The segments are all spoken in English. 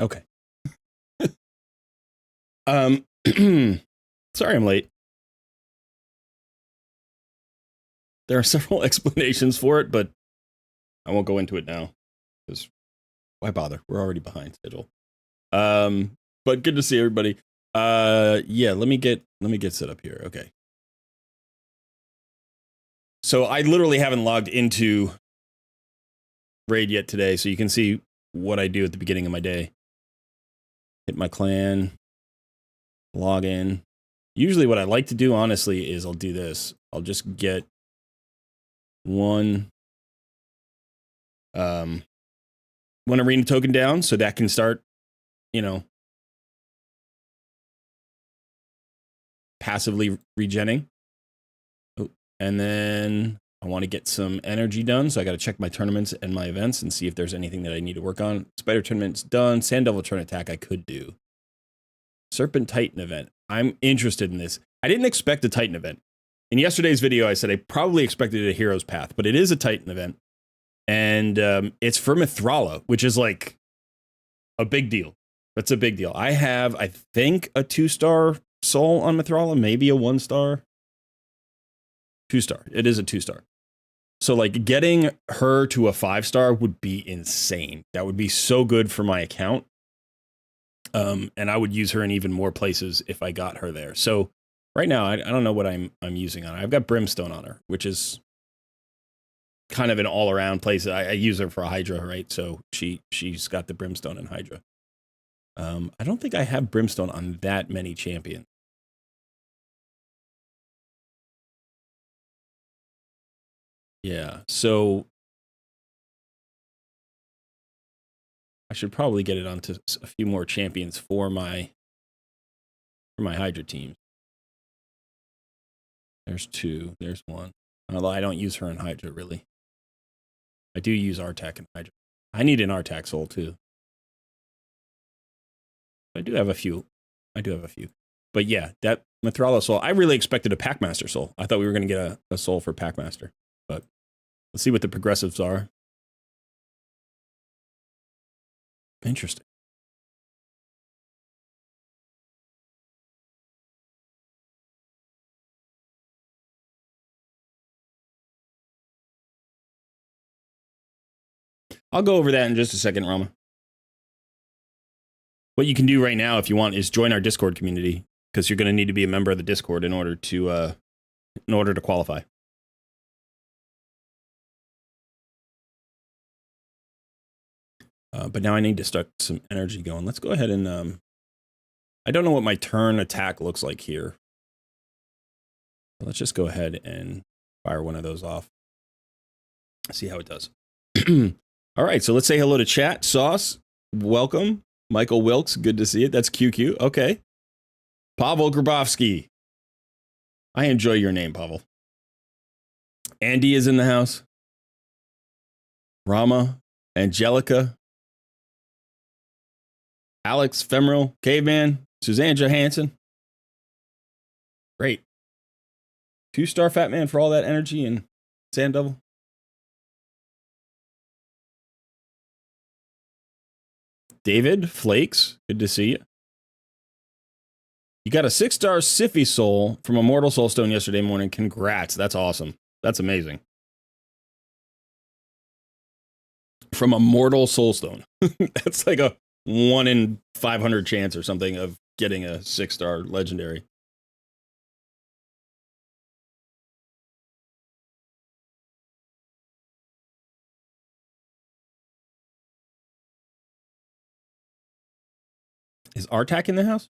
Okay. Sorry I'm late. There are several explanations for it, but I won't go into it now because why bother? We're already behind schedule. But good to see everybody. Yeah, let me get set up here. Okay. So I literally haven't logged into Raid yet today, so you can see what I do at the beginning of my day. Hit my clan, log in. Usually what I like to do, honestly, is I'll do this. I'll just get one arena token down so that can start, you know, passively regenning. Oh, and then I want to get some energy done, so I got to check my tournaments and my events and see if there's anything that I need to work on. Spider tournament's done. Sand Devil turn attack I could do. Serpent Titan event. I'm interested in this. I didn't expect a Titan event. In yesterday's video, I said I probably expected a Hero's Path, but it is a Titan event. And it's for Mithrala, which is like a big deal. That's a big deal. I have, I think, a 2-star soul on Mithrala, maybe a 1-star. 2-star. It is a 2-star. So like getting her to a 5-star would be insane. That would be so good for my account. And I would use her in even more places if I got her there. So right now, I don't know what I'm using on her. I've got Brimstone on her, which is kind of an all-around place. I use her for a Hydra, right? So she's got the Brimstone and Hydra. I don't think I have Brimstone on that many champions. Yeah, so I should probably get it onto a few more champions for my Hydra team. There's 2. There's 1. Although I don't use her in Hydra, really. I do use Artak in Hydra. I need an Artak soul, too. I do have a few. But yeah, that Mithrala soul, I really expected a Packmaster soul. I thought we were going to get a soul for Packmaster. But let's see what the progressives are. Interesting. I'll go over that in just a second, Rama. What you can do right now, if you want, is join our Discord community, because you're going to need to be a member of the Discord in order to qualify. But now I need to start some energy going. Let's go ahead and I don't know what my turn attack looks like here. Let's just go ahead and fire one of those off. See how it does. All right, so let's say hello to chat. Sauce, welcome. Michael Wilkes, good to see it. That's QQ. Okay. Pavel Grabowski. I enjoy your name, Pavel. Andy is in the house. Rama, Angelica, Alex, Femoral, Caveman, Suzanne Johansson. Great. 2-star Fat Man for all that energy and Sand Devil. David Flakes, good to see you. You got a 6-star Siffy soul from a Mortal Soulstone yesterday morning. Congrats. That's awesome. That's amazing. From a Mortal Soulstone. That's like a 1 in 500 chance or something of getting a 6-star legendary. Is Artak in the house?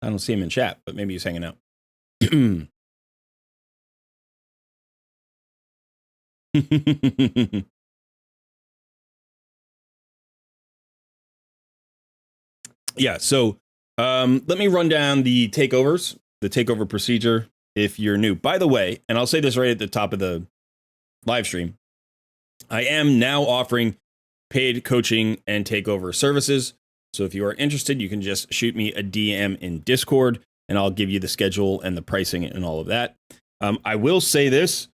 I don't see him in chat, but maybe he's hanging out. Yeah, so let me run down the takeovers, the takeover procedure if you're new. By the way, and I'll say this right at the top of the live stream, I am now offering paid coaching and takeover services. So if you are interested, you can just shoot me a DM in Discord and I'll give you the schedule and the pricing and all of that. I will say this,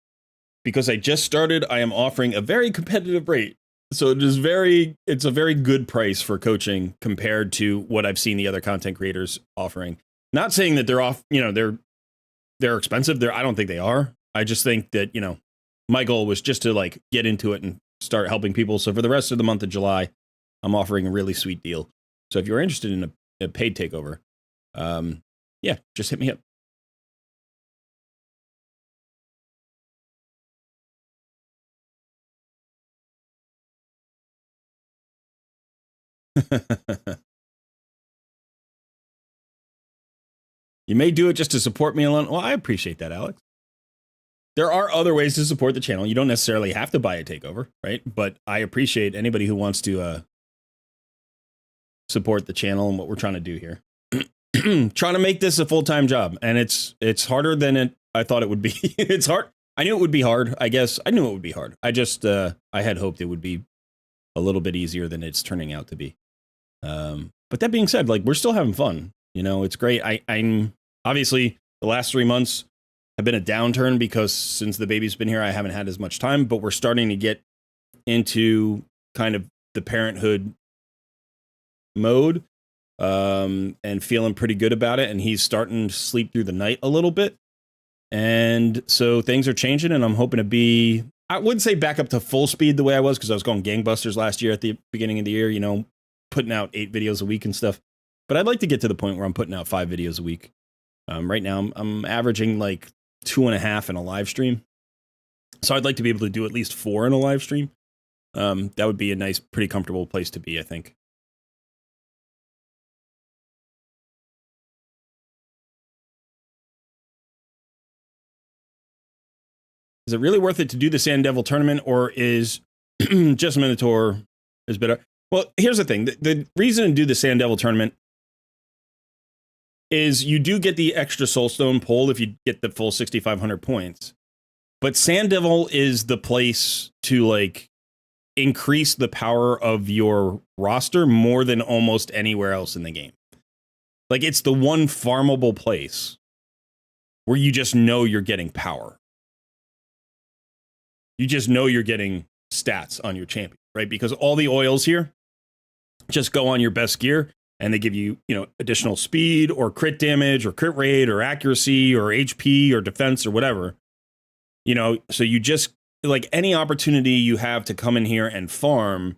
because I just started, I am offering a very competitive rate So it's a very good price for coaching compared to what I've seen the other content creators offering. Not saying that they're off, they're expensive. I don't think they are. I just think that, my goal was just to like get into it and start helping people. So for the rest of the month of July, I'm offering a really sweet deal. So if you're interested in a paid takeover, yeah, just hit me up. You may do it just to support me alone. Well, I appreciate that, Alex. There are other ways to support the channel. You don't necessarily have to buy a takeover, right? But I appreciate anybody who wants to support the channel and what we're trying to do here. Trying to make this a full-time job, and it's harder than I thought it would be. It's hard. I knew it would be hard. I guess I knew it would be hard. I just I had hoped it would be a little bit easier than it's turning out to be. But that being said, like, we're still having fun. It's great. I'm obviously the last 3 months have been a downturn because since the baby's been here, I haven't had as much time, but we're starting to get into kind of the parenthood mode, and feeling pretty good about it. And he's starting to sleep through the night a little bit. And so things are changing, and I'm hoping to be, I wouldn't say back up to full speed the way I was, because I was going gangbusters last year at the beginning of the year, putting out 8 videos a week and stuff. But I'd like to get to the point where I'm putting out 5 videos a week. Right now, I'm averaging like 2.5 in a live stream. So I'd like to be able to do at least 4 in a live stream. That would be a nice, pretty comfortable place to be, I think. Is it really worth it to do the Sand Devil tournament, or is just Minotaur is better? Well, here's the thing. The reason to do the Sand Devil tournament is you do get the extra Soulstone pull if you get the full 6,500 points. But Sand Devil is the place to, like, increase the power of your roster more than almost anywhere else in the game. Like, it's the one farmable place where you just know you're getting power. You just know you're getting stats on your champion, right? Because all the oils here just go on your best gear, and they give you, additional speed or crit damage or crit rate or accuracy or HP or defense or whatever. So you just, like, any opportunity you have to come in here and farm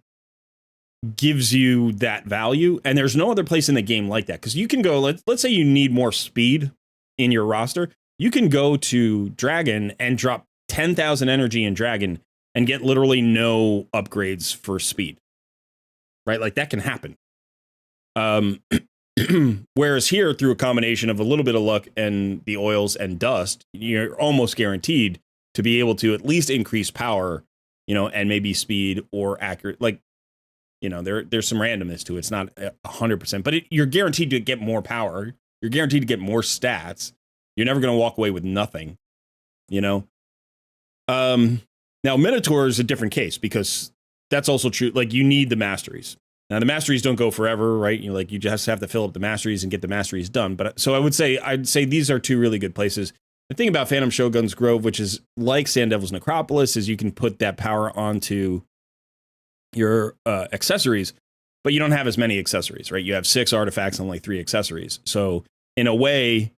gives you that value. And there's no other place in the game like that. Because you can go, let's say you need more speed in your roster. You can go to Dragon and drop 10,000 energy in Dragon and get literally no upgrades for speed. Right? Like, that can happen. Whereas here, through a combination of a little bit of luck and the oils and dust, you're almost guaranteed to be able to at least increase power, and maybe speed or accurate. Like, there's some randomness to it. It's not 100%, but you're guaranteed to get more power. You're guaranteed to get more stats. You're never going to walk away with nothing, Now, Minotaur is a different case, because that's also true. Like, you need the masteries. Now, the masteries don't go forever, right? You just have to fill up the masteries and get the masteries done. But so I'd say these are 2 really good places. The thing about Phantom Shogun's Grove, which is like Sand Devil's Necropolis, is you can put that power onto your accessories, but you don't have as many accessories, right? You have 6 artifacts and only 3 accessories. So in a way,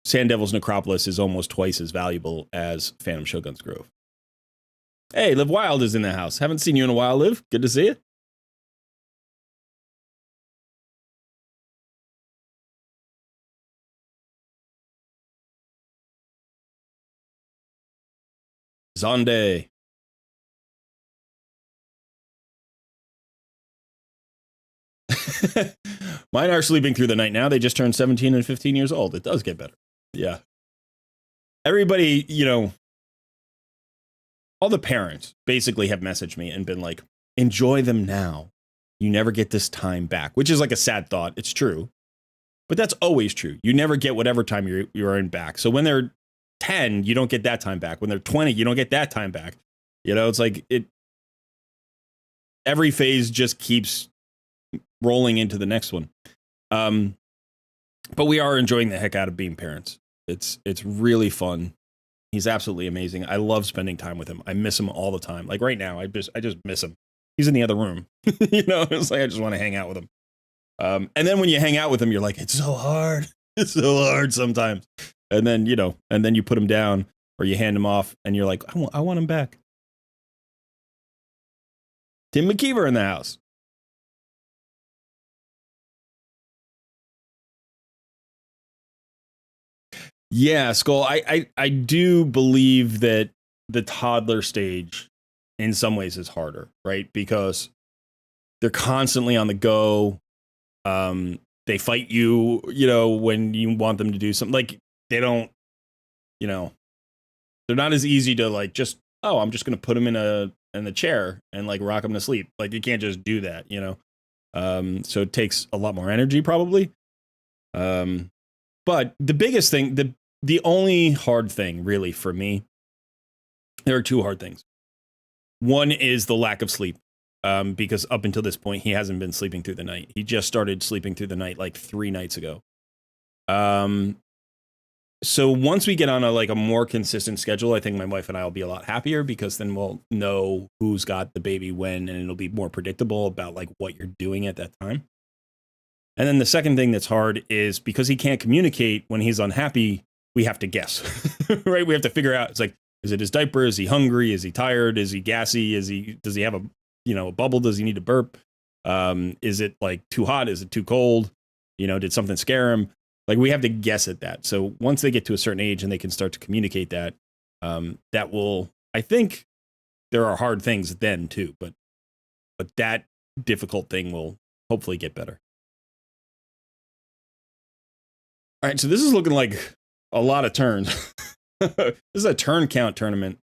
Sand Devil's Necropolis is almost twice as valuable as Phantom Shogun's Grove. Hey, Liv Wild is in the house. Haven't seen you in a while, Liv. Good to see you. Zonde. Mine are sleeping through the night now. They just turned 17 and 15 years old. It does get better. Yeah. Everybody, all the parents basically have messaged me and been like, enjoy them now. You never get this time back, which is like a sad thought. It's true. But that's always true. You never get whatever time you're in back. So when they're 10, you don't get that time back. When they're 20, you don't get that time back. It's like every phase just keeps rolling into the next one. But we are enjoying the heck out of being parents. It's really fun. He's absolutely amazing. I love spending time with him. I miss him all the time. Like right now, I just miss him. He's in the other room. It's like I just want to hang out with him. And then when you hang out with him, you're like, it's so hard. It's so hard sometimes. And then, you put him down or you hand him off and you're like, I want him back. Tim McKeever in the house. Yeah, Skull, I do believe that the toddler stage in some ways is harder, right? Because they're constantly on the go. They fight you, when you want them to do something. Like, they don't, they're not as easy to like just, I'm just going to put him in the chair and like rock him to sleep. Like, you can't just do that, so it takes a lot more energy probably. But the biggest thing, the only hard thing really for me, there are two hard things. One is the lack of sleep. Because up until this point, he hasn't been sleeping through the night. He just started sleeping through the night like 3 nights ago. So once we get on a more consistent schedule, I think my wife and I will be a lot happier because then we'll know who's got the baby when, and it'll be more predictable about like what you're doing at that time. And then the second thing that's hard is because he can't communicate when he's unhappy, we have to guess, right? We have to figure out, it's like, is it his diaper? Is he hungry? Is he tired? Is he gassy? Does he have a bubble? Does he need to burp? Is it like too hot? Is it too cold? Did something scare him? Like, we have to guess at that. So once they get to a certain age and they can start to communicate that, that will, I think there are hard things then too, but that difficult thing will hopefully get better. All right. So this is looking like a lot of turns. This is a turn count tournament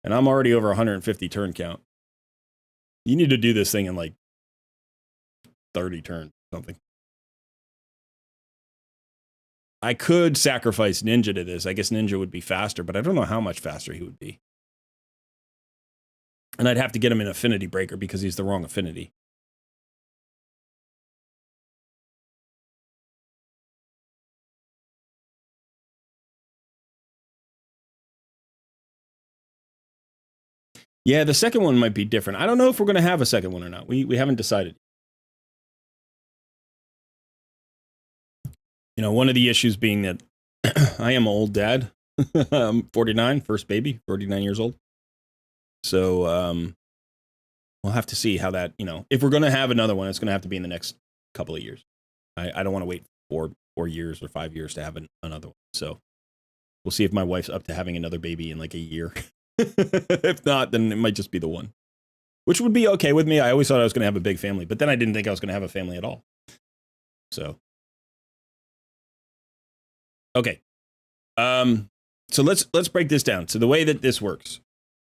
and I'm already over 150 turn count. You need to do this thing in like 30 turns or something. I could sacrifice Ninja to this. I guess Ninja would be faster, but I don't know how much faster he would be. And I'd have to get him an affinity breaker because he's the wrong affinity. Yeah, the second one might be different. I don't know if we're going to have a second one or not. We haven't decided. One of the issues being that I am an old dad. I'm 49, first baby, 49 years old. So we'll have to see how that, if we're going to have another one, it's going to have to be in the next couple of years. I don't want to wait 4 years or 5 years to have another one. So we'll see if my wife's up to having another baby in like a year. If not, then it might just be the one, which would be okay with me. I always thought I was going to have a big family, but then I didn't think I was going to have a family at all. So, okay. So let's break this down. So the way that this works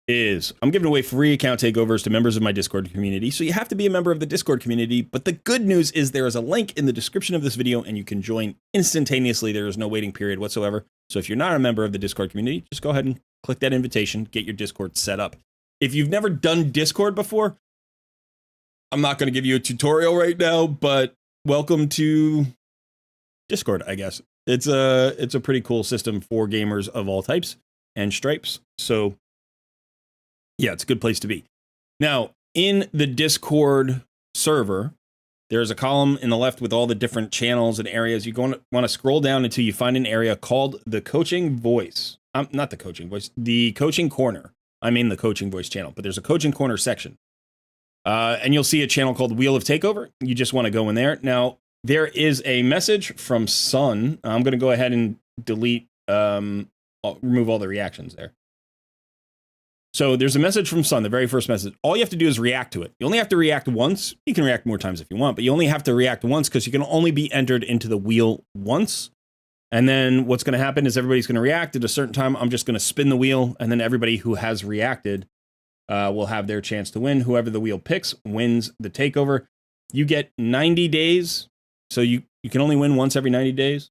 is I'm giving away free account takeovers to members of my Discord community. So you have to be a member of the Discord community. But the good news is there is a link in the description of this video and you can join instantaneously. There is no waiting period whatsoever. So if you're not a member of the Discord community, just go ahead and click that invitation, get your Discord set up. If you've never done Discord before, I'm not going to give you a tutorial right now, but welcome to Discord, I guess. It's a pretty cool system for gamers of all types and stripes. So yeah, it's a good place to be. Now, in the Discord server, there's a column in the left with all the different channels and areas. You're going to want to scroll down until you find an area called the Coaching Voice. Not the Coaching Voice, the Coaching Corner. I'm in the Coaching Voice channel, but there's a Coaching Corner section. And you'll see a channel called Wheel of Takeover. You just want to go in there. Now, there is a message from Sun. I'm going to go ahead and delete, remove all the reactions there. So there's a message from Sun, the very first message. All you have to do is react to it. You only have to react once. You can react more times if you want, but you only have to react once because you can only be entered into the wheel once. And then what's going to happen is everybody's going to react at a certain time. I'm just going to spin the wheel, and then everybody who has reacted will have their chance to win. Whoever the wheel picks wins the takeover. You get 90 days, so you can only win once every 90 days.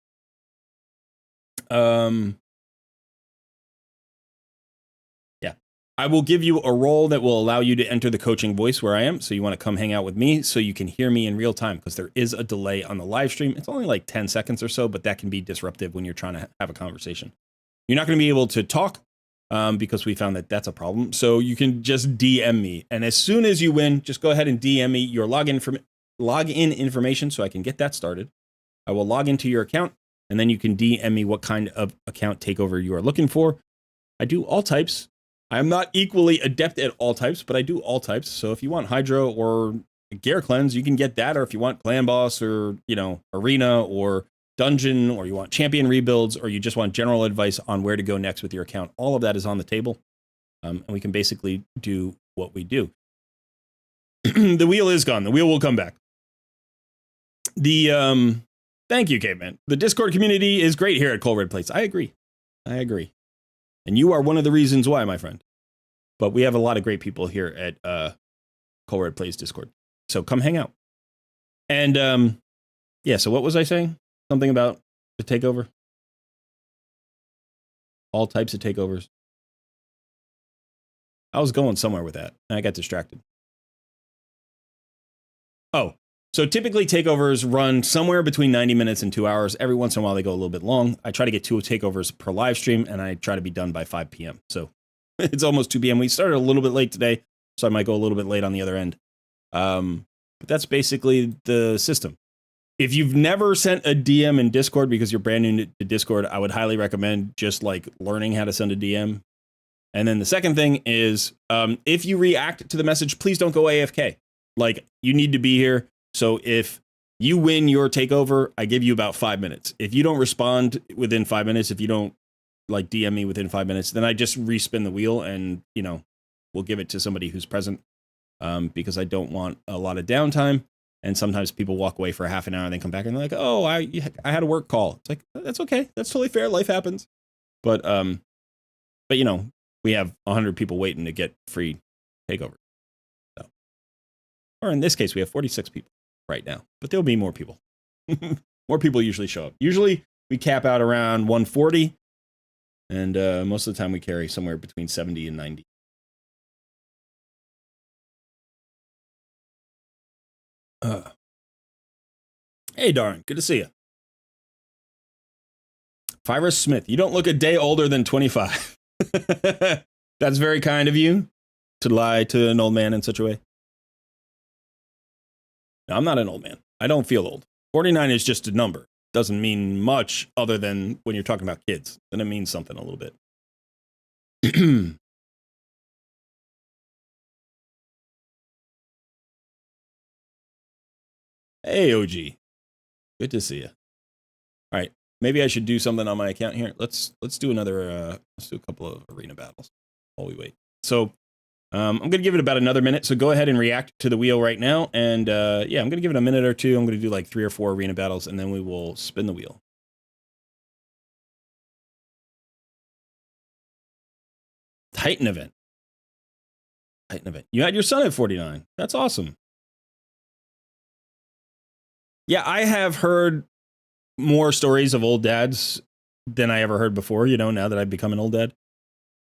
I will give you a role that will allow you to enter the Coaching Voice where I am. So you want to come hang out with me so you can hear me in real time because there is a delay on the live stream. It's only like 10 seconds or so, but that can be disruptive when you're trying to have a conversation. You're not going to be able to talk because we found that that's a problem. So you can just DM me. And as soon as you win, just go ahead and DM me your login information so I can get that started. I will log into your account, and then you can DM me what kind of account takeover you are looking for. I do all types. I'm not equally adept at all types, but I do all types. So if you want Hydra or Gear Cleanse, you can get that. Or if you want Clan Boss or, Arena or Dungeon, or you want Champion Rebuilds, or you just want general advice on where to go next with your account, all of that is on the table. And we can basically do what we do. The wheel is gone. The wheel will come back. Thank you, Caveman. The Discord community is great here at Cold Red Plates. I agree. And you are one of the reasons why, my friend. But we have a lot of great people here at Cold Red Plays Discord. So come hang out. And so what was I saying? Something about the takeover? All types of takeovers. I was going somewhere with that, and I got distracted. Oh, so typically takeovers run somewhere between 90 minutes and 2 hours. Every once in a while, they go a little bit long. I try to get 2 takeovers per live stream, and I try to be done by 5 p.m. So it's almost 2 p.m. We started a little bit late today, so I might go a little bit late on the other end. But that's basically the system. If you've never sent a DM in Discord because you're brand new to Discord, I would highly recommend just learning how to send a DM. And then the second thing is, if you react to the message, please don't go AFK. You need to be here. So if you win your takeover, I give you about 5 minutes. If you don't respond within 5 minutes, if you don't DM me within 5 minutes, then I just respin the wheel and, we'll give it to somebody who's present, because I don't want a lot of downtime. And sometimes people walk away for half an hour and they come back and they're like, oh, I had a work call. It's like, that's okay. That's totally fair. Life happens. But we have 100 people waiting to get free takeover. So, or in this case, we have 46 people right now, but there'll be more people. More people usually show up. Usually we cap out around 140, and most of the time we carry somewhere between 70 and 90. Hey, Darn, good to see you. Fyra Smith, you don't look a day older than 25. That's very kind of you to lie to an old man in such a way. No, I'm not an old man. I don't feel old. 49 is just a number. Doesn't mean much other than when you're talking about kids. Then it means something a little bit. Hey, OG. Good to see you. All right. Maybe I should do something on my account here. Let's do another, let's do a couple of arena battles while we wait. So I'm going to give it about another minute. So go ahead and react to the wheel right now. And I'm going to give it a minute or two. I'm going to do 3 or 4 arena battles, and then we will spin the wheel. Titan event. You had your son at 49. That's awesome. Yeah, I have heard more stories of old dads than I ever heard before, now that I've become an old dad.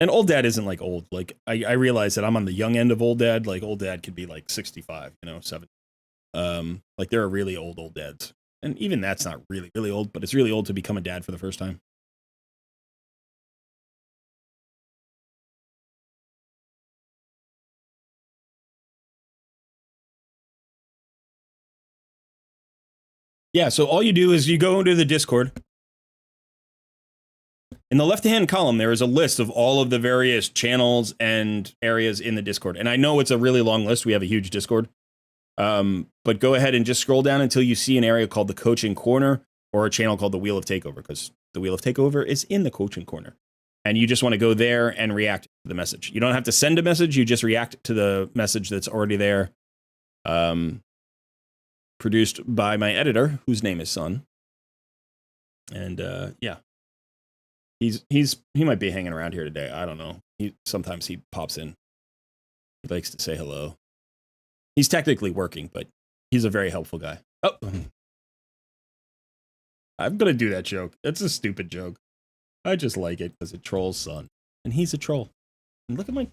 And old dad isn't old. I realize that I'm on the young end of old dad. Old dad could be 65, 70. There are really old dads. And even that's not really, really old, but it's really old to become a dad for the first time. Yeah, so all you do is you go into the Discord. In the left-hand column, there is a list of all of the various channels and areas in the Discord. And I know it's a really long list. We have a huge Discord. But go ahead and just scroll down until you see an area called the Coaching Corner, or a channel called the Wheel of Takeover, because the Wheel of Takeover is in the Coaching Corner. And you just want to go there and react to the message. You don't have to send a message. You just react to the message that's already there. Produced by my editor, whose name is Sun. And he might be hanging around here today. I don't know. Sometimes he pops in. He likes to say hello. He's technically working, but he's a very helpful guy. Oh, I'm gonna do that joke. It's a stupid joke. I just like it because it trolls Sun, and he's a troll. And look at my.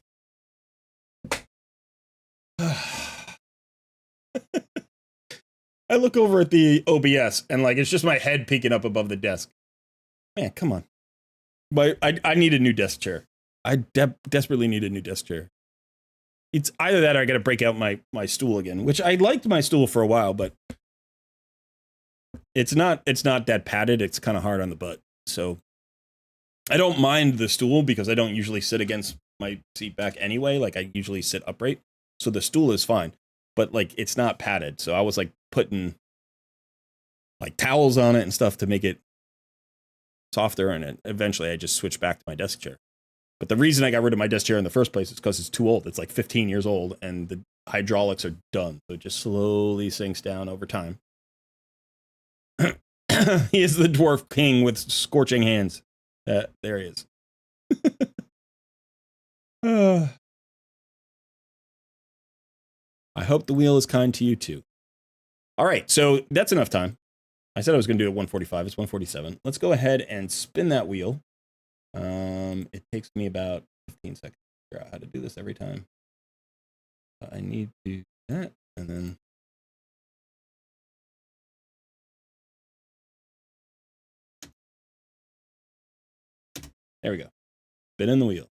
I look over at the OBS and it's just my head peeking up above the desk. Man, come on. But I need a new desk chair. I desperately need a new desk chair. It's either that or I got to break out my stool again, which I liked my stool for a while, but it's not that padded. It's kind of hard on the butt. So I don't mind the stool because I don't usually sit against my seat back anyway. Like I usually sit upright. So the stool is fine, but like it's not padded. So I was like putting like towels on it and stuff to make it softer. And eventually I just switched back to my desk chair. But the reason I got rid of my desk chair in the first place is because it's too old. It's like 15 years old and the hydraulics are done. So it just slowly sinks down over time. He is the dwarf king with scorching hands. There he is. I hope the wheel is kind to you too. All right, so that's enough time. I said I was going to do it at 1:45. It's 1:47. Let's go ahead and spin that wheel. It takes me about 15 seconds to figure out how to do this every time. I need to do that, and then there we go. Spin in the wheel.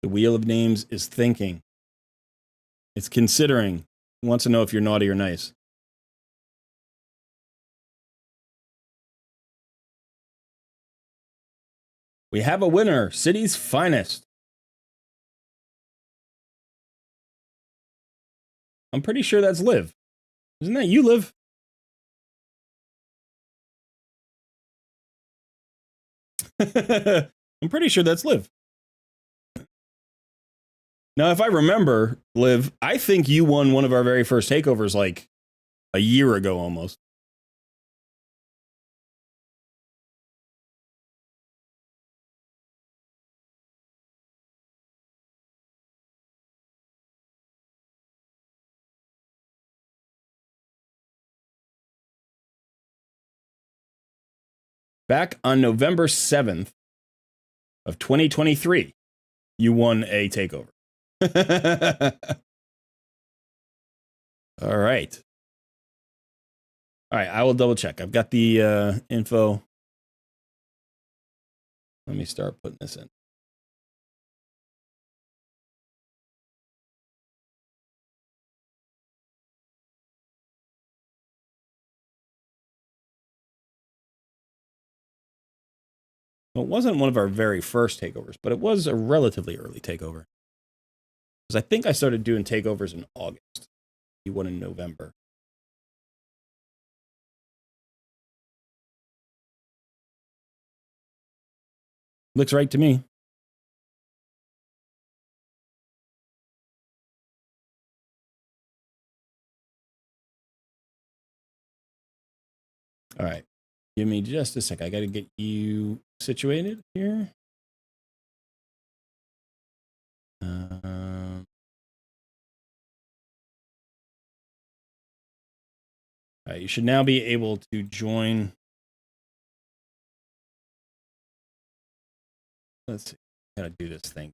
The wheel of names is thinking. It's considering. It wants to know if you're naughty or nice. We have a winner, City's Finest. I'm pretty sure that's Liv. Isn't that you, Liv? I'm pretty sure that's Liv. Now, if I remember, Liv, I think you won one of our very first takeovers like a year ago almost. Back on November 7th of 2023, you won a takeover. All right. All right, I will double check. I've got the info. Let me start putting this in. Well, it wasn't one of our very first takeovers, but it was a relatively early takeover. Because I think I started doing takeovers in August. You won in November. Looks right to me. All right. Give me just a sec. I got to get you situated here. All right, you should now be able to join. Let's see. I gotta do this thing.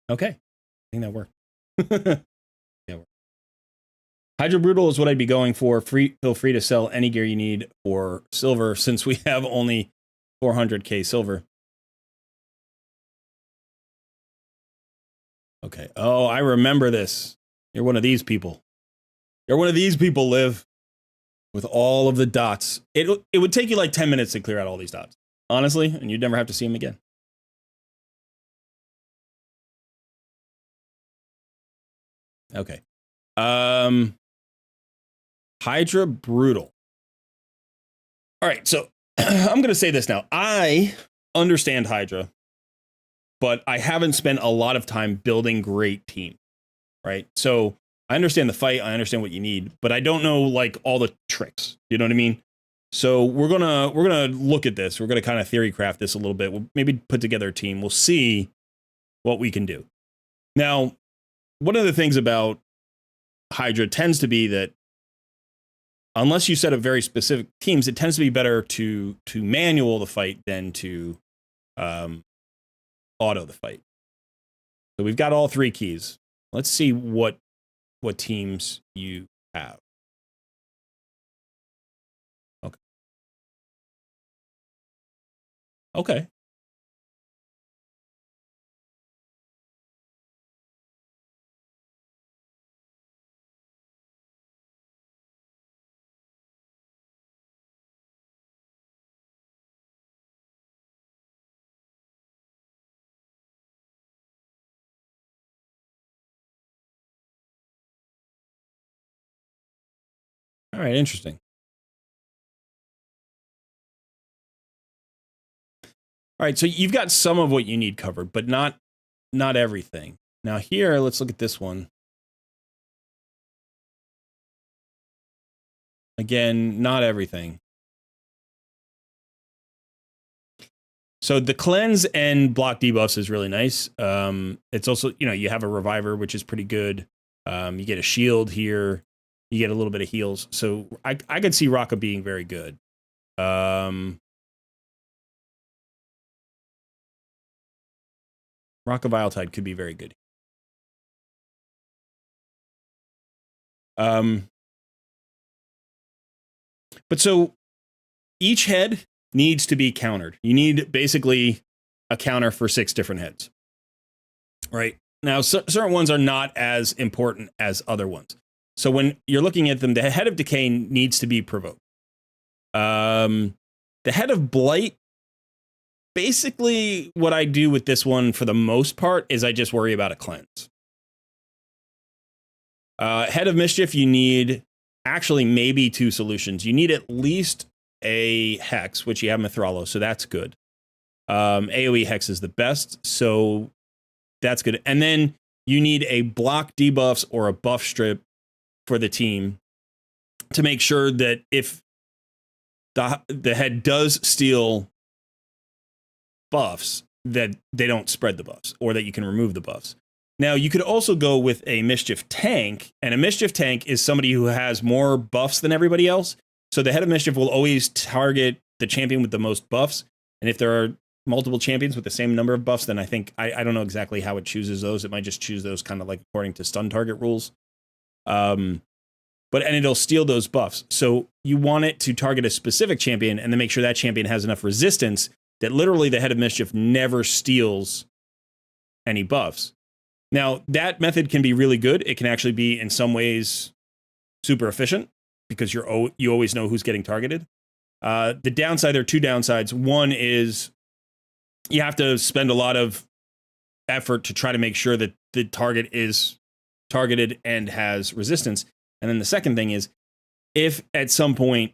Okay. I think that worked. Yeah. Hydra Brutal is what I'd be going for. Feel free to sell any gear you need for silver since we have only 400k silver. Okay. Oh, I remember this. You're one of these people. You're one of these people, Liv, with all of the dots. It would take you like 10 minutes to clear out all these dots, honestly, and you'd never have to see them again. Okay. Hydra Brutal. All right, so I'm going to say this now. I understand Hydra, but I haven't spent a lot of time building great teams, right? So I understand the fight, I understand what you need, but I don't know like all the tricks. You know what I mean? So we're gonna look at this. We're gonna kind of theory craft this a little bit. We'll maybe put together a team. We'll see what we can do. Now, one of the things about Hydra tends to be that unless you set up very specific teams, it tends to be better to manual the fight than to auto the fight. So we've got all 3 keys. Let's see what teams you have. Okay. Okay. All right, interesting. All right, so you've got some of what you need covered, but not everything. Now here, let's look at this one. Again, not everything. So the cleanse and block debuffs is really nice. It's also, you have a reviver, which is pretty good. You get a shield here. You get a little bit of heals. So I could see Raka being very good. Raka Viletide could be very good. But so each head needs to be countered. You need basically a counter for 6 different heads. Right? Now, certain ones are not as important as other ones. So when you're looking at them, the head of decay needs to be provoked. The head of blight, basically what I do with this one for the most part is I just worry about a cleanse. Head of mischief, you need actually maybe 2 solutions. You need at least a hex, which you have Mithralo, so that's good. AoE hex is the best, so that's good. And then you need a block debuffs or a buff strip for the team to make sure that if the head does steal buffs, that they don't spread the buffs, or that you can remove the buffs. Now, you could also go with a mischief tank, and a mischief tank is somebody who has more buffs than everybody else. So the head of mischief will always target the champion with the most buffs. And if there are multiple champions with the same number of buffs, then I think, I don't know exactly how it chooses those. It might just choose those kind of like according to stun target rules. And it'll steal those buffs. So you want it to target a specific champion and then make sure that champion has enough resistance that literally the head of mischief never steals any buffs. Now, that method can be really good. It can actually be, in some ways, super efficient because you always know who's getting targeted. The downside, there are 2 downsides. One is you have to spend a lot of effort to try to make sure that the target is targeted and has resistance. And then the second thing is, if at some point,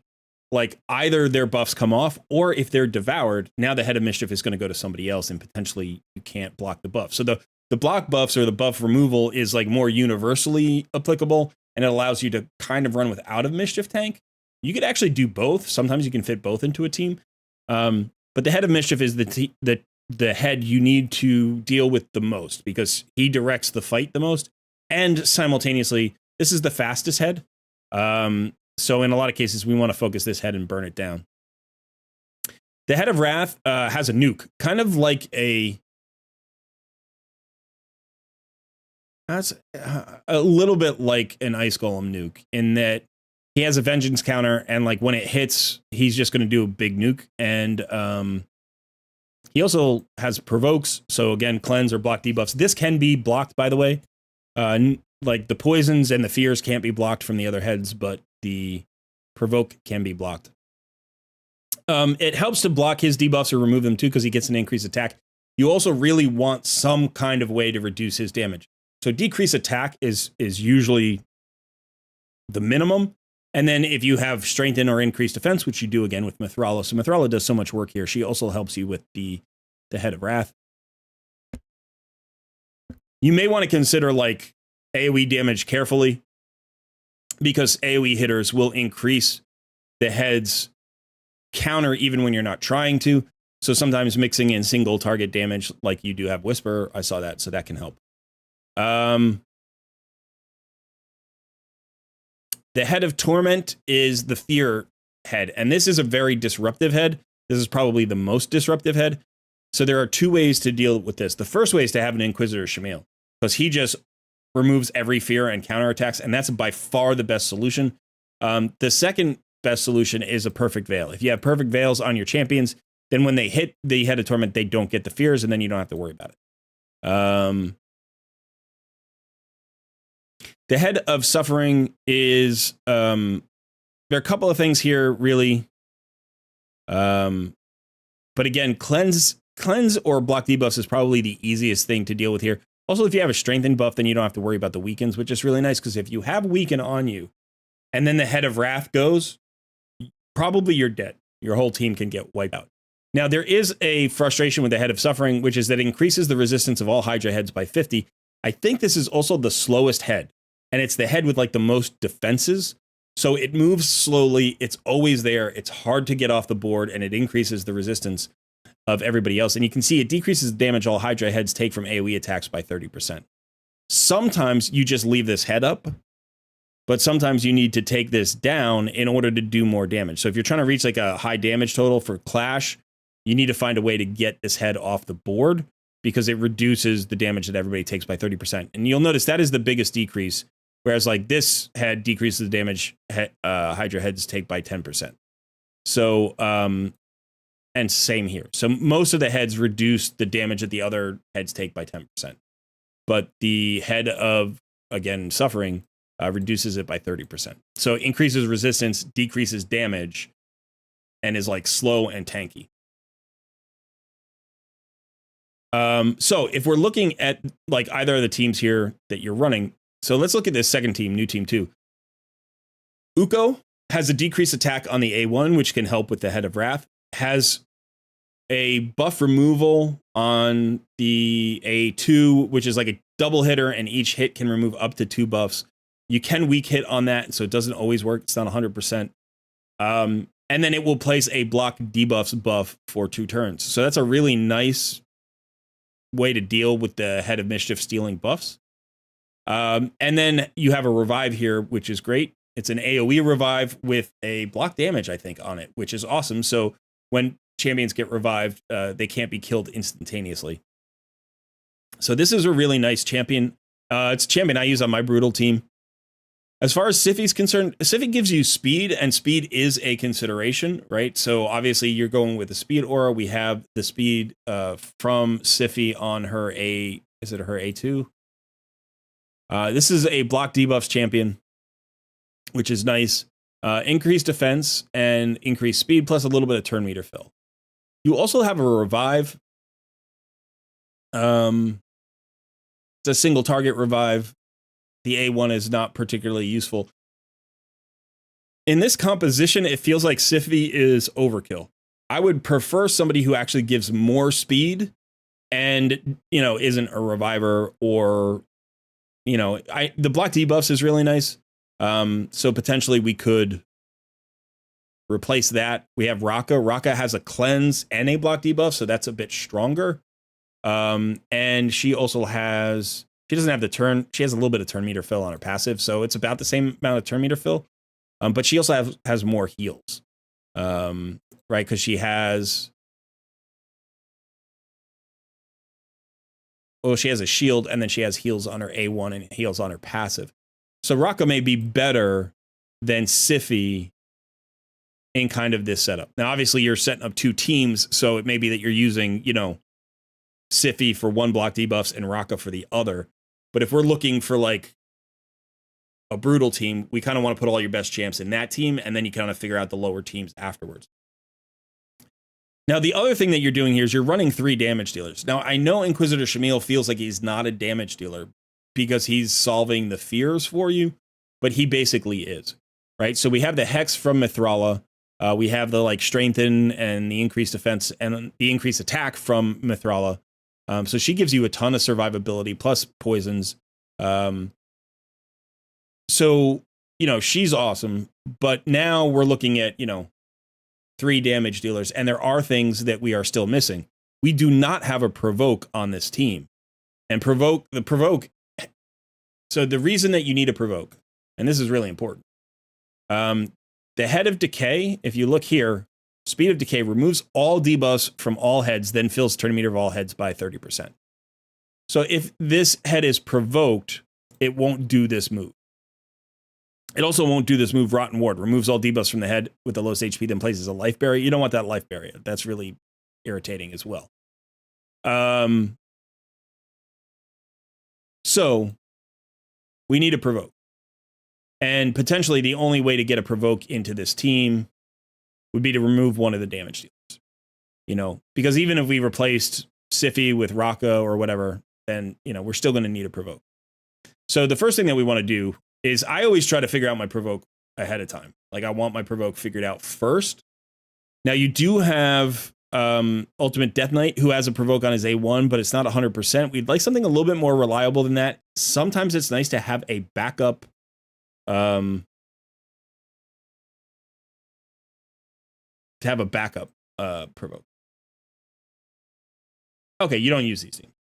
like either their buffs come off or if they're devoured, now the head of mischief is going to go to somebody else and potentially you can't block the buff. So the block buffs or the buff removal is like more universally applicable, and it allows you to kind of run without a mischief tank. You could actually do both. Sometimes you can fit both into a team. But the head of mischief is the head you need to deal with the most because he directs the fight the most. And simultaneously, this is the fastest head. So in a lot of cases, we want to focus this head and burn it down. The head of Wrath has a nuke, kind of like that's a little bit like an Ice Golem nuke in that he has a vengeance counter, and like when it hits, he's just going to do a big nuke. And he also has provokes. So again, cleanse or block debuffs. This can be blocked, by the way. Like the poisons and the fears can't be blocked from the other heads, but the provoke can be blocked. It helps to block his debuffs or remove them too, because he gets an increased attack. You also really want some kind of way to reduce his damage. So decrease attack is usually the minimum. And then if you have strengthen or increased defense, which you do again with Mithrala. So Mithrala does so much work here. She also helps you with the head of Wrath. You may want to consider like AoE damage carefully, because AoE hitters will increase the head's counter even when you're not trying to. So sometimes mixing in single target damage, like you do have Whisper, I saw that, so that can help. The head of Torment is the fear head, and this is a very disruptive head. This is probably the most disruptive head. So there are two ways to deal with this. The first way is to have an Inquisitor Shamil, because he just removes every fear and counterattacks, and that's by far the best solution. The second best solution is a Perfect Veil. If you have Perfect Veils on your champions, then when they hit the Head of Torment, they don't get the fears, and then you don't have to worry about it. The Head of Suffering is... there are a couple of things here, really. But again, cleanse or block debuffs is probably the easiest thing to deal with here. Also, if you have a strengthen buff, then you don't have to worry about the weakens, which is really nice, because if you have weaken on you, and then the Head of Wrath goes, probably you're dead. Your whole team can get wiped out. Now, there is a frustration with the Head of Suffering, which is that it increases the resistance of all Hydra heads by 50. I think this is also the slowest head, and it's the head with like the most defenses. So it moves slowly. It's always there. It's hard to get off the board, and it increases the resistance of everybody else. And you can see it decreases the damage all Hydra heads take from AoE attacks by 30%. Sometimes you just leave this head up, but sometimes you need to take this down in order to do more damage. So if you're trying to reach like a high damage total for Clash, you need to find a way to get this head off the board, because it reduces the damage that everybody takes by 30%. And you'll notice that is the biggest decrease, whereas like this head decreases the damage Hydra heads take by 10%. So, and same here. So most of the heads reduce the damage that the other heads take by 10%. But the Head of, again, Suffering reduces it by 30%. So it increases resistance, decreases damage, and is like slow and tanky. So if we're looking at like either of the teams here that you're running, so let's look at this second team, new team 2. Uko has a decreased attack on the A1, which can help with the Head of Wrath. Has a buff removal on the A2, which is like a double hitter, and each hit can remove up to 2 buffs. You can weak hit on that, so it doesn't always work. It's not 100%. And then it will place a block debuffs buff for 2 turns. So that's a really nice way to deal with the Head of Mischief stealing buffs. And then you have a revive here, which is great. It's an AoE revive with a block damage, I think, on it, which is awesome. So when champions get revived, they can't be killed instantaneously. So this is a really nice champion. It's a champion I use on my Brutal team. As far as Siphi's concerned, Siphi gives you speed, and speed is a consideration, right? So obviously you're going with the speed aura. We have the speed from Siphi on her is it her A2? This is a block debuffs champion, which is nice. Increased defense and increased speed, plus a little bit of turn meter fill. You also have a revive. It's a single target revive. The A1 is not particularly useful. In this composition, it feels like Siphi is overkill. I would prefer somebody who actually gives more speed and, isn't a reviver, or, the block debuffs is really nice. So potentially we could replace that. We have Raka. Raka has a cleanse and a block debuff, so that's a bit stronger. And she also has... She doesn't have the turn. She has a little bit of turn meter fill on her passive, so it's about the same amount of turn meter fill. But she also has more heals, right? Because she has... Well, she has a shield, and then she has heals on her A1 and heals on her passive. So Raka may be better than Siphi in kind of this setup. Now, obviously, you're setting up 2 teams, so it may be that you're using, Siphi for one block debuffs and Raka for the other. But if we're looking for like a Brutal team, we kind of want to put all your best champs in that team, and then you kind of figure out the lower teams afterwards. Now, the other thing that you're doing here is you're running 3 damage dealers. Now, I know Inquisitor Shamil feels like he's not a damage dealer because he's solving the fears for you, but he basically is, right? So we have the Hex from Mithrala. We have the like strengthen and the increased defense and the increased attack from Mithrala. So she gives you a ton of survivability plus poisons. So, you know, she's awesome, but now we're looking at, you know, 3 damage dealers, and there are things that we are still missing. We do not have a provoke on this team. And provoke. So the reason that you need a provoke, and this is really important, the head of decay, if you look here, speed of decay removes all debuffs from all heads, then fills turn meter of all heads by 30%. So if this head is provoked, it won't do this move. It also won't do this move, Rotten Ward. Removes all debuffs from the head with the lowest HP, then places a life barrier. You don't want that life barrier. That's really irritating as well. So we need a provoke. And potentially the only way to get a provoke into this team would be to remove one of the damage dealers. You know, because even if we replaced Siffy with Raka or whatever, then, you know, we're still going to need a provoke. So the first thing that we want to do is I always try to figure out my provoke ahead of time. Like I want my provoke figured out first. Now you do have Ultimate Death Knight who has a provoke on his A1, but it's not 100%. We'd like something a little bit more reliable than that. Sometimes it's nice to have a backup provoke. Okay, you don't use these things.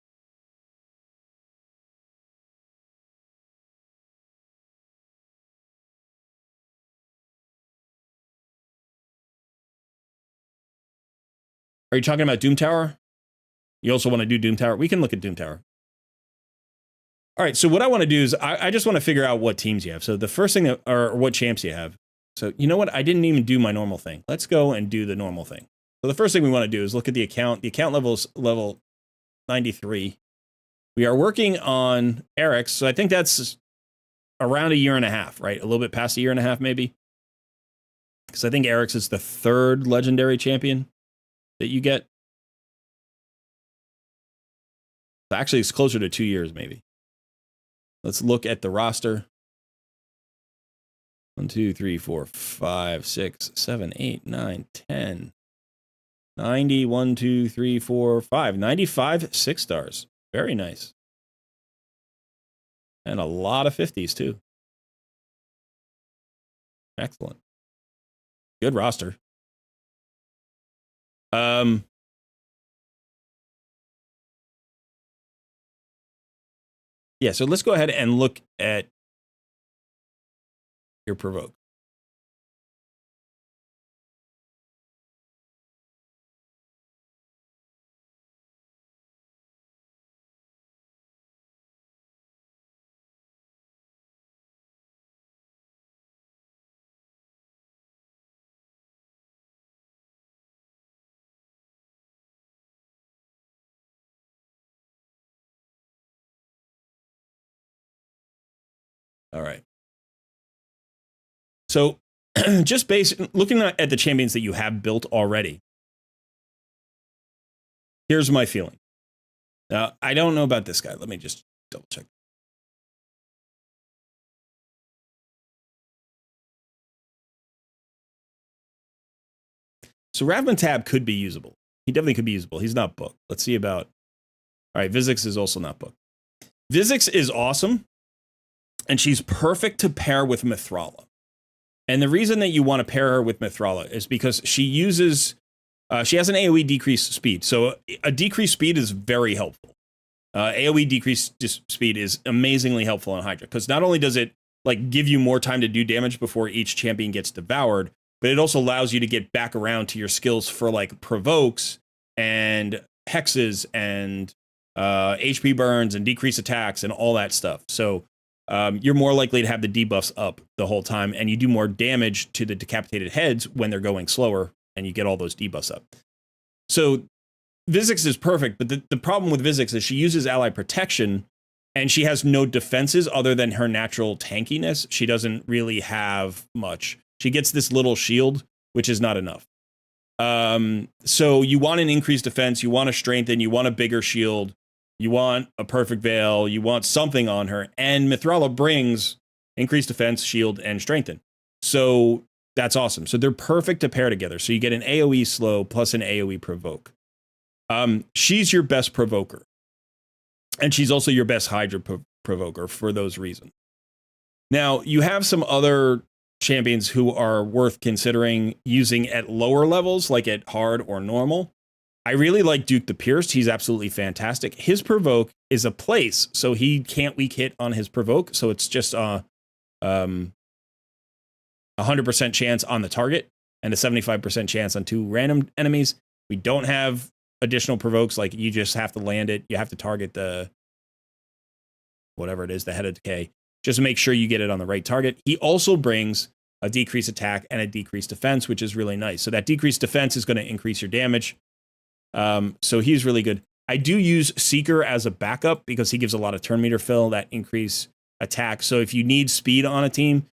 Are you talking about Doom Tower? You also want to do Doom Tower? We can look at Doom Tower. All right, so what I want to do is I just want to figure out what teams you have. So the first thing that, or what champs you have. So you know what? I didn't even do my normal thing. Let's go and do the normal thing. So the first thing we want to do is look at the account. The account level is level 93. We are working on Eric's. So I think that's around 1.5 years, right? A little bit past 1.5 years, maybe. Because I think Eric's is the 3rd legendary champion that you get. Actually, it's closer to 2 years, maybe. Let's look at the roster. 1, 2, 3, 4, 5, 6, 7, 8, 9, 10. 90, 1, 2, 3, 4, 5. 95 6 stars. Very nice. And a lot of 50s, too. Excellent. Good roster. Yeah, so let's go ahead and look at your provoke. All right. So just looking at the champions that you have built already, here's my feeling. Now, I don't know about this guy. Let me just double check. So Ravman Tab could be usable. He definitely could be usable. He's not booked. Let's see about... All right, Vizix is also not booked. Vizix is awesome, and she's perfect to pair with Mithrala. And the reason that you want to pair her with Mithrala is because she uses... she has an AoE decreased speed. So a decreased speed is very helpful. AoE decreased speed is amazingly helpful on Hydra, because not only does it like give you more time to do damage before each champion gets devoured, but it also allows you to get back around to your skills for like provokes and hexes and HP burns and decreased attacks and all that stuff. So you're more likely to have the debuffs up the whole time, and you do more damage to the decapitated heads when they're going slower, and you get all those debuffs up. So Vizix is perfect, but the problem with Vizix is she uses ally protection, and she has no defenses other than her natural tankiness. She doesn't really have much. She gets this little shield, which is not enough. So you want an increased defense, you want to strengthen, you want a bigger shield, you want a perfect veil, you want something on her, and Mithrala brings increased defense, shield, and strengthen. So that's awesome. So they're perfect to pair together. So you get an AoE slow plus an AoE provoke. She's your best provoker. And she's also your best Hydra provoker for those reasons. Now, you have some other champions who are worth considering using at lower levels, like at hard or normal. I really like Duke the Pierced. He's absolutely fantastic. His provoke is a place, so he can't weak hit on his provoke. So it's just 100% chance on the target and a 75% chance on 2 random enemies. We don't have additional provokes, like you just have to land it. You have to target the whatever it is, the Head of Decay. Just make sure you get it on the right target. He also brings a decreased attack and a decreased defense, which is really nice. So that decreased defense is going to increase your damage. So he's really good. I do use Seeker as a backup because he gives a lot of turn meter fill that increase attack. So if you need speed on a team,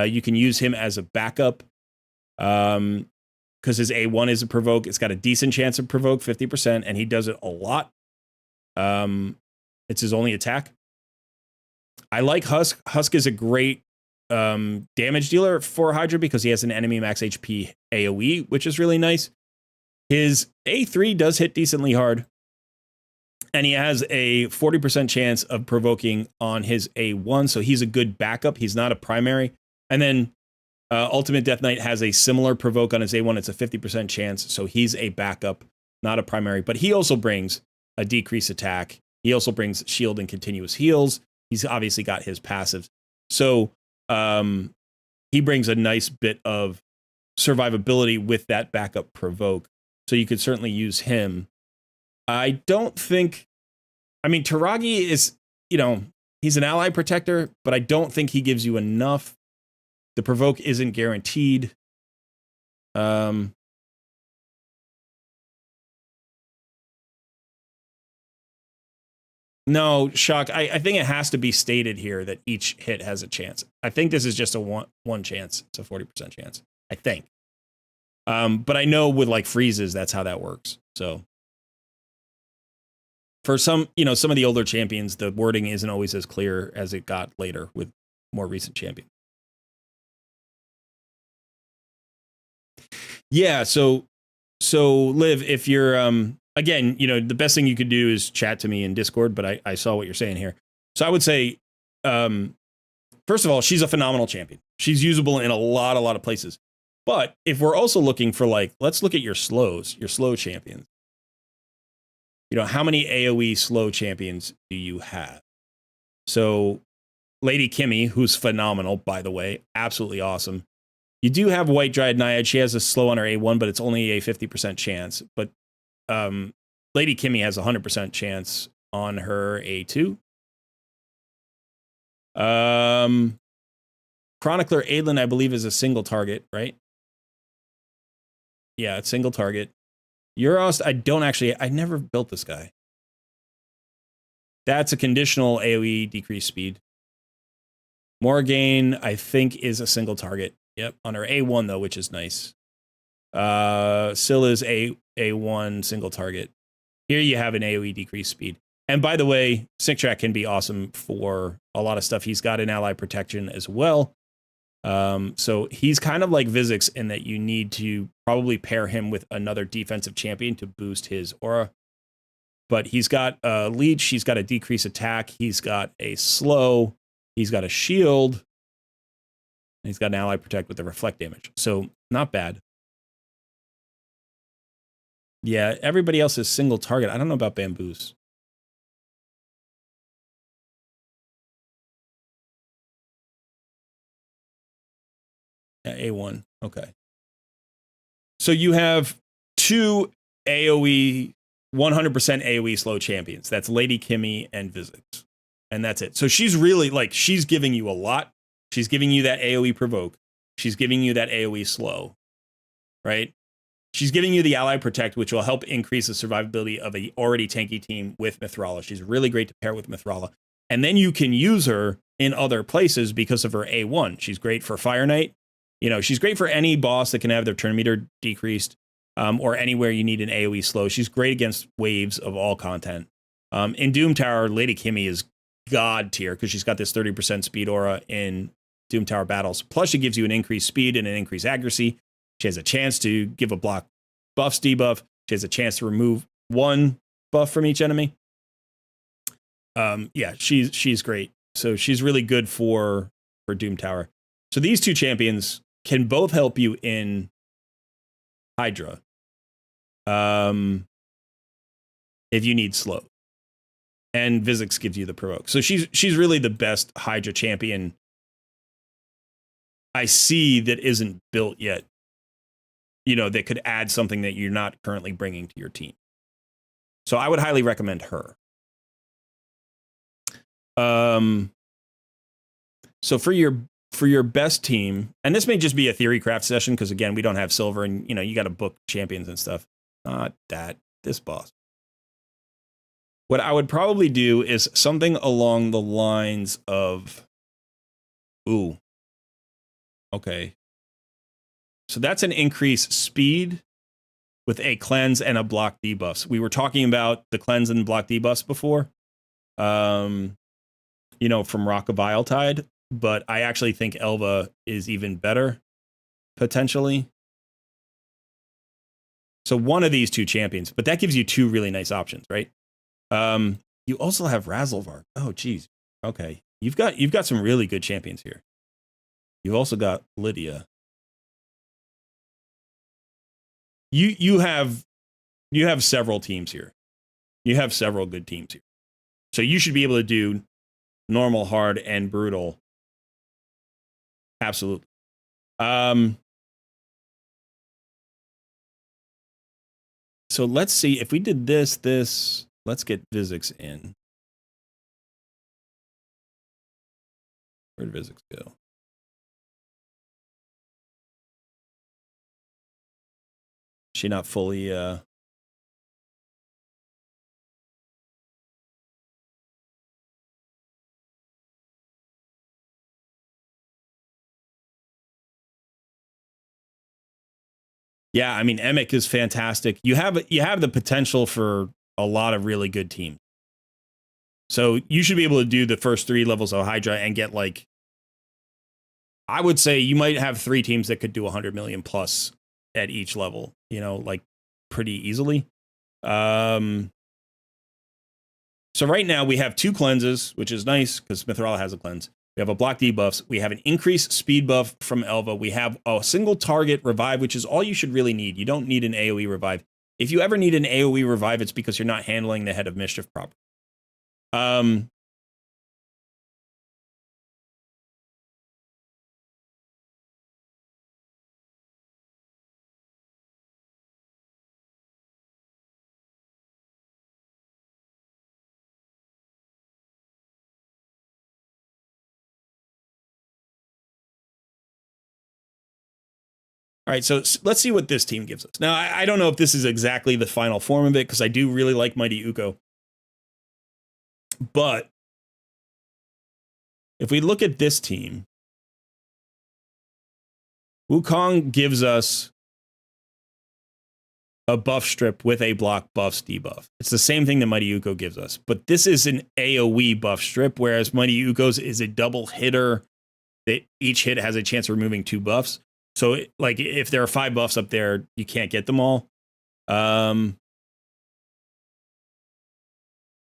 you can use him as a backup. Because his A1 is a provoke. It's got a decent chance of provoke, 50%, and he does it a lot. It's his only attack. I like Husk. Husk is a great damage dealer for Hydra because he has an enemy max HP AoE, which is really nice. His A3 does hit decently hard, and he has a 40% chance of provoking on his A1, so he's a good backup. He's not a primary. And then Ultimate Death Knight has a similar provoke on his A1. It's a 50% chance, so he's a backup, not a primary. But he also brings a decreased attack. He also brings shield and continuous heals. He's obviously got his passives. So he brings a nice bit of survivability with that backup provoke. So you could certainly use him. I don't think... I mean, Taragi is, he's an ally protector, but I don't think he gives you enough. The provoke isn't guaranteed. No, Shock. I think it has to be stated here that each hit has a chance. I think this is just a one chance. It's a 40% chance. I think. But I know with like freezes, that's how that works. So for some of the older champions, the wording isn't always as clear as it got later with more recent champions. Yeah. So Liv, if you're, again, the best thing you could do is chat to me in Discord, but I saw what you're saying here. So I would say, first of all, she's a phenomenal champion. She's usable in a lot of places. But if we're also looking for let's look at your slow champions. How many AoE slow champions do you have? So Lady Kimmy, who's phenomenal, by the way, absolutely awesome. You do have White Dryad Naiad. She has a slow on her A1, but it's only a 50% chance. But Lady Kimmy has a 100% chance on her A2. Chronicler Aidlin, I believe, is a single target, right? Yeah, it's single target. Euros, I never built this guy. That's a conditional AoE decreased speed. Morgaine, I think, is a single target. Yep, on her A1, though, which is nice. Scylla's A1 single target. Here you have an AoE decreased speed. And by the way, Sinktrack can be awesome for a lot of stuff. He's got an ally protection as well. So he's kind of like Vizix in that you need to probably pair him with another defensive champion to boost his aura. But he's got a leech, he's got a decreased attack, he's got a slow, he's got a shield, and he's got an ally protect with the reflect damage. So not bad. Yeah, everybody else is single target. I don't know about Bamboos. Yeah, A1. Okay. So you have two AoE, 100% AoE slow champions. That's Lady Kimmy and Vizix. And that's it. So she's really she's giving you a lot. She's giving you that AoE provoke. She's giving you that AoE slow, right? She's giving you the ally protect, which will help increase the survivability of a already tanky team with Mithrala. She's really great to pair with Mithrala. And then you can use her in other places because of her A1. She's great for Fire Knight. She's great for any boss that can have their turn meter decreased, or anywhere you need an AoE slow. She's great against waves of all content. In Doom Tower, Lady Kimmy is god tier because she's got this 30% speed aura in Doom Tower battles. Plus, she gives you an increased speed and an increased accuracy. She has a chance to give a block buffs debuff. She has a chance to remove one buff from each enemy. Yeah, she's great. So she's really good for for Doom Tower. So these two champions can both help you in Hydra. If you need slow. And Vizix gives you the provoke. So she's really the best Hydra champion I see that isn't built yet. You know, that could add something that you're not currently bringing to your team. So I would highly recommend her. So for your best team, and this may just be a theory craft session because again, we don't have silver, and you know, you got to book champions and stuff. Not that, this boss. What I would probably do is something along the lines of, ooh, okay. So that's an increased speed with a cleanse and a block debuffs. We were talking about the cleanse and block debuffs before, you know, from Rock of Viletide, but I actually think Elva is even better, potentially. So one of these two champions, but that gives you two really nice options, right? You also have Razzlevark. Oh, geez. Okay. You've got some really good champions here. You've also got Lydia. You have several teams here. You have several good teams here. So you should be able to do normal, hard, and brutal. Absolutely. So let's see if we did this. Let's get Vizix in. Where did Vizix go? She not fully Yeah, I mean Emic is fantastic. You have the potential for a lot of really good teams. So you should be able to do the first 3 levels of Hydra and get like, I would say you might have 3 teams that could do 100 million plus at each level, you know, like pretty easily. So right now we have 2 cleanses, which is nice because Mithrala has a cleanse. We have a block debuffs. We have an increased speed buff from Elva. We have a single target revive, which is all you should really need. You don't need an AoE revive. If you ever need an AoE revive, it's because you're not handling the Head of Mischief properly. All right, so let's see what this team gives us. Now, I don't know if this is exactly the final form of it, because I do really like Mighty Uko. But if we look at this team, Wukong gives us a buff strip with a block buffs debuff. It's the same thing that Mighty Uko gives us, but this is an AoE buff strip, whereas Mighty Uko's is a double hitter that each hit has a chance of removing 2 buffs. So, like, if there are 5 buffs up there, you can't get them all.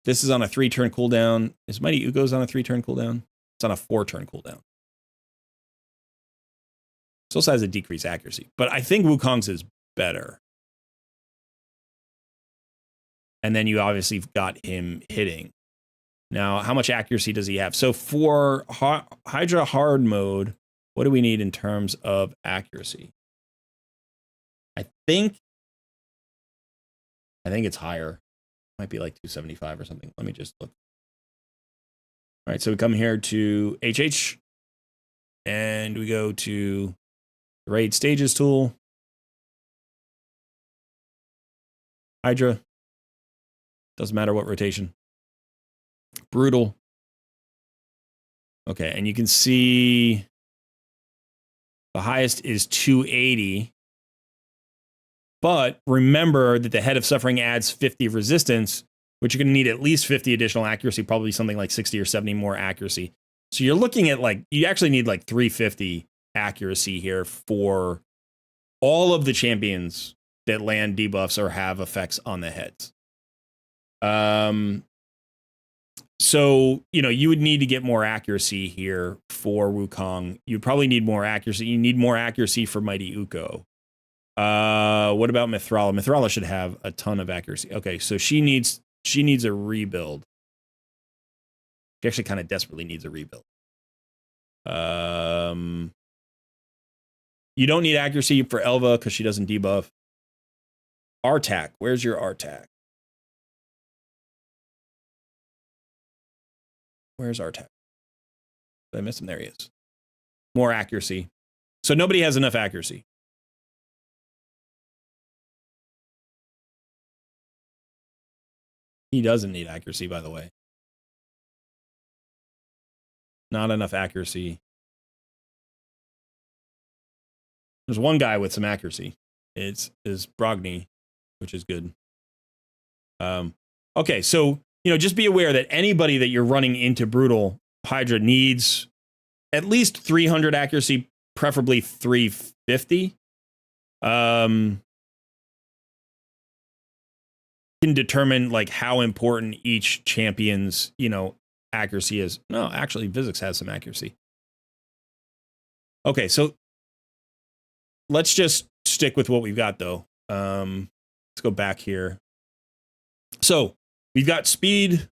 This is on a 3-turn cooldown. Is Mighty Uko's on a 3-turn cooldown? It's on a 4-turn cooldown. It also has a decreased accuracy, but I think Wukong's is better. And then you obviously got him hitting. Now, how much accuracy does he have? So for Hydra hard mode, what do we need in terms of accuracy? I think it's higher. Might be like 275 or something. Let me just look. All right, so we come here to HH, and we go to the raid stages tool. Hydra. Doesn't matter what rotation. Brutal. Okay, and you can see the highest is 280. But remember that the Head of Suffering adds 50 resistance, which you're going to need at least 50 additional accuracy, probably something like 60 or 70 more accuracy. So you're looking at like, you actually need like 350 accuracy here for all of the champions that land debuffs or have effects on the heads. So, you know, you would need to get more accuracy here for Wukong. You'd probably need more accuracy. You need more accuracy for Mighty Uko. What about Mithrala? Mithrala should have a ton of accuracy. Okay, so she needs a rebuild. She actually kind of desperately needs a rebuild. You don't need accuracy for Elva because she doesn't debuff. Artak, where's your Artak? Where's Artak? Did I miss him? There he is. More accuracy. So nobody has enough accuracy. He doesn't need accuracy, by the way. Not enough accuracy. There's one guy with some accuracy. It's Brogni, which is good. Okay, so, you know, just be aware that anybody that you're running into Brutal Hydra needs at least 300 accuracy, preferably 350. Can determine like how important each champion's, you know, accuracy is. No, actually, Physics has some accuracy. Okay, so let's just stick with what we've got, though. Let's go back here. So we've got speed,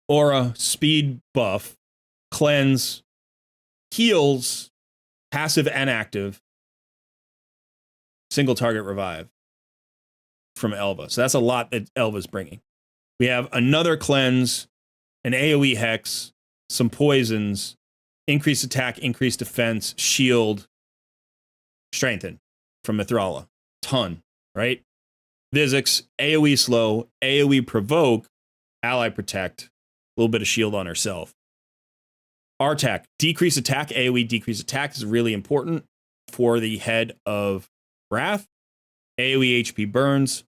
aura, speed buff, cleanse, heals, passive and active, single target revive from Elva. So that's a lot that Elva's bringing. We have another cleanse, an AoE hex, some poisons, increased attack, increased defense, shield, strengthen from Mithrala. Ton, right? Physics, AoE slow, AoE provoke, ally protect, a little bit of shield on herself. Artak, decrease attack, AoE decrease attack is really important for the head of Wrath. AoE HP burns.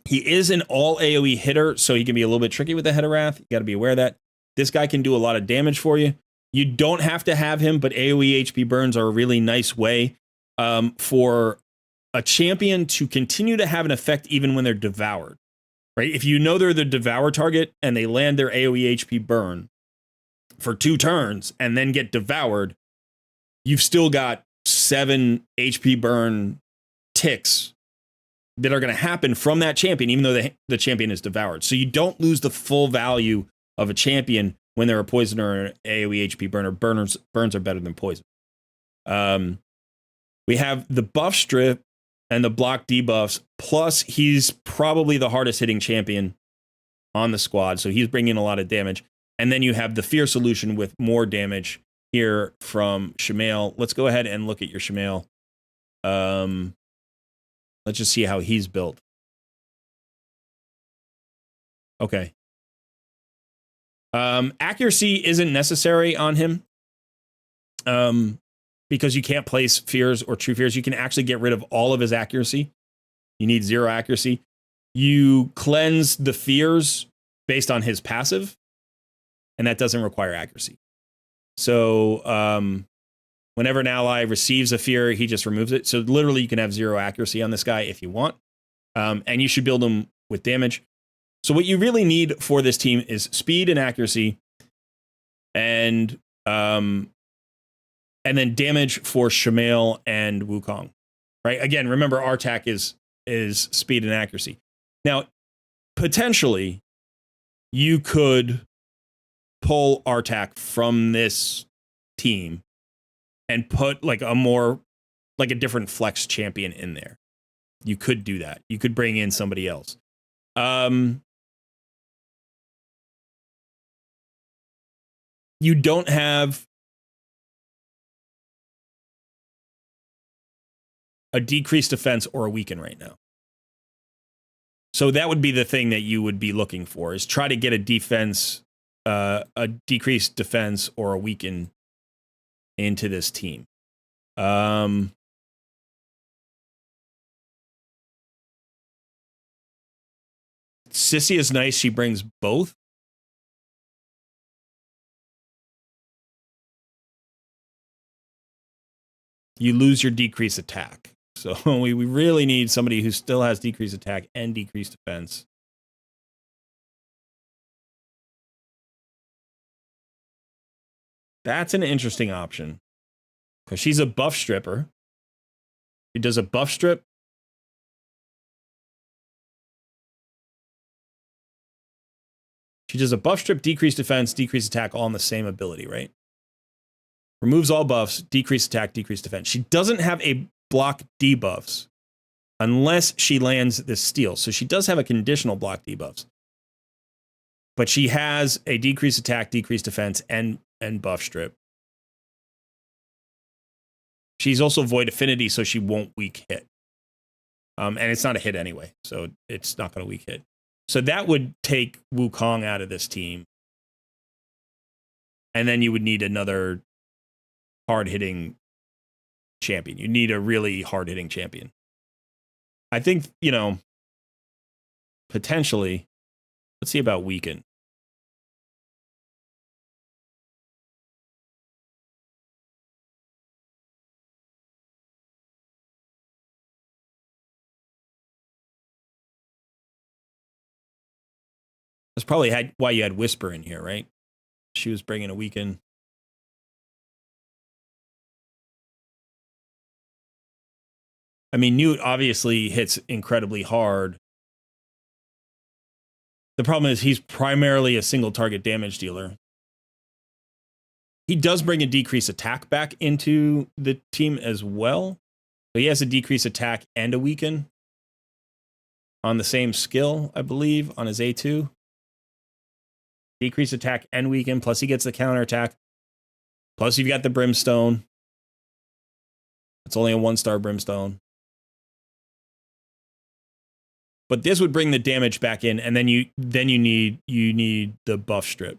He is an all AoE hitter, so he can be a little bit tricky with the head of Wrath. You got to be aware of that. This guy can do a lot of damage for you. You don't have to have him, but AoE HP burns are a really nice way for a champion to continue to have an effect even when they're devoured, right? If you know they're the devour target and they land their AoE HP burn for 2 turns and then get devoured, you've still got 7 HP burn ticks that are going to happen from that champion, even though the champion is devoured. So you don't lose the full value of a champion when they're a poison or an AoE HP burner. Burns are better than poison. We have the buff strip and the block debuffs, plus he's probably the hardest hitting champion on the squad, so he's bringing a lot of damage. And then you have the fear solution with more damage here from Shamail. Let's go ahead and look at your Shamail. Let's just see how he's built. Okay. Accuracy isn't necessary on him. Because you can't place fears or true fears. You can actually get rid of all of his accuracy. You need 0 accuracy. You cleanse the fears based on his passive, and that doesn't require accuracy. So whenever an ally receives a fear, he just removes it. So literally you can have 0 accuracy on this guy if you want. And you should build him with damage. So what you really need for this team is speed and accuracy, and then damage for Shamail and Wukong, right? Again, remember Artak is speed and accuracy. Now, potentially, you could pull Artak from this team and put like a different flex champion in there. You could do that. You could bring in somebody else. You don't have a decreased defense or a weaken right now. So that would be the thing that you would be looking for, is try to get a defense, a decreased defense or a weaken into this team. Sissy is nice. She brings both. You lose your decreased attack. So we really need somebody who still has decreased attack and decreased defense. That's an interesting option. Because she's a buff stripper. She does a buff strip. She does a buff strip, decreased defense, decreased attack, all in the same ability, right? Removes all buffs, decreased attack, decreased defense. She doesn't have a block debuffs unless she lands this steal. So she does have a conditional block debuffs. But she has a decreased attack, decreased defense, and buff strip. She's also void affinity, so she won't weak hit. And it's not a hit anyway, so it's not going to weak hit. So that would take Wukong out of this team. And then you would need another hard-hitting champion. You need a really hard-hitting champion. I think, you know, potentially, let's see about weaken. That's probably why you had Whisper in here, right? She was bringing a weaken. I mean, Newt obviously hits incredibly hard. The problem is he's primarily a single target damage dealer. He does bring a decreased attack back into the team as well. So he has a decreased attack and a weaken on the same skill, I believe, on his A2. Decreased attack and weaken, plus he gets the counterattack. Plus you've got the Brimstone. It's only a 1-star Brimstone. But this would bring the damage back in, and then you need the buff strip.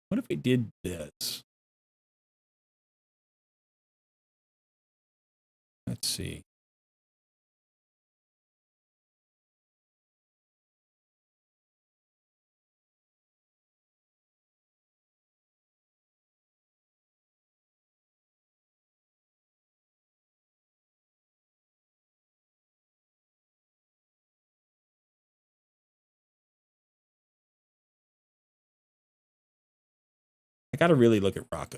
What if we did this? Let's see. I got to really look at Rocco.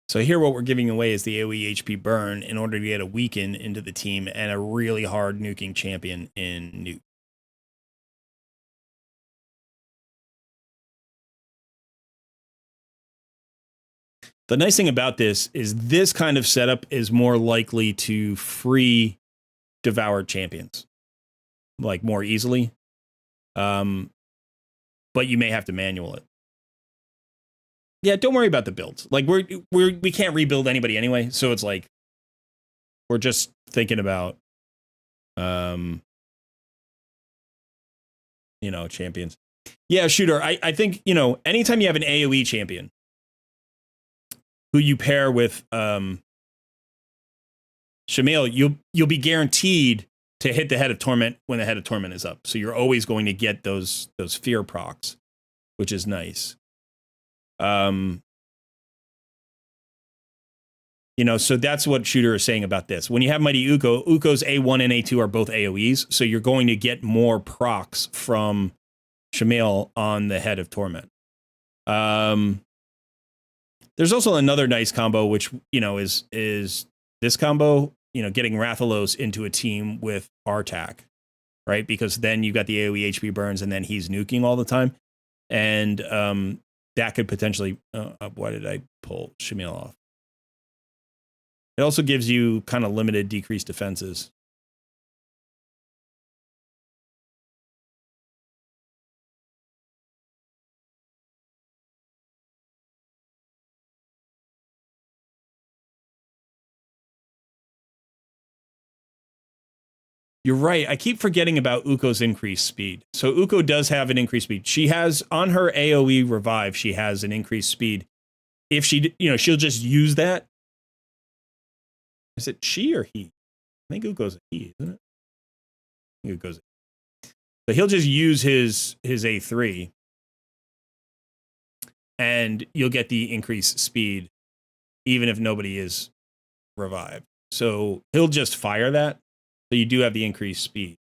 So here what we're giving away is the AoE HP burn in order to get a weaken into the team and a really hard nuking champion in Nuke. The nice thing about this is this kind of setup is more likely to free devoured champions, like more easily. But you may have to manual it. Yeah, don't worry about the builds. Like we can't rebuild anybody anyway, so it's like we're just thinking about you know, champions. Yeah, Shooter, I think, you know, anytime you have an AoE champion who you pair with Shamil, you'll be guaranteed to hit the Head of Torment when the Head of Torment is up. So you're always going to get those fear procs, which is nice. You know, so that's what Shooter is saying about this. When you have Mighty Uko's A1 and A2 are both AoEs, so you're going to get more procs from Shamil on the Head of Torment. There's also another nice combo, which, you know, is this combo, you know, getting Rathalos into a team with Artak, right? Because then you've got the AoE HP burns and then he's nuking all the time. And that could potentially, why did I pull Shamil off? It also gives you kind of limited decreased defenses. You're right. I keep forgetting about Uko's increased speed. So Uko does have an increased speed. She has, on her AoE revive, she has an increased speed. If she, she'll just use that. Is it she or he? I think Uko's a he, isn't it? I think Uko's a he. So he'll just use his A3. And you'll get the increased speed, even if nobody is revived. So he'll just fire that. So you do have the increased speed.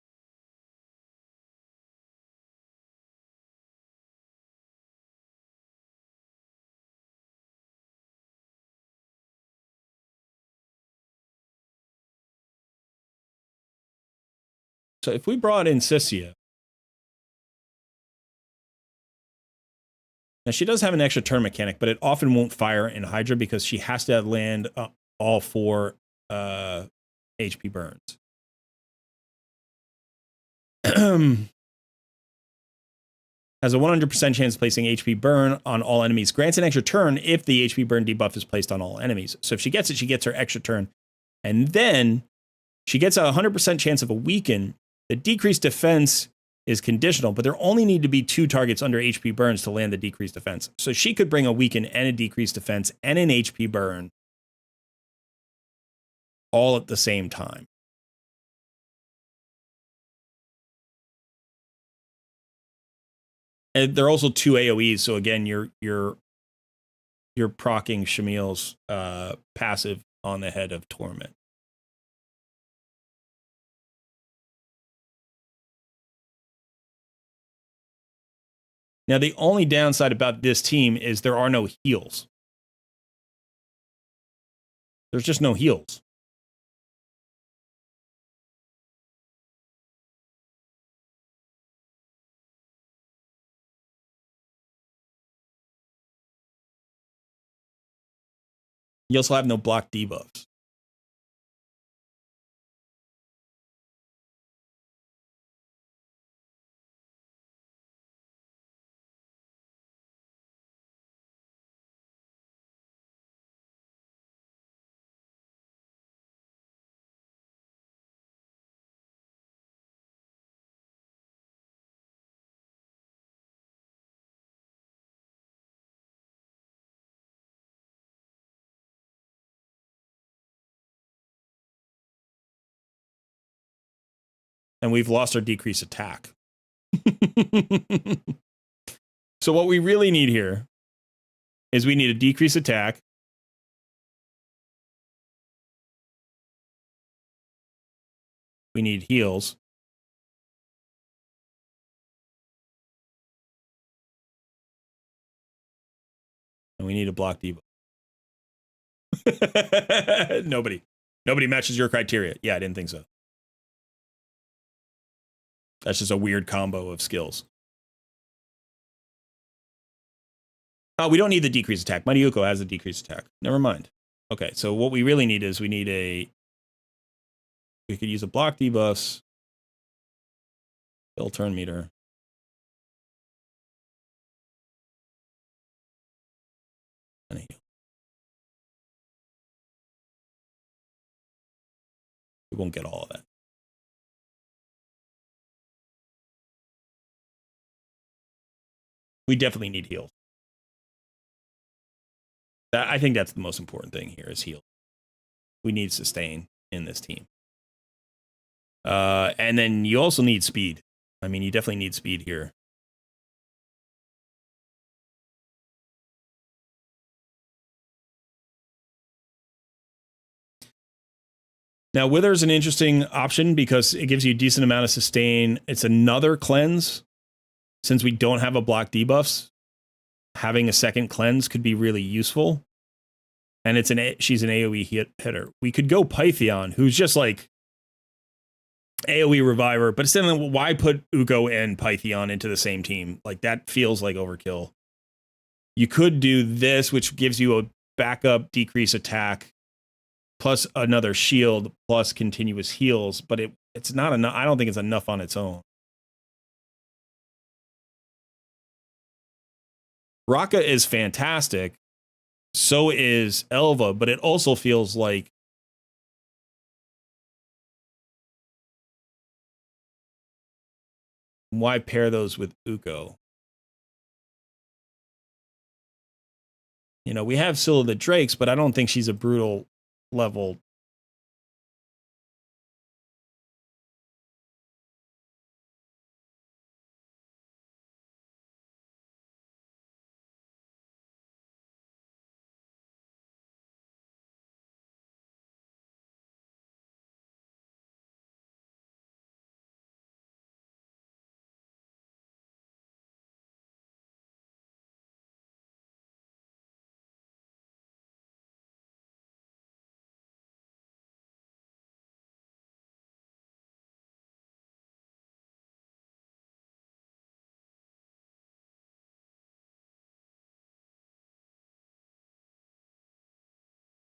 So if we brought in Sissia, now she does have an extra turn mechanic, but it often won't fire in Hydra because she has to land all 4 HP burns. Has a 100% chance of placing HP burn on all enemies. Grants an extra turn if the HP burn debuff is placed on all enemies. So if she gets it, she gets her extra turn. And then she gets a 100% chance of a weaken. The decreased defense is conditional, but there only need to be 2 targets under HP burns to land the decreased defense. So she could bring a weaken and a decreased defense and an HP burn all at the same time. And they're also 2 AoEs, so again, you're proccing Shamil's passive on the head of Torment. Now, the only downside about this team is there are no heals. There's just no heals. You also have no block debuffs. And we've lost our decreased attack. So what we really need here is we need a decreased attack. We need heals. And we need a block debuff. Nobody matches your criteria. Yeah, I didn't think so. That's just a weird combo of skills. Oh, we don't need the decreased attack. Mighty Uko has the decreased attack. Never mind. Okay, so what we really need is we could use a block debuffs, fill turn meter. And a heal. We won't get all of that. We definitely need heals. I think that's the most important thing here is heal. We need sustain in this team. And then you also need speed. I mean, you definitely need speed here. Now, Wither's an interesting option because it gives you a decent amount of sustain. It's another cleanse. Since we don't have a block debuffs, having a second cleanse could be really useful. And she's an AoE hitter. We could go Pythion, who's just like AoE reviver, but instead of why put Uko and Pythion into the same team? Like that feels like overkill. You could do this, which gives you a backup decrease attack plus another shield plus continuous heals, but it's not enough. I don't think it's enough on its own. Raka is fantastic. So is Elva, but it also feels like why pair those with Uko? You know, we have Scylla the Drakes, but I don't think she's a brutal level.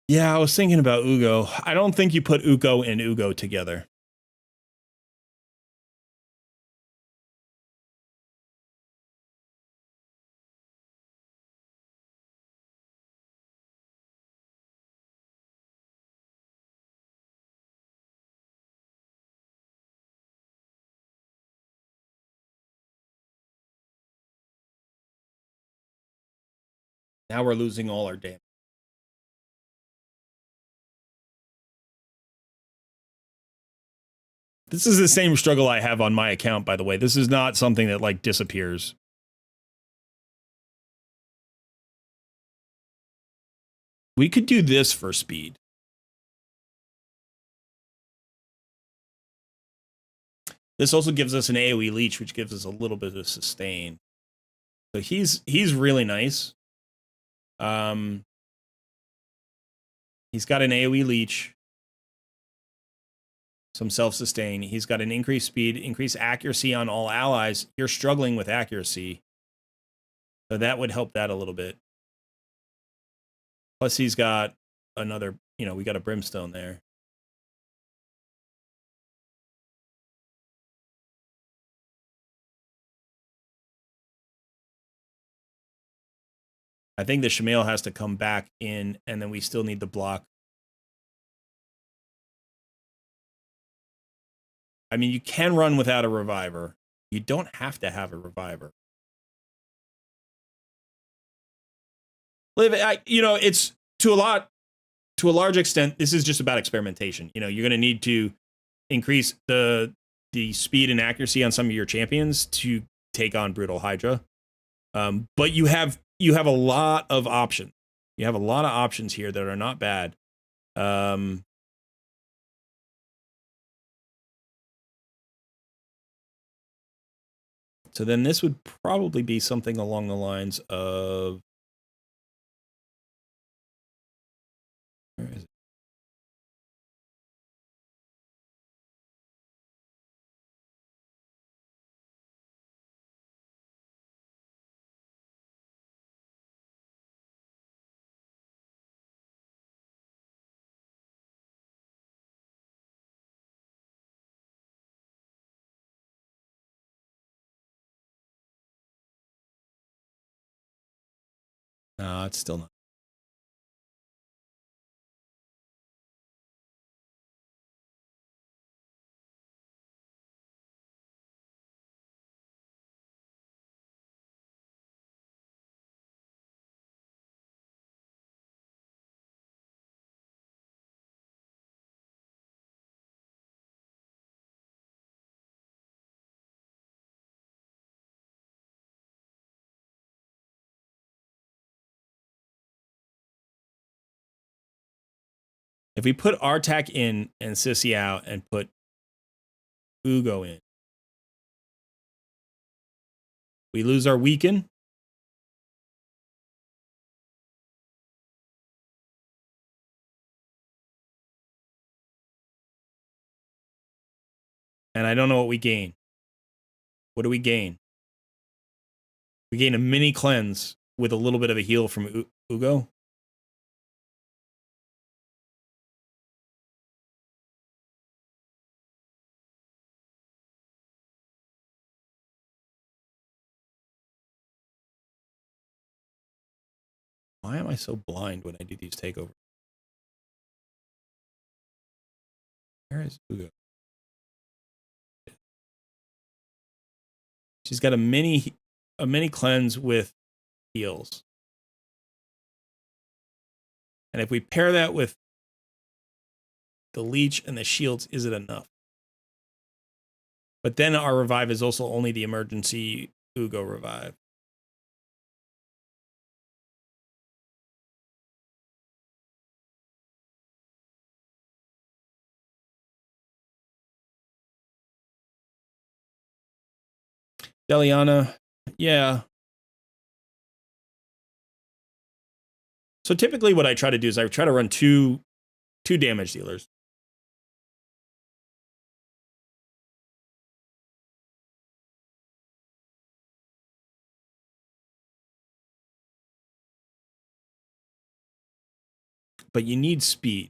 Yeah, I was thinking about Ugo. I don't think you put Uko and Ugo together. Now we're losing all our damage. This is the same struggle I have on my account, by the way. This is not something that, like, disappears. We could do this for speed. This also gives us an AoE leech, which gives us a little bit of sustain. So he's really nice. He's got an AoE leech, some self-sustain. He's got an increased speed, increased accuracy on all allies. You're struggling with accuracy, so that would help that a little bit. Plus, he's got another, you know, we got a brimstone there. I think the Shamail has to come back in, and then we still need the block. I mean, you can run without a reviver. You don't have to have a reviver. You know, it's to a large extent, this is just about experimentation. You know, you're going to need to increase the speed and accuracy on some of your champions to take on Brutal Hydra. But you have a lot of options. You have a lot of options here that are not bad. So then this would probably be something along the lines of, where is it? No, it's still not. If we put Artak in and Sissy out and put Ugo in, we lose our weaken. And I don't know what we gain. What do we gain? We gain a mini cleanse. with a little bit of a heal from Ugo. Why am I so blind when I do these takeovers? Where is Ugo? She's got a mini cleanse with heals. And if we pair that with the leech and the shields, is it enough? But then our revive is also only the emergency Ugo revive. Deliana, yeah. So typically what I try to do is I try to run two damage dealers. But you need speed.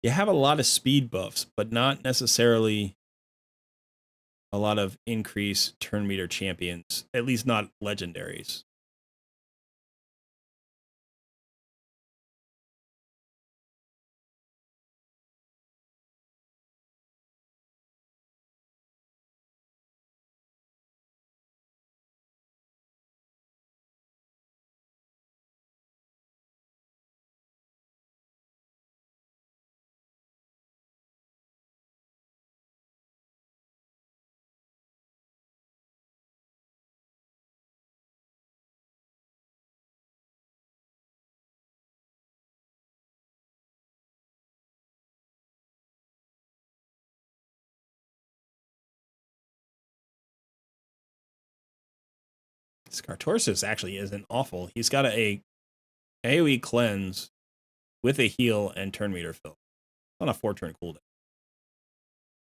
You have a lot of speed buffs, but not necessarily a lot of increased turn meter champions, at least not legendaries. Scartorsis actually isn't awful. He's got a AoE cleanse with a heal and turn meter fill on a 4-turn cooldown.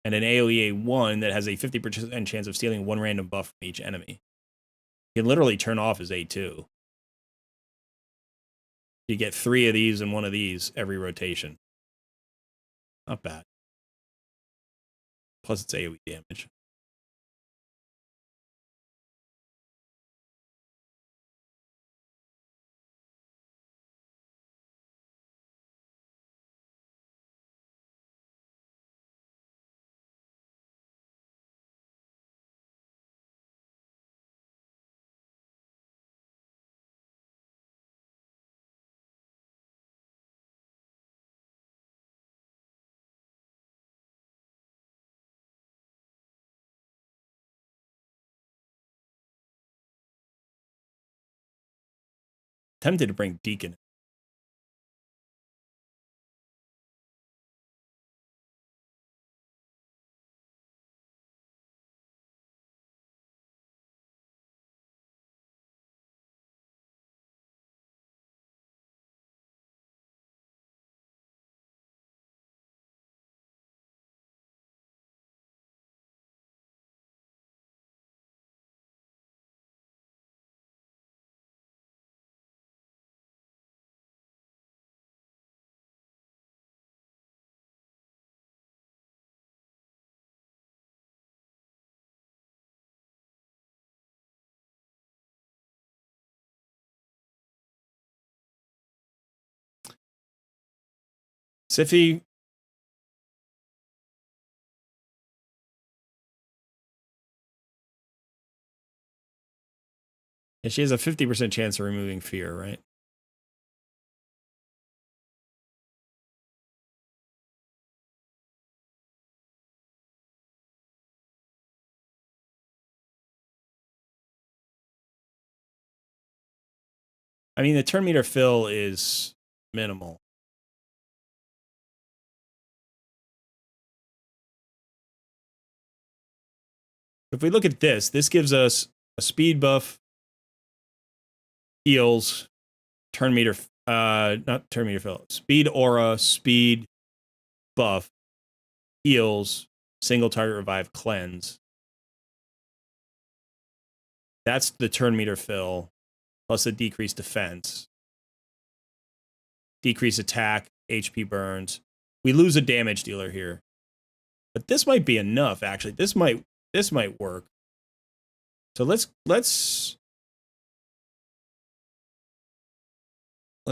And an AoE 1 that has a 50% chance of stealing one random buff from each enemy. You can literally turn off his A2. You get 3 of these and 1 of these every rotation. Not bad. Plus it's AoE damage. Tempted to bring Deacon. Sify. And she has a 50% chance of removing fear, right? I mean, the turn meter fill is minimal. If we look at this, this gives us a speed buff, heals, turn meter, not turn meter fill, speed aura, speed buff, heals, single target revive, cleanse. That's the turn meter fill, plus a decreased defense. Decrease attack, HP burns. We lose a damage dealer here. But this might be enough, actually. This might work. So let's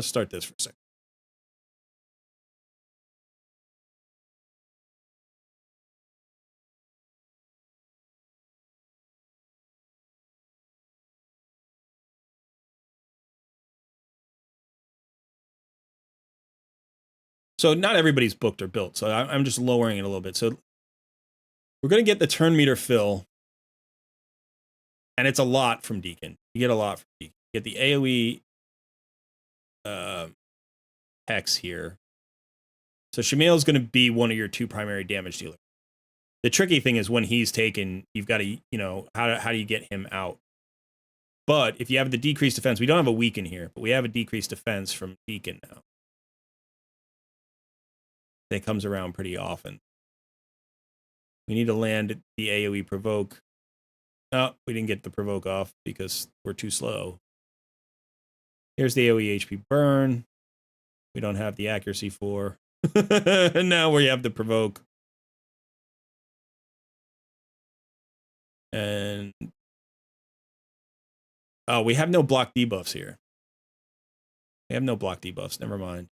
start this for a second. So not everybody's booked or built. So I'm just lowering it a little bit. So we're going to get the turn meter fill. And it's a lot from Deacon. You get a lot from Deacon. You get the AoE hex here. So Shamil is going to be one of your 2 primary damage dealers. The tricky thing is when he's taken, you've got to, you know, how do you get him out? But if you have the decreased defense, we don't have a weaken here, but we have a decreased defense from Deacon now. That comes around pretty often. We need to land the AoE provoke. Oh, we didn't get the provoke off because we're too slow. Here's the AoE HP burn. We don't have the accuracy for. And now we have the provoke. And oh, we have no block debuffs here. We have no block debuffs. Never mind.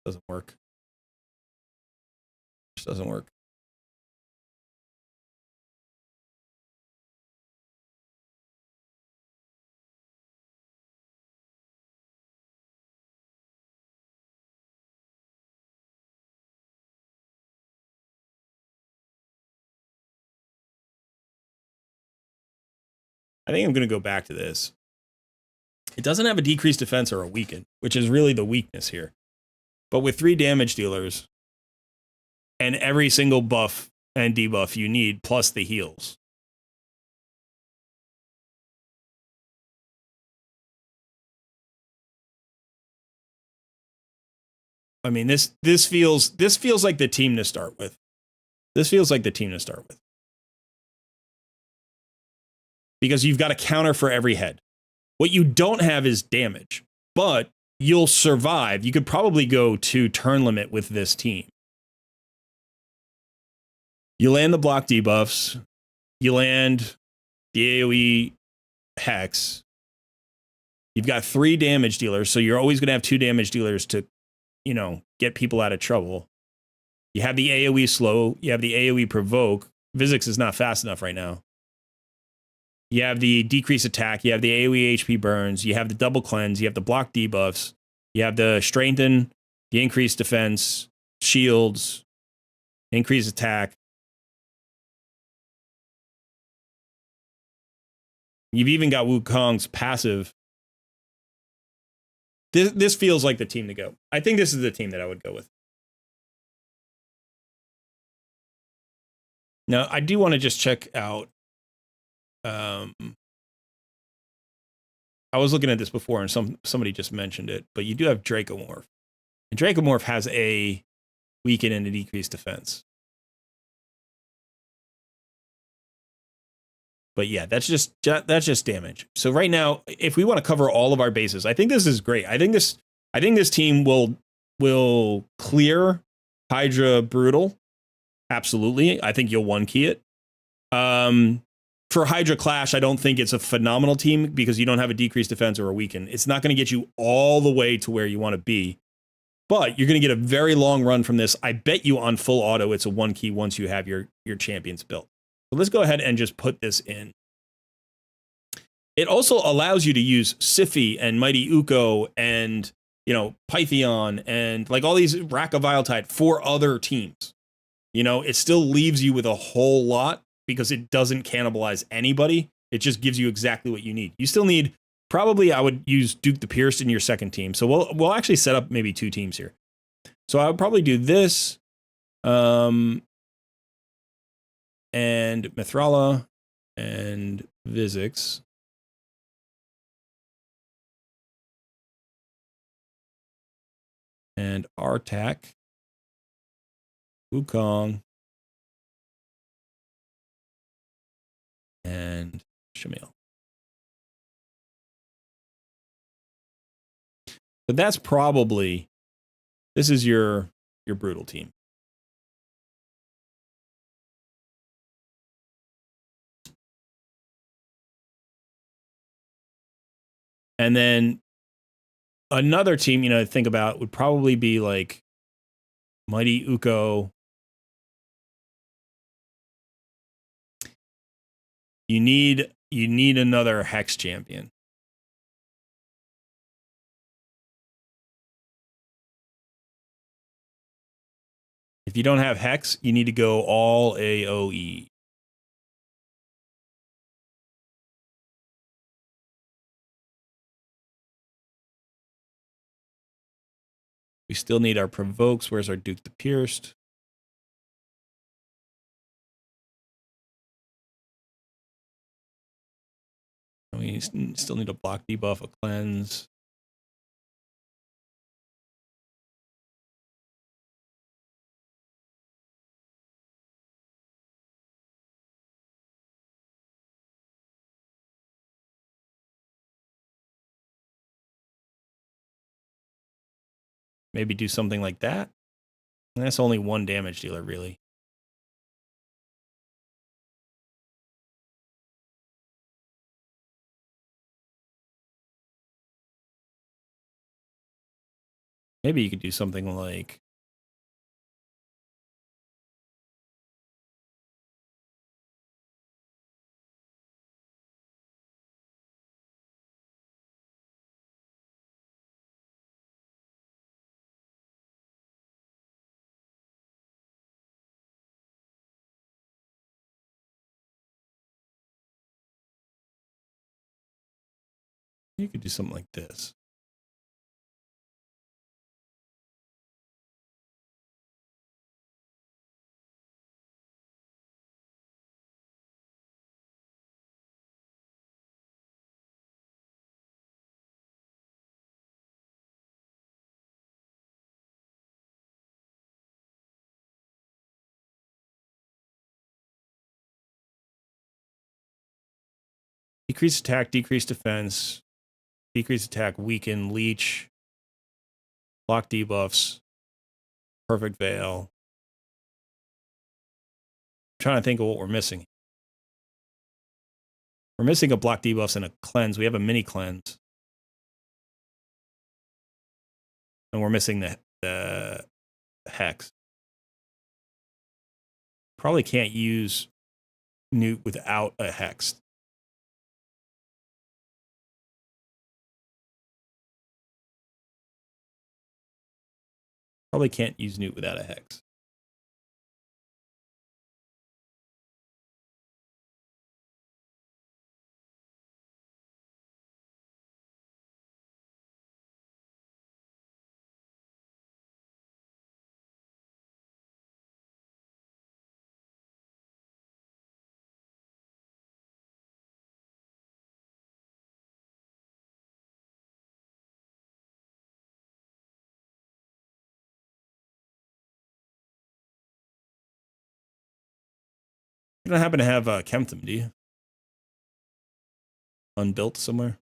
Doesn't work. Just doesn't work. I think I'm going to go back to this. It doesn't have a decreased defense or a weaken, which is really the weakness here. But with 3 damage dealers and every single buff and debuff you need, plus the heals. I mean, this feels like the team to start with. This feels like the team to start with. Because you've got a counter for every head. What you don't have is damage, but you'll survive. You could probably go to turn limit with this team. You land the block debuffs. You land the AoE hex. You've got 3 damage dealers, so you're always going to have 2 damage dealers to, you know, get people out of trouble. You have the AoE slow. You have the AoE provoke. Physics is not fast enough right now. You have the decrease attack. You have the AoE HP burns. You have the double cleanse. You have the block debuffs. You have the strengthen, the increased defense, shields, increased attack. You've even got Wukong's passive. This feels like the team to go. I think this is the team that I would go with. Now, I do want to just check out. I was looking at this before, and somebody just mentioned it, but you do have Dracomorph. And Dracomorph has a weaken and a decreased defense. But yeah, that's just damage. So right now, if we want to cover all of our bases, I think this is great. I think this team will clear Hydra Brutal. Absolutely. I think you'll 1-key it. For Hydra Clash, I don't think it's a phenomenal team because you don't have a decreased defense or a weaken. It's not going to get you all the way to where you want to be, but you're going to get a very long run from this. I bet you on full auto, it's a 1-key once you have your champions built. So let's go ahead and just put this in. It also allows you to use Siphi and Mighty Uko and, you know, Pythion and like all these Rack of Viletide for other teams. You know, it still leaves you with a whole lot because it doesn't cannibalize anybody. It just gives you exactly what you need. You still need, probably I would use Duke the Pierced in your second team. So we'll actually set up maybe 2 teams here. So I would probably do this. And and Mithrala and Vizix. And Artak, Wukong, and Shamil. But that's probably, this is your brutal team. And then another team, you know, to think about would probably be like Mighty Uko. You need another Hex champion. If you don't have Hex, you need to go all AoE. We still need our Provokes. Where's our Duke the Pierced? We still need a block debuff, a cleanse. Maybe do something like that. And that's only one damage dealer, really. Maybe you could do something like this. Decrease attack, decrease defense, decrease attack, weaken, leech, block debuffs, perfect veil. I'm trying to think of what we're missing. We're missing a block debuffs and a cleanse. We have a mini cleanse. And we're missing the Hex. Probably can't use Newt without a Hex. Probably can't use Newt without a Hex. You don't happen to have Chem, do you? Unbuilt somewhere?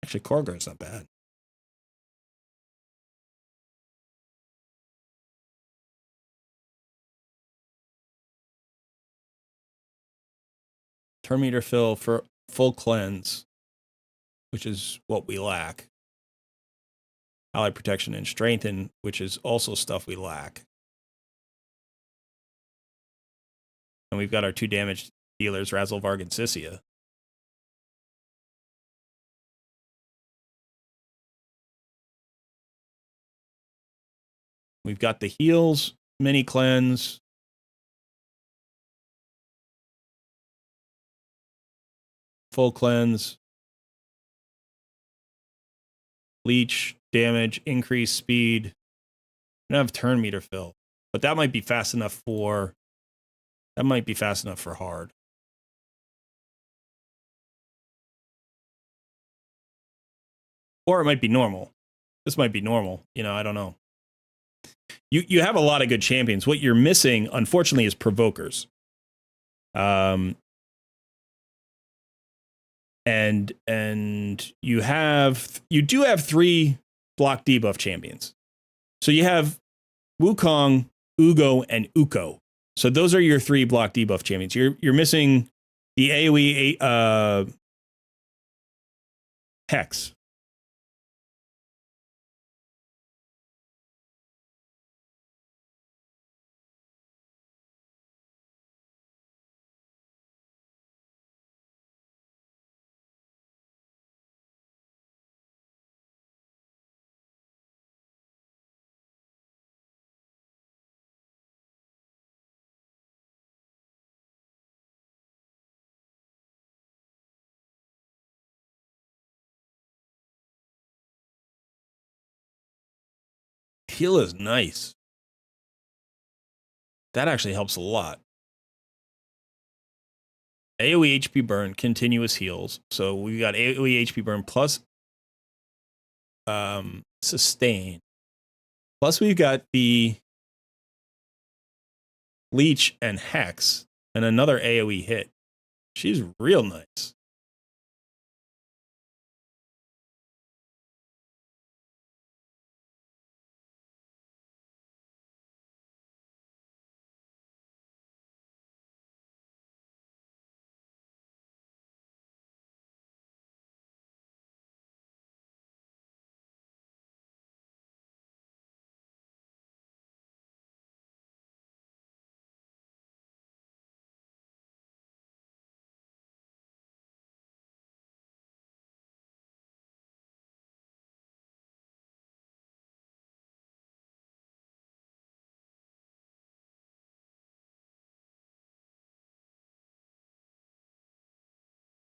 Actually, Korgar's not bad. Turn meter fill for full cleanse, which is what we lack. Ally protection and strengthen, which is also stuff we lack. And we've got our 2 damage healers, Razzle, Varg, and Sissia. We've got the heals, mini cleanse. Full cleanse. Leech, damage, increase speed. I don't have turn meter fill. But that might be fast enough for... That might be fast enough for hard. Or it might be normal. This might be normal. You know, I don't know. You have a lot of good champions. What you're missing, unfortunately, is provokers. And you do have 3 block debuff champions. So you have Wukong, Ugo, and Uko. So those are your 3 block debuff champions. You're missing the AoE Hex. Heal is nice. That actually helps a lot. AoE HP burn, continuous heals. So we got AoE HP burn plus sustain. Plus we've got the Leech and Hex and another AoE hit. She's real nice.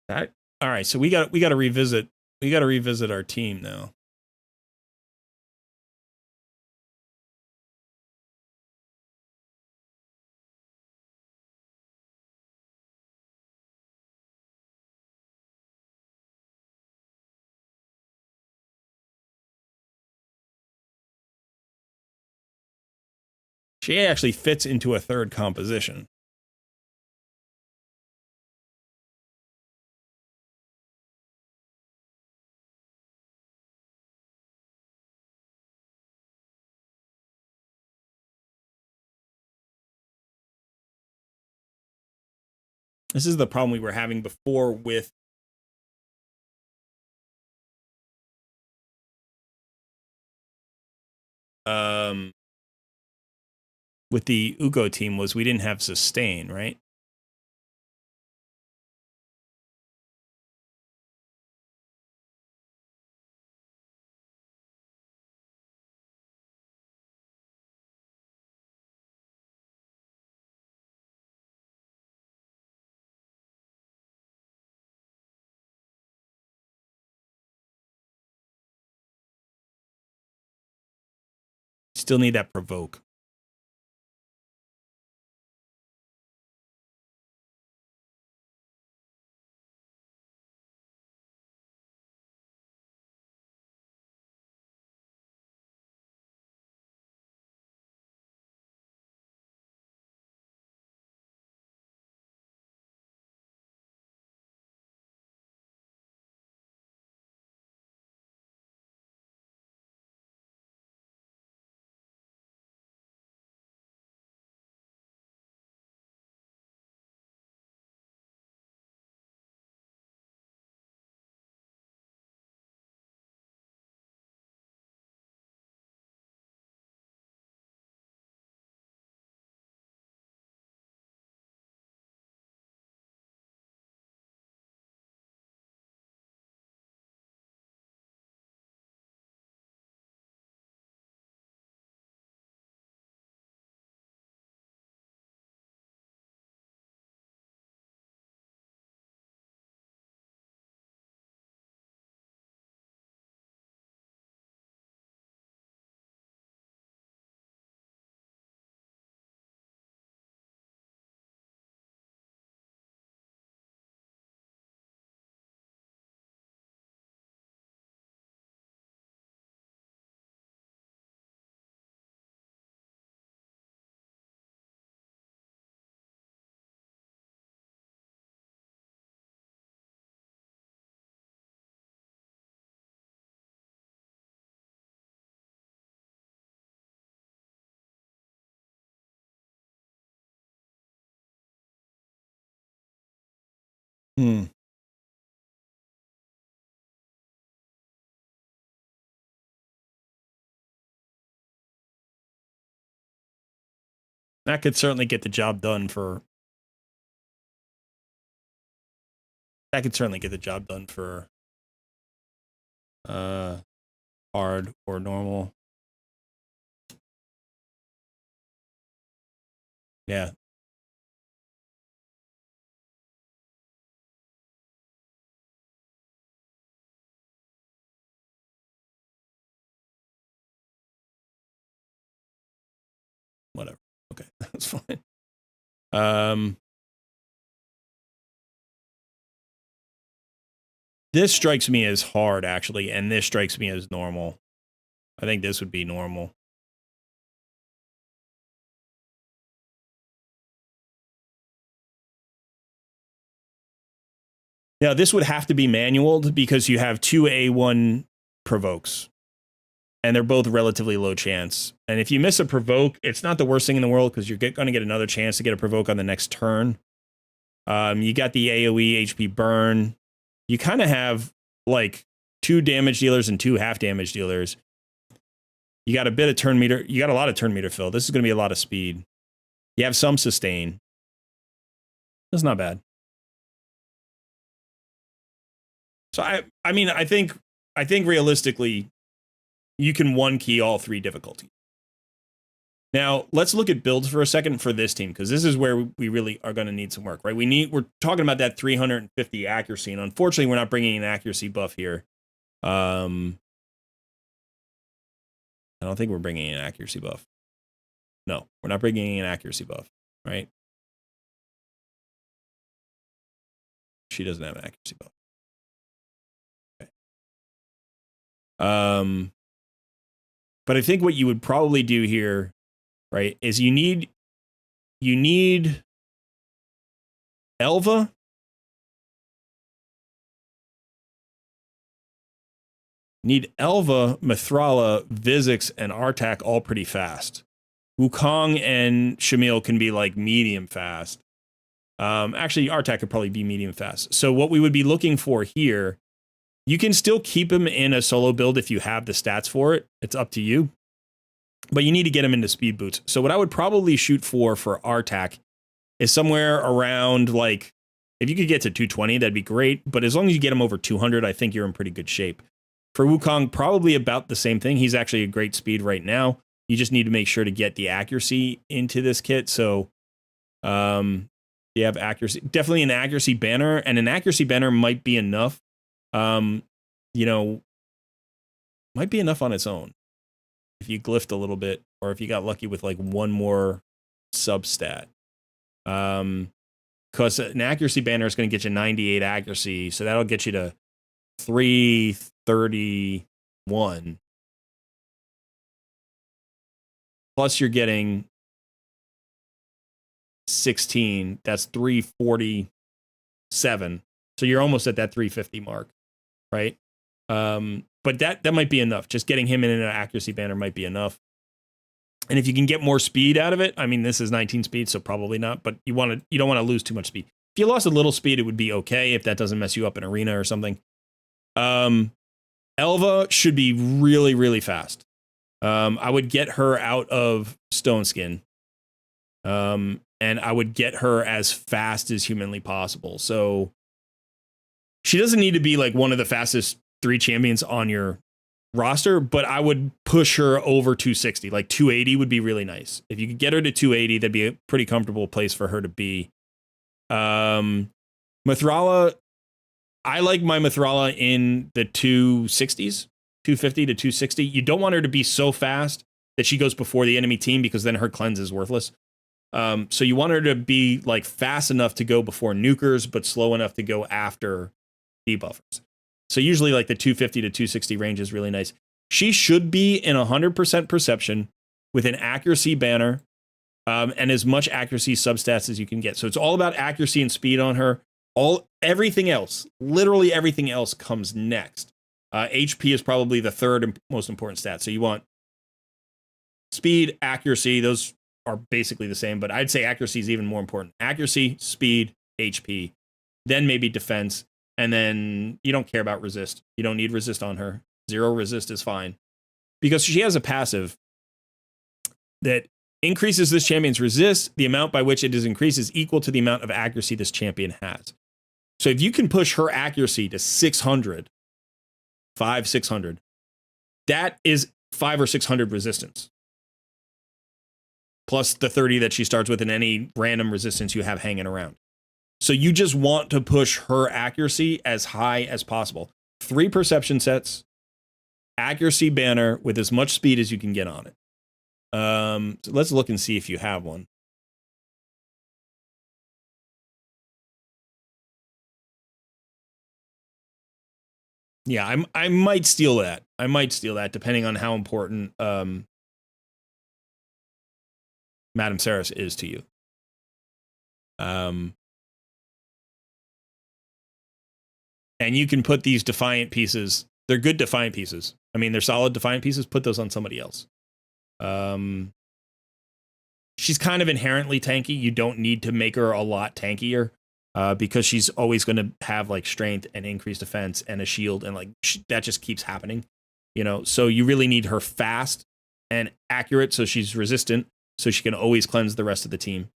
That, all right, so we got to revisit our team now. She actually fits into a 3rd composition. This is the problem we were having before with the Ugo team, was we didn't have sustain, right? Still need that provoke. That could certainly get the job done for... That could certainly get the job done for hard or normal. Yeah. Whatever. Okay, that's fine. This strikes me as hard, actually, and this strikes me as normal. I think this would be normal. Now, this would have to be manualed because you have two A1 provokes, and they're both relatively low chance. And if you miss a provoke, it's not the worst thing in the world because you're going to get another chance to get a provoke on the next turn. You got the AoE HP burn. You kind of have like 2 damage dealers and 2 half damage dealers. You got a bit of turn meter. You got a lot of turn meter fill. This is going to be a lot of speed. You have some sustain. That's not bad. So I mean, I think realistically, you can one key all 3 difficulties. Now, let's look at builds for a second for this team, because this is where we really are going to need some work, right? We're talking about that 350 accuracy, and unfortunately, we're not bringing an accuracy buff here. I don't think we're bringing an accuracy buff. No, we're not bringing an accuracy buff, right? She doesn't have an accuracy buff. Okay. But I think what you would probably do here, right, is you need Elva. Need Elva, Mithrala, Vizix, and Artak all pretty fast. Wukong and Shamil can be like medium fast. Actually, Artak could probably be medium fast. So what we would be looking for here, you can still keep him in a solo build if you have the stats for it. It's up to you. But you need to get him into speed boots. So what I would probably shoot for Artak is somewhere around, like, if you could get to 220, that'd be great. But as long as you get him over 200, I think you're in pretty good shape. For Wukong, probably about the same thing. He's actually a great speed right now. You just need to make sure to get the accuracy into this kit. So you have accuracy, definitely an accuracy banner, and an accuracy banner might be enough. You know, might be enough on its own if you glyphed a little bit, or if you got lucky with like one more substat. Because an accuracy banner is going to get you 98 accuracy, so that'll get you to 331. Plus you're getting 16. That's 347. So you're almost at that 350 mark, right? But that might be enough. Just getting him in an accuracy banner might be enough. And if you can get more speed out of it, I mean, this is 19 speed, so probably not. But you don't want to lose too much speed. If you lost a little speed, it would be okay if that doesn't mess you up in arena or something. Elva should be really, really fast. I would get her out of Stone Skin. And I would get her as fast as humanly possible. So she doesn't need to be like one of the fastest 3 champions on your roster, but I would push her over 260. Like 280 would be really nice. If you could get her to 280, that'd be a pretty comfortable place for her to be. Mithrala, I like my Mithrala in the 260s, 250 to 260. You don't want her to be so fast that she goes before the enemy team, because then her cleanse is worthless. So you want her to be like fast enough to go before nukers, but slow enough to go after debuffers. So usually like the 250 to 260 range is really nice. She should be in 100% perception with an accuracy banner, and as much accuracy substats as you can get. So it's all about accuracy and speed on her. Everything else, literally everything else, comes next. HP is probably the third most important stat. So you want speed, accuracy. Those are basically the same, but I'd say accuracy is even more important. Accuracy, speed, HP. then maybe defense, and then you don't care about resist. You don't need resist on her. 0 resist is fine. Because she has a passive that increases this champion's resist. The amount by which it is increased is equal to the amount of accuracy this champion has. So if you can push her accuracy to 600, 600, that is 500 or 600 resistance. Plus the 30 that she starts with in any random resistance you have hanging around. So you just want to push her accuracy as high as possible. 3 perception sets, accuracy banner with as much speed as you can get on it. So let's look and see if you have one. Yeah, I might steal that. I might steal that depending on how important Madame Saris is to you. And you can put these Defiant pieces. They're good Defiant pieces. I mean, they're solid Defiant pieces. Put those on somebody else. She's kind of inherently tanky. You don't need to make her a lot tankier because she's always going to have like strength and increased defense and a shield, and like that just keeps happening, you know. So you really need her fast and accurate, so she's resistant, so she can always cleanse the rest of the team.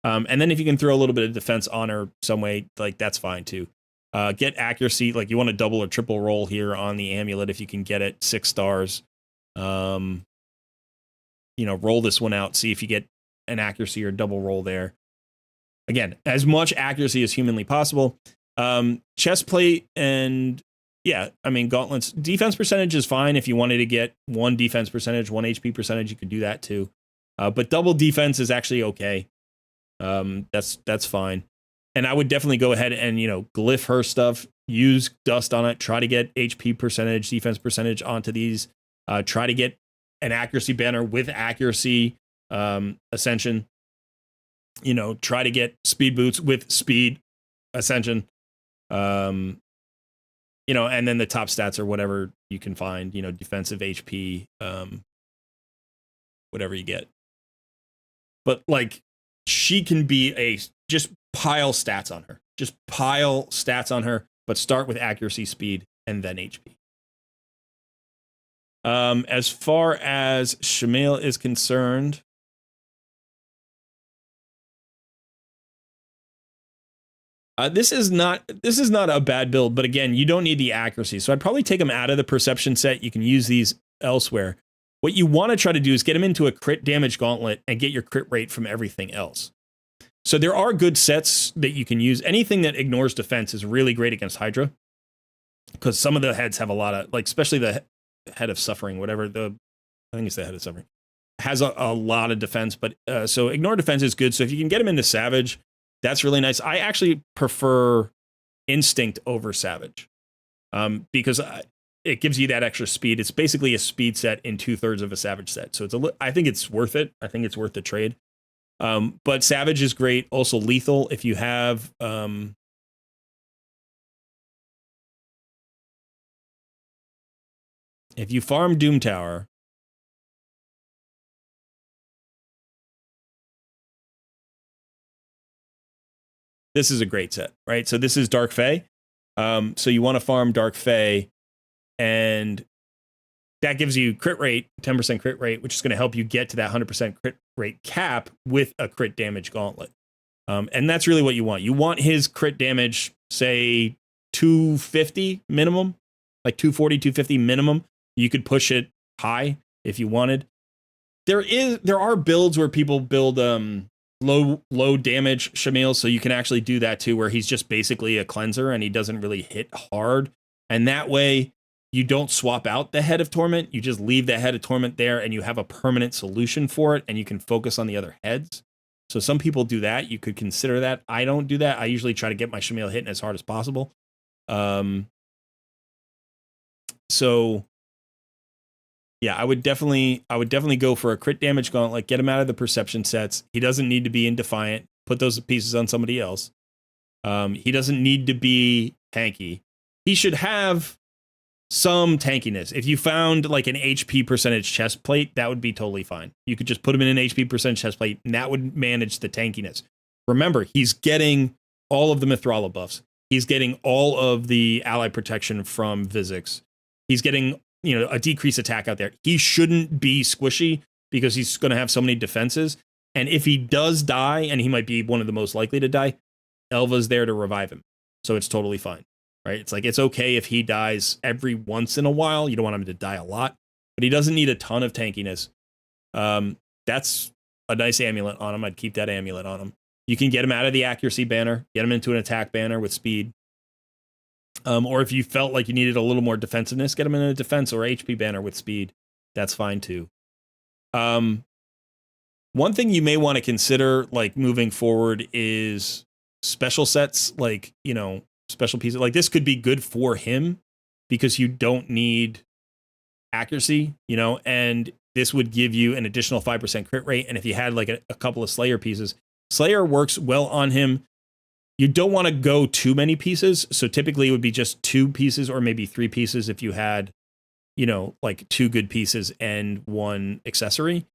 And then if you can throw a little bit of defense on her some way, like that's fine too. Get accuracy, like you want to double or triple roll here on the amulet if you can get it 6 stars. You know, roll this one out, see if you get an accuracy or double roll there. Again, as much accuracy as humanly possible. Chest plate and yeah, I mean gauntlets. Defense percentage is fine if you wanted to get 1 defense percentage, 1 HP percentage. You could do that too. But double defense is actually okay. That's fine. And I would definitely go ahead and, you know, glyph her stuff, use dust on it, try to get HP percentage, defense percentage onto these, try to get an accuracy banner with accuracy, ascension, you know, try to get speed boots with speed ascension, you know, and then the top stats are whatever you can find, you know, defensive HP, whatever you get. But like, she can be just pile stats on her. Just pile stats on her, but start with accuracy, speed, and then HP. As far as Shamil is concerned, this is not a bad build, but again, you don't need the accuracy. So I'd probably take them out of the perception set. You can use these elsewhere. What you want to try to do is get them into a crit damage gauntlet and get your crit rate from everything else. So there are good sets that you can use. Anything that ignores defense is really great against Hydra, because some of the heads have a lot of, like, especially the head of suffering, whatever I think it's the head of suffering, has a lot of defense. But so ignore defense is good. So if you can get them into savage, that's really nice. I actually prefer instinct over savage because it gives you that extra speed. It's basically a speed set in 2/3 of a savage set. So I think it's worth it. I think it's worth the trade. But savage is great. Also lethal if you have if you farm Doom Tower, this is a great set, right? So this is Dark Fae. So you want to farm Dark Fae, and that gives you crit rate, 10% crit rate, which is going to help you get to that 100% crit rate cap with a crit damage gauntlet. And that's really what you want. You want his crit damage, say 250 minimum, like 240, 250 minimum. You could push it high if you wanted. There are builds where people build low damage Shamil, so you can actually do that too, where he's just basically a cleanser and he doesn't really hit hard. And that way you don't swap out the Head of Torment. You just leave the Head of Torment there and you have a permanent solution for it, and you can focus on the other heads. So some people do that. You could consider that. I don't do that. I usually try to get my Shamil hitting as hard as possible. So yeah, I would definitely go for a crit damage gauntlet, get him out of the perception sets. He doesn't need to be in Defiant. Put those pieces on somebody else. He doesn't need to be tanky. He should have some tankiness. If you found like an HP percentage chest plate, that would be totally fine. You could just put him in an HP percentage chest plate, and that would manage the tankiness. Remember, he's getting all of the Mithrala buffs. He's getting all of the ally protection from Vizix. He's getting, you know, a decreased attack out there. He shouldn't be squishy because he's going to have so many defenses. And if he does die, and he might be one of the most likely to die, Elva's there to revive him. So it's totally fine, right? It's like, it's okay if he dies every once in a while. You don't want him to die a lot, but he doesn't need a ton of tankiness. That's a nice amulet on him. I'd keep that amulet on him. You can get him out of the accuracy banner, get him into an attack banner with speed. Or if you felt like you needed a little more defensiveness, get him in a defense or HP banner with speed. That's fine too. One thing you may want to consider, like moving forward, is special sets, like, you know, special pieces. Like this could be good for him because you don't need accuracy, you know, and this would give you an additional 5% crit rate. And if you had like a couple of Slayer pieces, Slayer works well on him. You don't want to go too many pieces. So typically it would be just 2 pieces or maybe 3 pieces if you had, you know, like 2 good pieces and 1 accessory.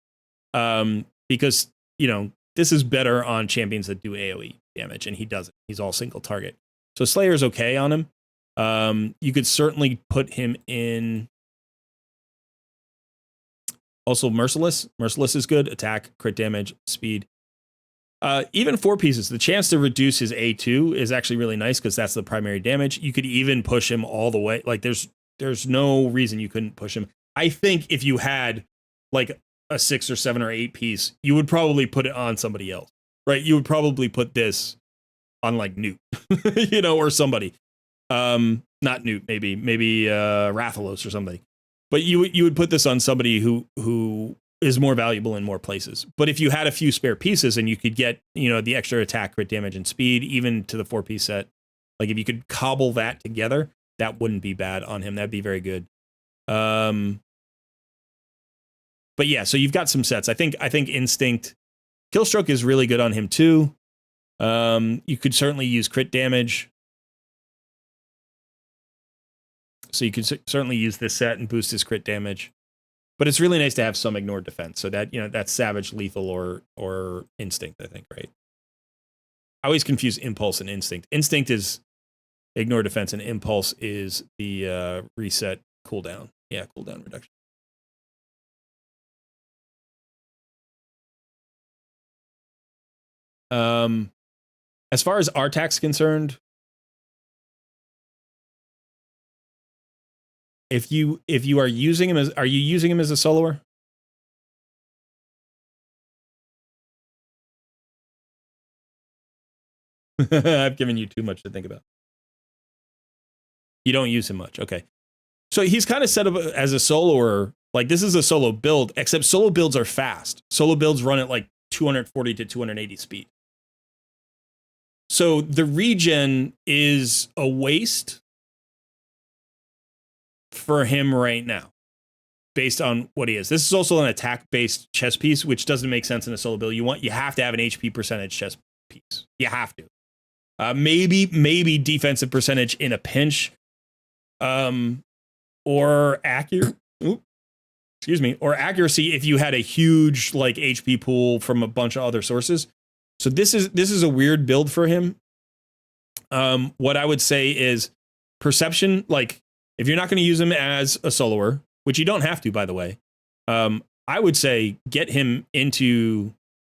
Because, you know, this is better on champions that do AoE damage, and he doesn't. He's all single target. So Slayer's okay on him. You could certainly put him in. Also, Merciless. Merciless is good. Attack, crit damage, speed. Even 4 pieces. The chance to reduce his A2 is actually really nice because that's the primary damage. You could even push him all the way. Like there's no reason you couldn't push him. I think if you had like a 6 or 7 or 8 piece, you would probably put it on somebody else, right? You would probably put this on like Newt, you know, or somebody. Not Newt, maybe Rathalos or somebody. But you would put this on somebody who is more valuable in more places. But if you had a few spare pieces and you could get, you know, the extra attack, crit damage, and speed, even to the 4-piece set, like if you could cobble that together, that wouldn't be bad on him. That'd be very good. But yeah, so you've got some sets. I think Instinct, Killstroke is really good on him too. You could certainly use crit damage. So you could certainly use this set and boost his crit damage. But it's really nice to have some ignored defense. So that, you know, that's Savage, Lethal, or Instinct, I think, right? I always confuse Impulse and Instinct. Instinct is ignore defense, and Impulse is the reset cooldown. Yeah, cooldown reduction. As far as Artak's concerned, if you are using him are you using him as a soloer? I've given you too much to think about. You don't use him much. Okay. So he's kind of set up as a soloer. Like this is a solo build, except solo builds are fast. Solo builds run at like 240 to 280 speed. So the regen is a waste for him right now, based on what he is. This is also an attack-based chess piece, which doesn't make sense in a solo build. You have to have an HP percentage chess piece. You have to. Maybe defensive percentage in a pinch, or accuracy if you had a huge like HP pool from a bunch of other sources. So this is a weird build for him. What I would say is perception. Like if you're not going to use him as a soloer, which you don't have to, by the way, I would say get him into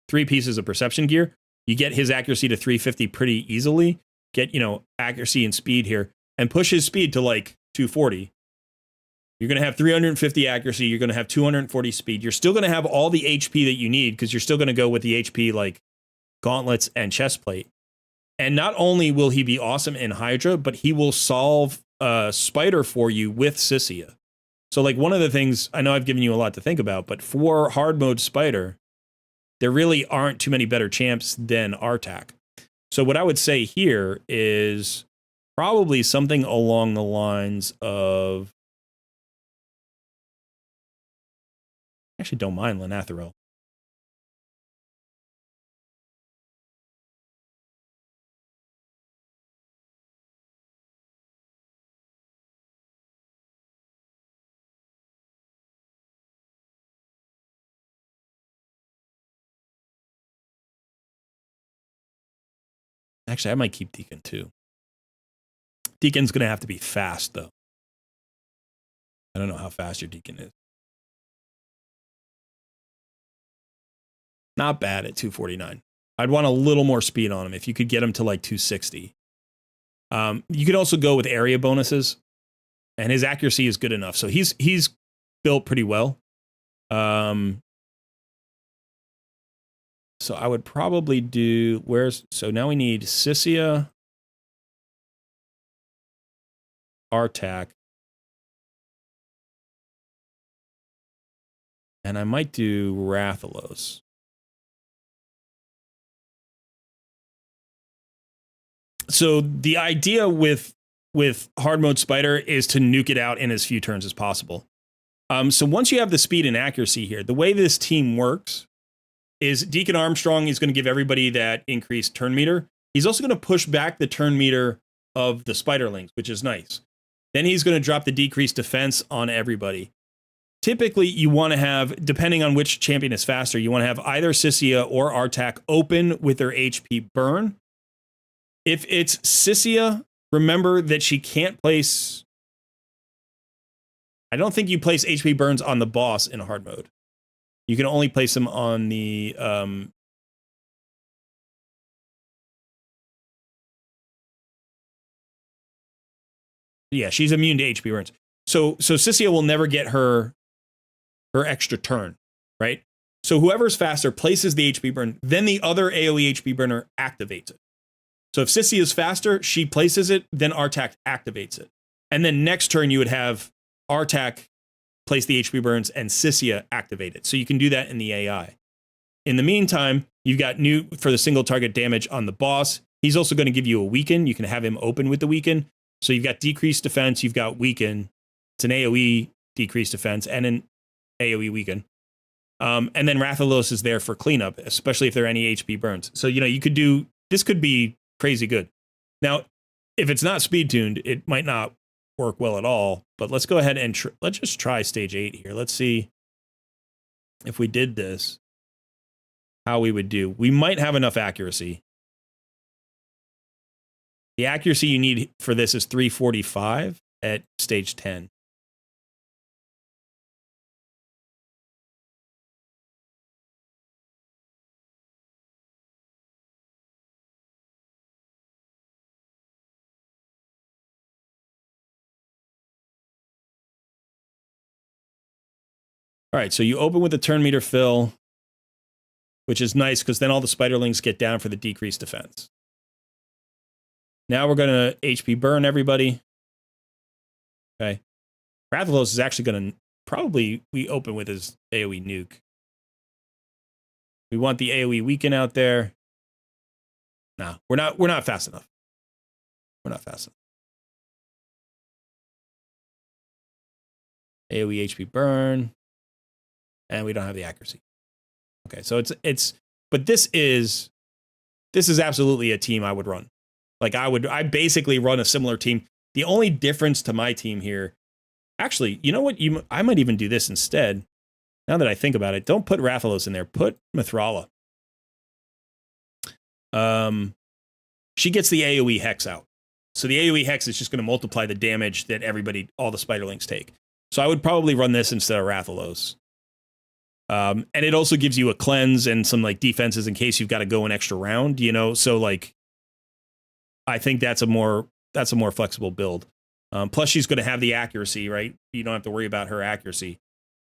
3 pieces of perception gear. You get his accuracy to 350 pretty easily. Get, you know, accuracy and speed here, and push his speed to like 240. You're going to have 350 accuracy. You're going to have 240 speed. You're still going to have all the HP that you need because you're still going to go with the HP like gauntlets and chestplate. And not only will he be awesome in Hydra, but he will solve Spider for you with Sissia. So like one of the things, I know I've given you a lot to think about, but for hard mode Spider, there really aren't too many better champs than Artak. So what I would say here is probably something along the lines of, I actually don't mind Lanathril. Actually, I might keep Deacon too. Deacon's going to have to be fast, though. I don't know how fast your Deacon is. Not bad at 249. I'd want a little more speed on him if you could get him to like 260. You could also go with area bonuses, and his accuracy is good enough. So he's built pretty well. So I would probably do, so now we need Sissia, Artak, and I might do Rathalos. So the idea with hard mode Spider is to nuke it out in as few turns as possible. So once you have the speed and accuracy here, the way this team works is Deacon Armstrong is going to give everybody that increased turn meter. He's also going to push back the turn meter of the Spiderlings, which is nice. Then he's going to drop the decreased defense on everybody. Typically, you want to have, depending on which champion is faster, you want to have either Sissia or Artak open with their HP burn. If it's Sissia, remember that she can't place... I don't think you place HP burns on the boss in hard mode. You can only place them on the... yeah, she's immune to HP burns. So Sissia will never get her extra turn, right? So whoever's faster places the HP burn, then the other AoE HP burner activates it. So if Sissia is faster, she places it, then Artak activates it. And then next turn you would have Artak place the HP burns and Sissia activate it. So you can do that in the AI. In the meantime, you've got Newt for the single target damage on the boss. He's also going to give you a weaken. You can have him open with the weaken. So you've got decreased defense, you've got weaken. It's an AoE decreased defense and an AoE weaken. And then Rathalos is there for cleanup, especially if there are any HP burns. So, you could do, this could be crazy good. Now, if it's not speed tuned, it might not work well at all, but let's go ahead and let's just try stage 8 here. Let's see if we did this, how we would do. We might have enough accuracy. The accuracy you need for this is 345 at stage 10. All right, so you open with the turn meter fill, which is nice because then all the Spiderlings get down for the decreased defense. Now we're going to HP burn everybody. Okay. Rathalos is actually going to probably, we open with his AoE nuke. We want the AoE weaken out there. No, we're not fast enough. We're not fast enough. AoE HP burn. And we don't have the accuracy. Okay, so but this is absolutely a team I would run. Like I basically run a similar team. The only difference to my team here, actually, you know what? I might even do this instead. Now that I think about it, don't put Rathalos in there. Put Mithrala. She gets the AoE hex out. So the AoE hex is just going to multiply the damage that all the Spiderlings take. So I would probably run this instead of Rathalos. And it also gives you a cleanse and some like defenses in case you've got to go an extra round, So like, I think that's a more flexible build. Plus she's going to have the accuracy, right? You don't have to worry about her accuracy.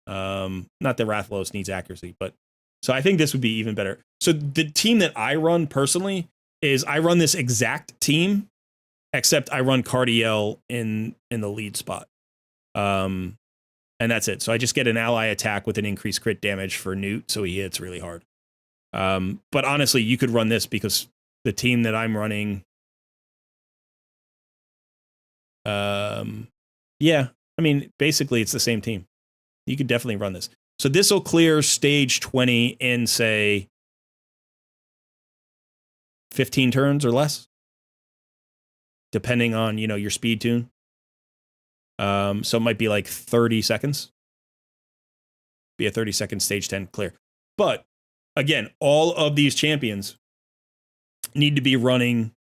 Not that Rathalos needs accuracy, but so I think this would be even better. So the team that I run personally is I run this exact team, except I run Cardiel in the lead spot. And that's it. So I just get an ally attack with an increased crit damage for Newt, so he hits really hard. But honestly, you could run this because the team that I'm running... yeah, I mean, basically it's the same team. You could definitely run this. So this will clear stage 20 in, say, 15 turns or less, depending on, your speed tune. So it might be like 30 seconds. Be a 30-second stage 10 clear. But again, all of these champions need to be running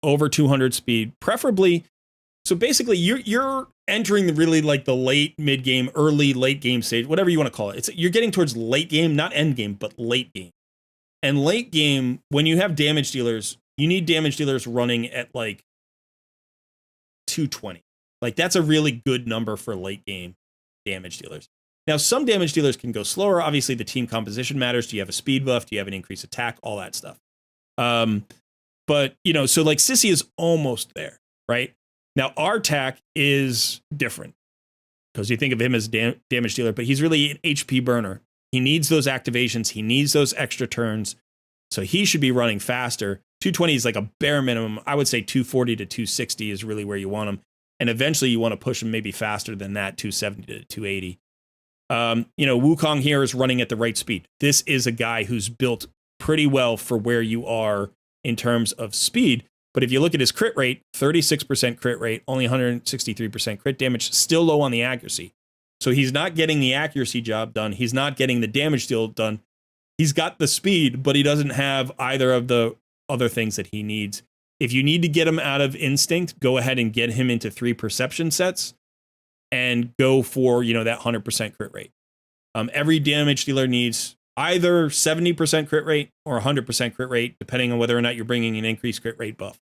over 200 speed, preferably. So basically, you're entering the really like the late mid game, early late game stage, whatever you want to call it. You're getting towards late game, not end game, but late game. And late game, when you have damage dealers, you need damage dealers running at like 220. Like that's a really good number for late game damage dealers. Now, some damage dealers can go slower. Obviously, the team composition matters. Do you have a speed buff? Do you have an increased attack? All that stuff. But, you know, so like Sissy is almost there, right? Now, Artak is different because you think of him as damage dealer, but he's really an HP burner. He needs those activations. He needs those extra turns. So he should be running faster. 220 is like a bare minimum. I would say 240 to 260 is really where you want him. And eventually you want to push him maybe faster than that, 270 to 280. You know, Wukong here is running at the right speed. This is a guy who's built pretty well for where you are in terms of speed. But if you look at his crit rate, 36% crit rate, only 163% crit damage, still low on the accuracy. So he's not getting the accuracy job done. He's not getting the damage deal done. He's got the speed, but he doesn't have either of the other things that he needs. If you need to get him out of instinct, go ahead and get him into 3 perception sets and go for, you know, that 100% crit rate. Every damage dealer needs either 70% crit rate or 100% crit rate, depending on whether or not you're bringing an increased crit rate buff.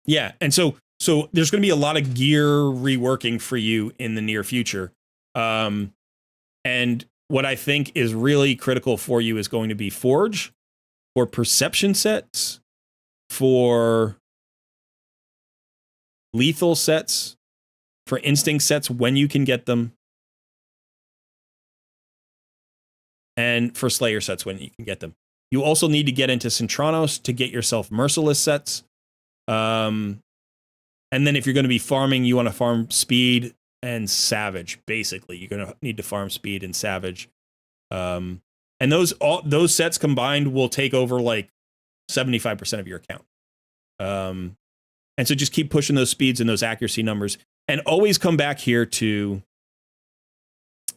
Yeah, and so there's going to be a lot of gear reworking for you in the near future. And what I think is really critical for you is going to be Forge, for perception sets, for lethal sets, for instinct sets when you can get them, and for Slayer sets when you can get them. You also need to get into Centranos to get yourself Merciless sets. And then if you're going to be farming, you want to farm Speed and Savage, basically. You're going to need to farm Speed and Savage. And those sets combined will take over like 75% of your account. And so just keep pushing those speeds and those accuracy numbers, and always come back here to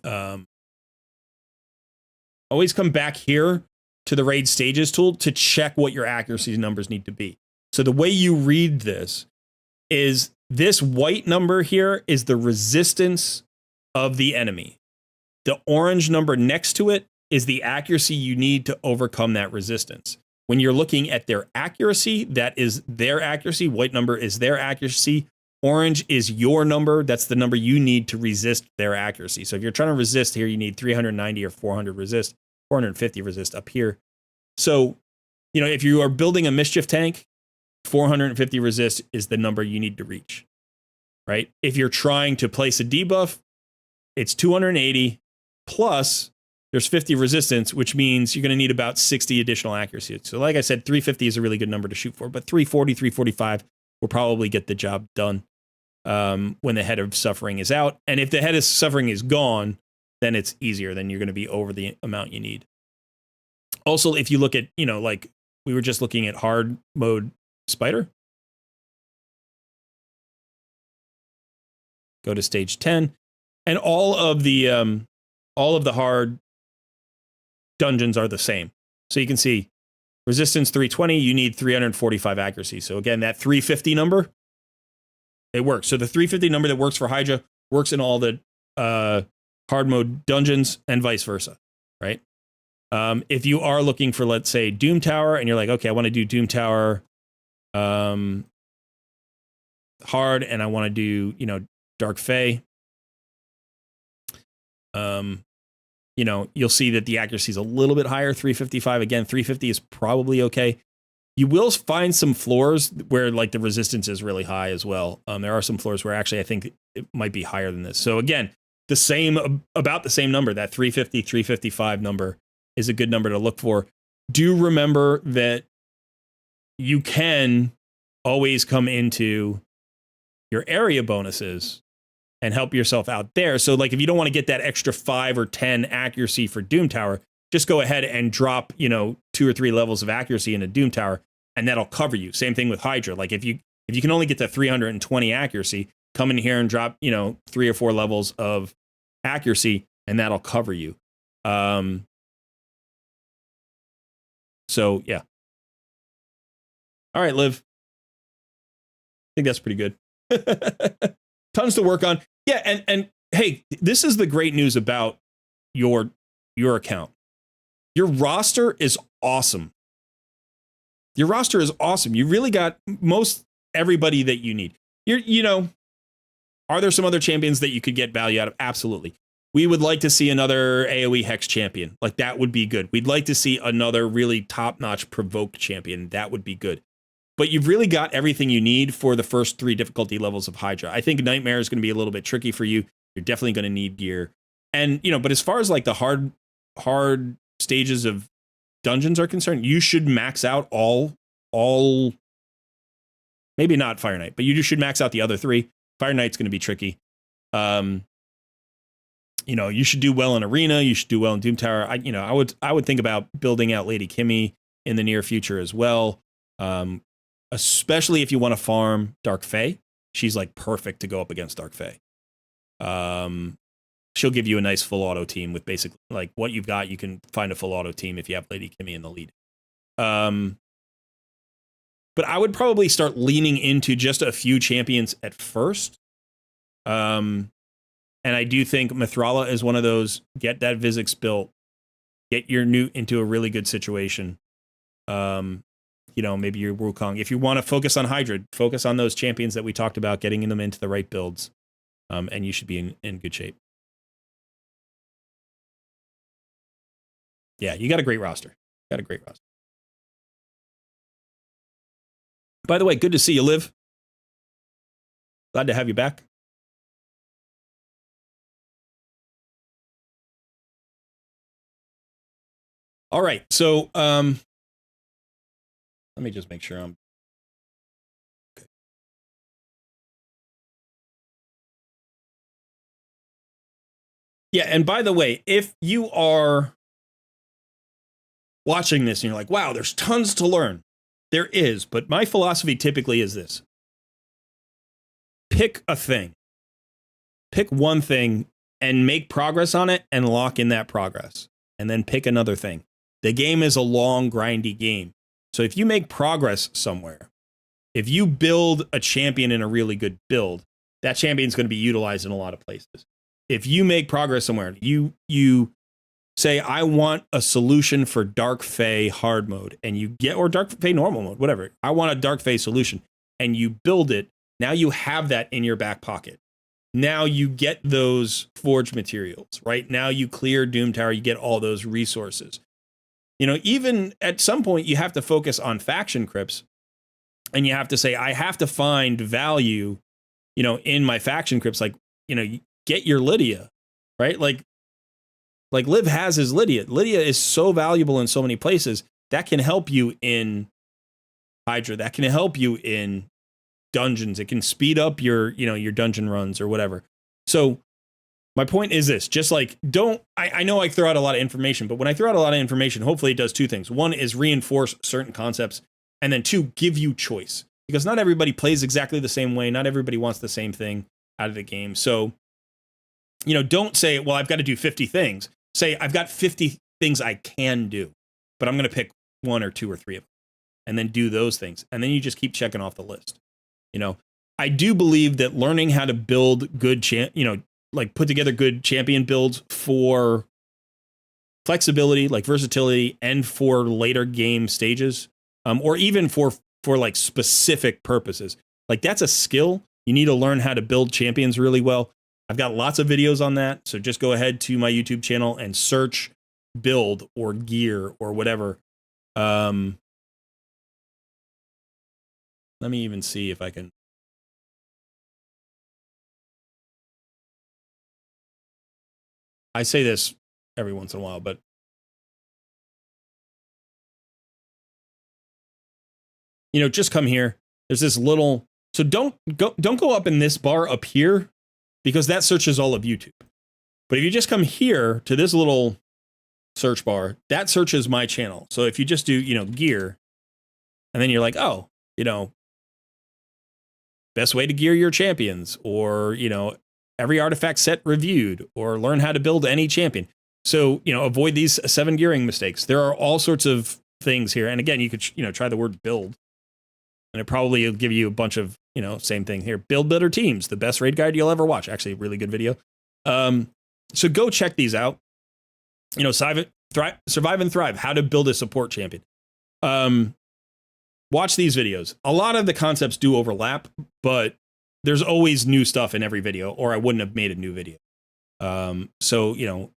the raid stages tool to check what your accuracy numbers need to be. So the way you read this is this white number here is the resistance of the enemy. The orange number next to it is the accuracy you need to overcome that resistance. When you're looking at their accuracy, that is their accuracy. White number is their accuracy. Orange is your number. That's the number you need to resist their accuracy. So if you're trying to resist here, you need 390 or 400 resist, 450 resist up here. So, you know, if you are building a mischief tank, 450 resist is the number you need to reach, right? If you're trying to place a debuff, it's 280 plus there's 50 resistance, which means you're going to need about 60 additional accuracy. So like I said, 350 is a really good number to shoot for, but 340, 345 will probably get the job done when the Head of Suffering is out. And if the Head of Suffering is gone, then it's easier. Then you're going to be over the amount you need. Also, if you look at, you know, like we were just looking at hard mode Spider. Go to stage 10, and all of the hard dungeons are the same. So you can see resistance 320, you need 345 accuracy. So again, that 350 number, it works. So the 350 number that works for Hydra works in all the hard mode dungeons and vice versa, right? If you are looking for, let's say, Doom Tower, and you're like, okay, I want to do Doom Tower hard, and I want to do, you know, Dark Fae, you know, you'll see that the accuracy is a little bit higher, 355. Again, 350 is probably okay. You will find some floors where like the resistance is really high as well. There are some floors where actually I think it might be higher than this. So again, about the same number, that 350, 355 number is a good number to look for. Do remember that you can always come into your area bonuses and help yourself out there. So like if you don't want to get that extra 5 or 10 accuracy for Doom Tower, just go ahead and drop, you know, 2 or 3 levels of accuracy into Doom Tower, and that'll cover you. Same thing with Hydra. Like if you can only get to 320 accuracy, come in here and drop, you know, 3 or 4 levels of accuracy, and that'll cover you. So yeah. All right, Liv. I think that's pretty good. Tons to work on. Yeah, and hey, this is the great news about your account. Your roster is awesome. Your roster is awesome. You really got most everybody that you need. Are there some other champions that you could get value out of? Absolutely. We would like to see another AoE Hex champion. Like, that would be good. We'd like to see another really top-notch Provoke champion. That would be good. But you've really got everything you need for the first 3 difficulty levels of Hydra. I think Nightmare is going to be a little bit tricky for you. You're definitely going to need gear. And, but as far as like the hard stages of dungeons are concerned, you should max out all maybe not Fire Knight, but you should max out the other 3. Fire Knight's going to be tricky. You should do well in Arena. You should do well in Doom Tower. I would think about building out Lady Kimmy in the near future as well. Especially if you want to farm Dark Fae. She's like perfect to go up against Dark Fae. She'll give you a nice full auto team with basically like what you've got. You can find a full auto team if you have Lady Kimmy in the lead. But I would probably start leaning into just a few champions at first. And I do think Mithrala is one of those. Get that Vizix built. Get your Newt into a really good situation. Maybe your Wukong. If you want to focus on Hydra, focus on those champions that we talked about, getting them into the right builds. And you should be in good shape. Yeah, you got a great roster. By the way, good to see you, Liv. Glad to have you back. All right, so let me just make sure I'm okay. Yeah, and by the way, if you are watching this and you're like, wow, there's tons to learn. There is, but my philosophy typically is this. Pick a thing. Pick one thing and make progress on it and lock in that progress. And then pick another thing. The game is a long, grindy game. So if you make progress somewhere, if you build a champion in a really good build, that champion's going to be utilized in a lot of places. If you make progress somewhere, you say, I want a solution for Dark Fae hard mode, and you get, or Dark Fae normal mode, whatever. I want a Dark Fae solution, and you build it. Now you have that in your back pocket. Now you get those forged materials, right? Now you clear Doom Tower, you get all those resources. Even at some point, you have to focus on faction crypts, and you have to say, I have to find value, in my faction crypts, like, get your Lydia, right? Like Liv has his Lydia. Lydia is so valuable in so many places. That can help you in Hydra. That can help you in dungeons. It can speed up your dungeon runs or whatever. So my point is this, just like, I know I throw out a lot of information, but when I throw out a lot of information, hopefully it does 2 things. 1 is reinforce certain concepts, and then 2, give you choice. Because not everybody plays exactly the same way. Not everybody wants the same thing out of the game. So, don't say, well, I've got to do 50 things. Say, I've got 50 things I can do, but I'm going to pick 1 or 2 or 3 of them and then do those things. And then you just keep checking off the list. I do believe that learning how to build good, put together good champion builds for flexibility, like versatility, and for later game stages, or even for like specific purposes. Like, that's a skill. You need to learn how to build champions really well. I've got lots of videos on that. So just go ahead to my YouTube channel and search build or gear or whatever. Let me even see if I can. I say this every once in a while, but just come here. There's this little, so don't go up in this bar up here, because that searches all of YouTube. But if you just come here to this little search bar, that searches my channel. So if you just do, gear, and then you're like, oh, best way to gear your champions, or, every artifact set reviewed, or learn how to build any champion. So, avoid these 7 gearing mistakes. There are all sorts of things here. And again, you could, try the word build, and it probably will give you a bunch of, same thing here. Build better teams, the best raid guide you'll ever watch. Actually, a really good video. So go check these out. Survive and Thrive, how to build a support champion. Watch these videos. A lot of the concepts do overlap, but there's always new stuff in every video, or I wouldn't have made a new video. So,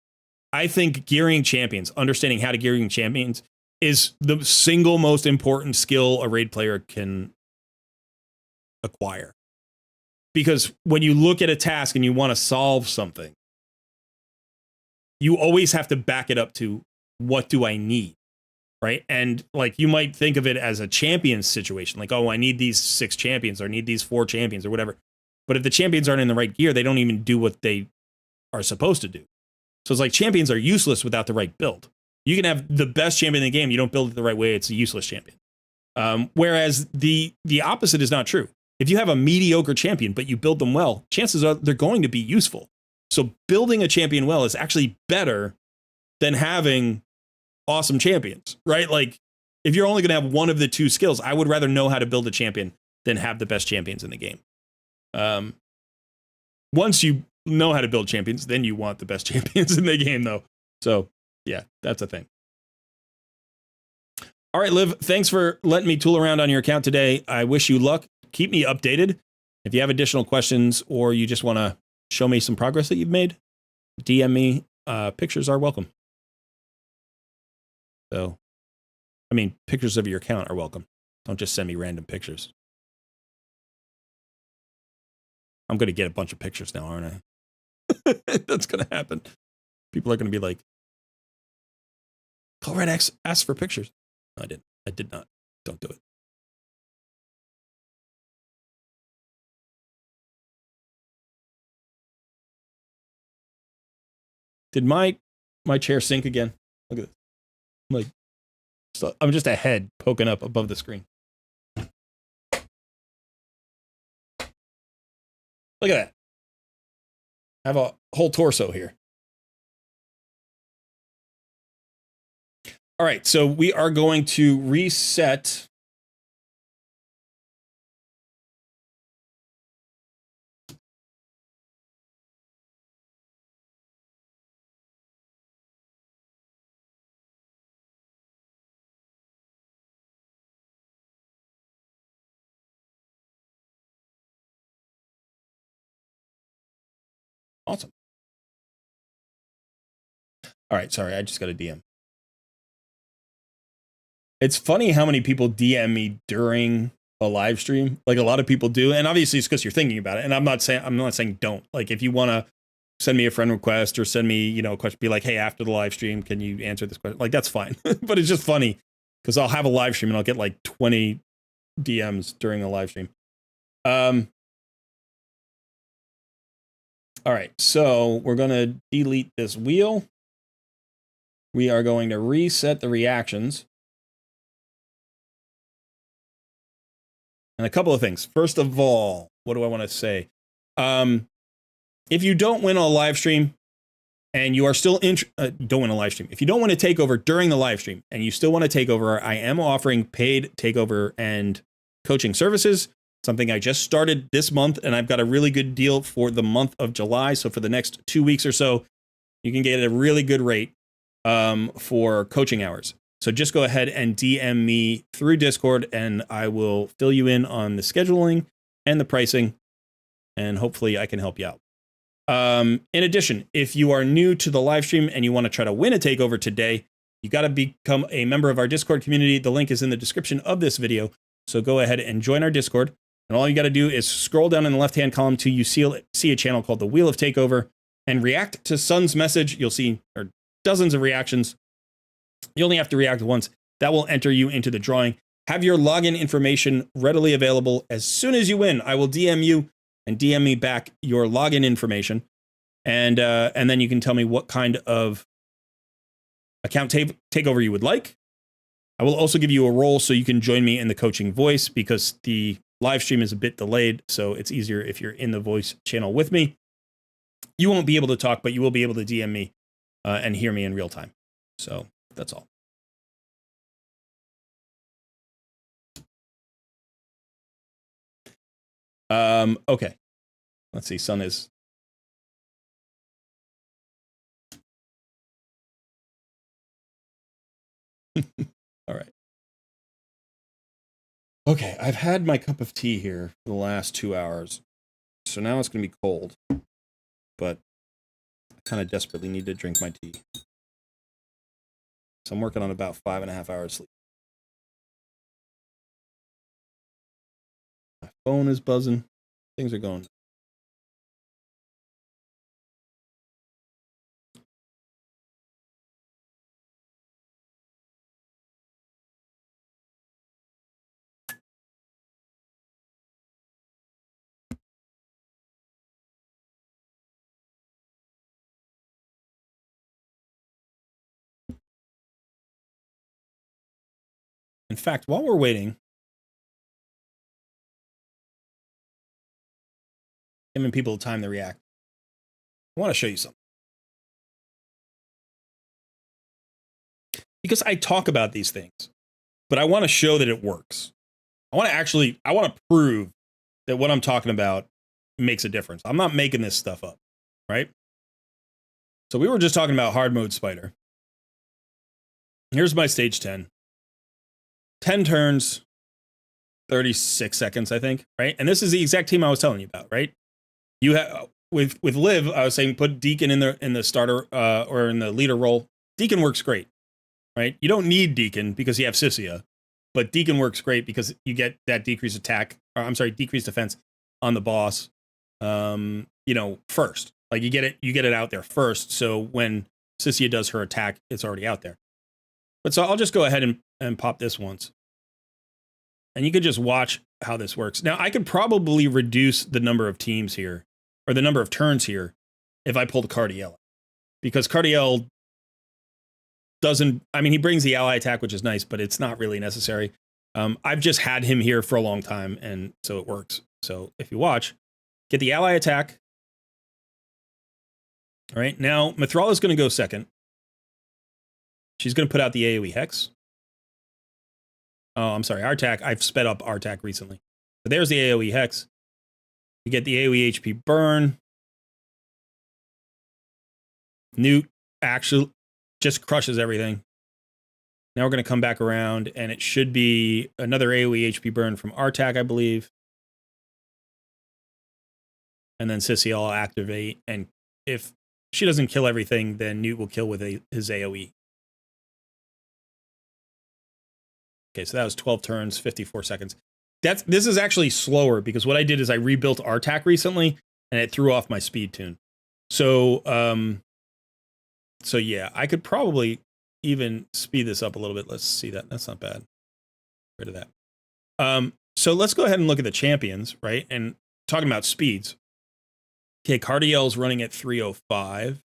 I think gearing champions, understanding how to gearing champions, is the single most important skill a raid player can acquire. Because when you look at a task and you want to solve something, you always have to back it up to, what do I need? Right? And like, you might think of it as a champions situation, like, oh, I need these 6 champions, or I need these 4 champions, or whatever. But if the champions aren't in the right gear, they don't even do what they are supposed to do. So it's like, champions are useless without the right build. You can have the best champion in the game, you don't build it the right way, it's a useless champion. Whereas the opposite is not true. If you have a mediocre champion, but you build them well, chances are they're going to be useful. So building a champion well is actually better than having awesome champions, right? Like, if you're only going to have one of the 2 skills, I would rather know how to build a champion than have the best champions in the game. Once you know how to build champions, then you want the best champions in the game, though. So yeah, that's a thing. All right, Liv, thanks for letting me tool around on your account today. I wish you luck. Keep me updated. If you have additional questions, or you just want to show me some progress that you've made, DM me. Pictures are welcome. So, I mean, pictures of your account are welcome. Don't just send me random pictures. I'm going to get a bunch of pictures now, aren't I? That's going to happen. People are going to be like, Colrad X asked for pictures. No, I didn't. I did not. Don't do it. Did my chair sink again? Look at this. I'm just a head poking up above the screen. Look at that. I have a whole torso here. All right, so we are going to reset. Awesome. All right, sorry, I just got a DM. It's funny how many people DM me during a live stream. Like, a lot of people do, and obviously it's because you're thinking about it. And I'm not saying don't. Like, if you want to send me a friend request or send me, a question, be like, hey, after the live stream, can you answer this question? Like, that's fine. But it's just funny because I'll have a live stream and I'll get like 20 DMs during a live stream. All right, so we're going to delete this wheel. We are going to reset the reactions. And a couple of things. First of all, what do I want to say? If you don't win a live stream and you are still don't win a live stream. If you don't want to take over during the live stream and you still want to take over, I am offering paid takeover and coaching services. Something I just started this month, and I've got a really good deal for the month of July. So for the next 2 weeks or so, you can get a really good rate for coaching hours. So just go ahead and DM me through Discord, and I will fill you in on the scheduling and the pricing, and hopefully I can help you out. In addition, if you are new to the live stream and you want to try to win a takeover today, you got to become a member of our Discord community. The link is in the description of this video. So go ahead and join our Discord. And all you got to do is scroll down in the left-hand column till you see a channel called the Wheel of Takeover and react to Sun's message. You'll see dozens of reactions. You only have to react once. That will enter you into the drawing. Have your login information readily available. As soon as you win, I will DM you and DM me back your login information. And then you can tell me what kind of account takeover you would like. I will also give you a role so you can join me in the coaching voice, because the live stream is a bit delayed, so it's easier if you're in the voice channel with me. You won't be able to talk, but you will be able to DM me and hear me in real time. So that's all. Okay. Let's see. Sun is. All right. Okay, I've had my cup of tea here for the last 2 hours. So now it's going to be cold. But I kind of desperately need to drink my tea. So I'm working on about 5.5 hours sleep. My phone is buzzing. Things are going. In fact, while we're waiting, giving people time to react, I want to show you something. Because I talk about these things, but I want to show that it works. I want to prove that what I'm talking about makes a difference. I'm not making this stuff up, right? So we were just talking about hard mode spider. Here's my stage 10. 10 turns, 36 seconds, I think, right? And this is the exact team I was telling you about, right? You have with Liv, I was saying put Deacon in the starter or in the leader role. Deacon works great, right? You don't need Deacon because you have Sissia, but Deacon works great because you get that decreased defense on the boss. First, like you get it out there first. So when Sissia does her attack, it's already out there. But so I'll just go ahead and pop this once. And you could just watch how this works. Now, I could probably reduce the number of teams here, or the number of turns here, if I pulled Cardiel. Because Cardiel he brings the ally attack, which is nice, but it's not really necessary. I've just had him here for a long time, and so it works. So if you watch, get the ally attack. All right, now Mithrala is going to go second. She's going to put out the AoE Hex. Oh, I'm sorry, Artak. I've sped up Artak recently. But there's the AoE Hex. You get the AoE HP burn. Newt actually just crushes everything. Now we're going to come back around, and it should be another AoE HP burn from Artak, I believe. And then Sissy will activate, and if she doesn't kill everything, then Newt will kill with his AoE. Okay, so that was 12 turns, 54 seconds. This is actually slower because what I did is I rebuilt Artak recently, and it threw off my speed tune. So, yeah, I could probably even speed this up a little bit. Let's see that. That's not bad. Rid of that. So let's go ahead and look at the champions, right? And talking about speeds. Okay, Cardiel's running at 305.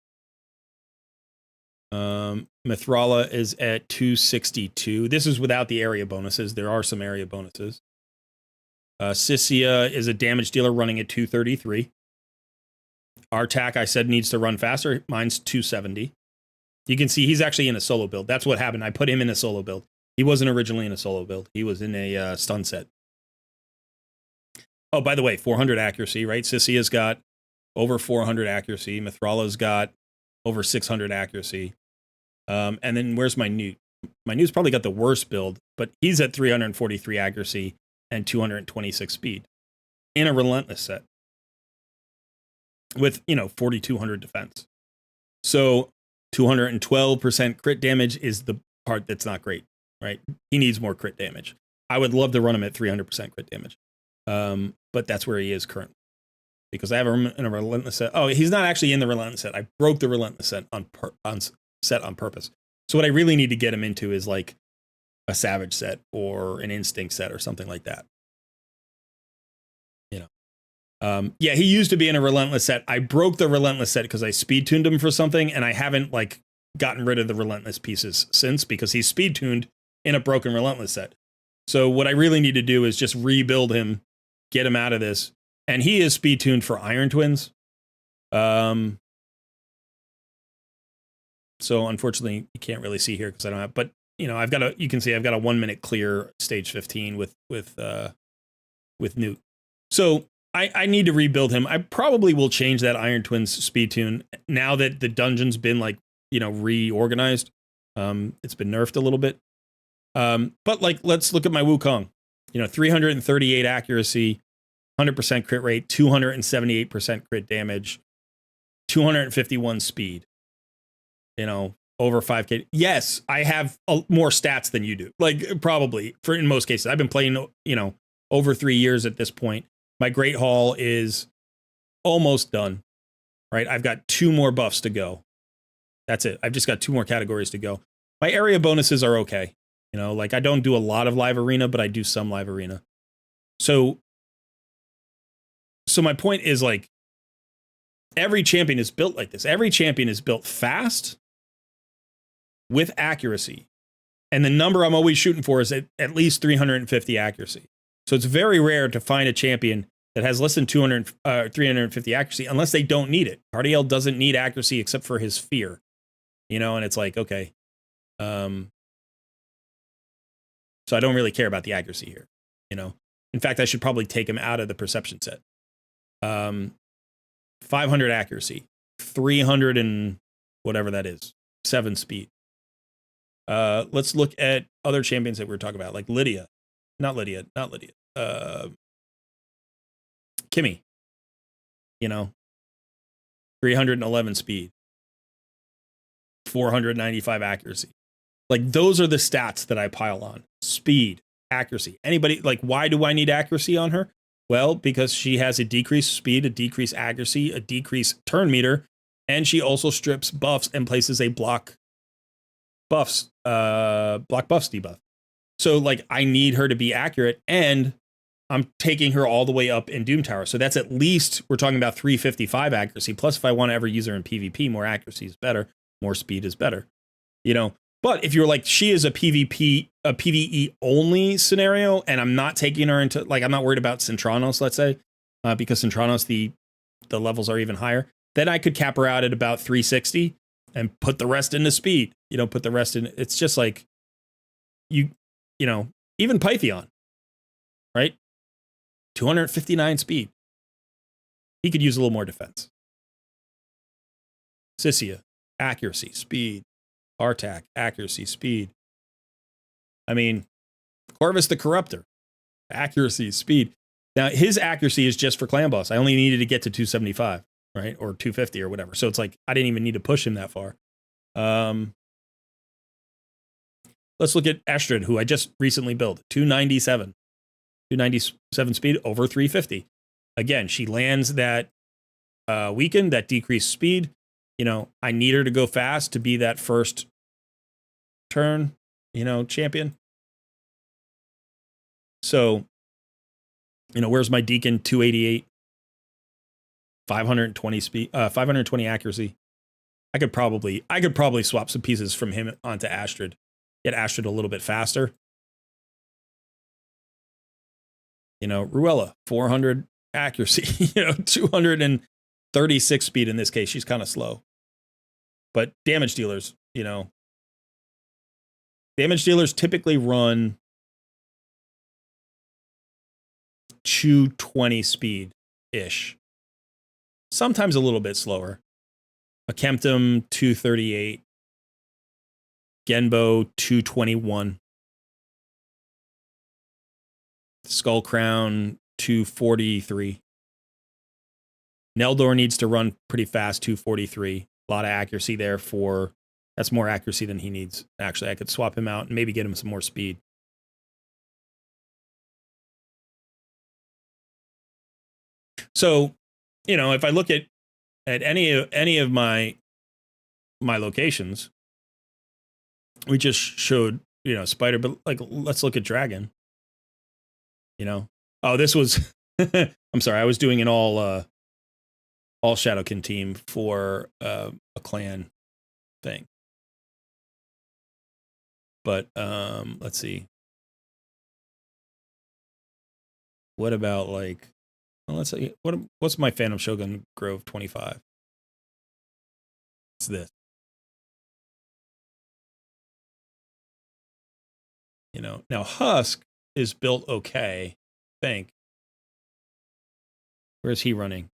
Mithrala is at 262. This is without the area bonuses. There are some area bonuses. Sissia is a damage dealer running at 233. Artak, I said, needs to run faster. Mine's 270. You can see he's actually in a solo build. That's what happened. I put him in a solo build. He wasn't originally in a solo build. He was in a stun set. Oh, by the way, 400 accuracy, right? Sissia's got over 400 accuracy. Mithrala's got over 600 accuracy. And then where's my Newt? My Newt's probably got the worst build, but he's at 343 accuracy and 226 speed in a relentless set with, 4,200 defense. So 212% crit damage is the part that's not great, right? He needs more crit damage. I would love to run him at 300% crit damage. But that's where he is currently. Because I have him in a relentless set. Oh, he's not actually in the relentless set. I broke the relentless set on purpose. So what I really need to get him into is like a savage set or an instinct set or something like that. Yeah, he used to be in a relentless set. I broke the relentless set because I speed tuned him for something, and I haven't gotten rid of the relentless pieces since because he's speed tuned in a broken relentless set. So what I really need to do is just rebuild him, get him out of this. And he is speed tuned for Iron Twins. So unfortunately, you can't really see here because I don't have. But you can see I've got a 1 minute clear stage 15 with Newt. So I need to rebuild him. I probably will change that Iron Twins speed tune now that the dungeon's been like, reorganized. It's been nerfed a little bit. But like, let's look at my Wukong. 338 accuracy, 100% crit rate, 278% crit damage, 251 speed. Over 5K. Yes, I have more stats than you do. Like probably in most cases. I've been playing, over 3 years at this point. My Great Hall is almost done, right? I've got 2 more buffs to go. That's it. I've just got 2 more categories to go. My area bonuses are okay. Like I don't do a lot of live arena, but I do some live arena. So my point is like every champion is built like this. Every champion is built fast with accuracy. And the number I'm always shooting for is at least 350 accuracy. So it's very rare to find a champion that has less than 350 accuracy unless they don't need it. Cardiel doesn't need accuracy except for his fear. And it's like, okay. So I don't really care about the accuracy here. In fact, I should probably take him out of the perception set. 500 accuracy, 300 and whatever that is, 7 speed. Let's look at other champions that we were talking about, like Lydia. Not Lydia. Kimmy. 311 speed, 495 accuracy. Like those are the stats that I pile on. Speed, accuracy. Anybody, like, why do I need accuracy on her? Well, because she has a decreased speed, a decreased accuracy, a decreased turn meter, and she also strips buffs and places a block buffs debuff. So like I need her to be accurate, and I'm taking her all the way up in Doom Tower. So that's at least, we're talking about 355 accuracy. Plus, if I want to ever use her in PvP, more accuracy is better, more speed is better. But if you're like, she is a PvE only scenario, and I'm not taking her into, like, I'm not worried about Centranos, let's say, because Centranos, the levels are even higher, then I could cap her out at about 360 and put the rest into speed, put the rest in. It's just like, even Pythion, right? 259 speed. He could use a little more defense. Sissia, accuracy, speed. Artak, accuracy, speed. I mean, Corvus the Corruptor, accuracy, speed. Now, his accuracy is just for clan boss. I only needed to get to 275, right? Or 250 or whatever. So it's like, I didn't even need to push him that far. Let's look at Astrid, who I just recently built. 297 speed, over 350. Again, she lands that weaken, that decreased speed. I need her to go fast to be that first turn, champion. So, where's my Deacon? 288, 520 speed, 520 accuracy. I could probably swap some pieces from him onto Astrid, get Astrid a little bit faster. Ruella, 400 accuracy, 236 speed in this case. She's kind of slow. But damage dealers, damage dealers typically run 220 speed-ish. Sometimes a little bit slower. A Kemptum, 238. Genbo, 221. Skull Crown, 243. Neldor needs to run pretty fast, 243. A lot of accuracy there that's more accuracy than he needs. Actually, I could swap him out and maybe get him some more speed. So, if I look at any of my locations, we just showed, Spider, but like, let's look at Dragon. Oh, this was, I'm sorry, I was doing an all Shadowkin team for a clan thing. But let's see. What about like, well, let's see, what's my Phantom Shogun Grove 25? It's this. Now Husk is built okay, I think. Where's he running?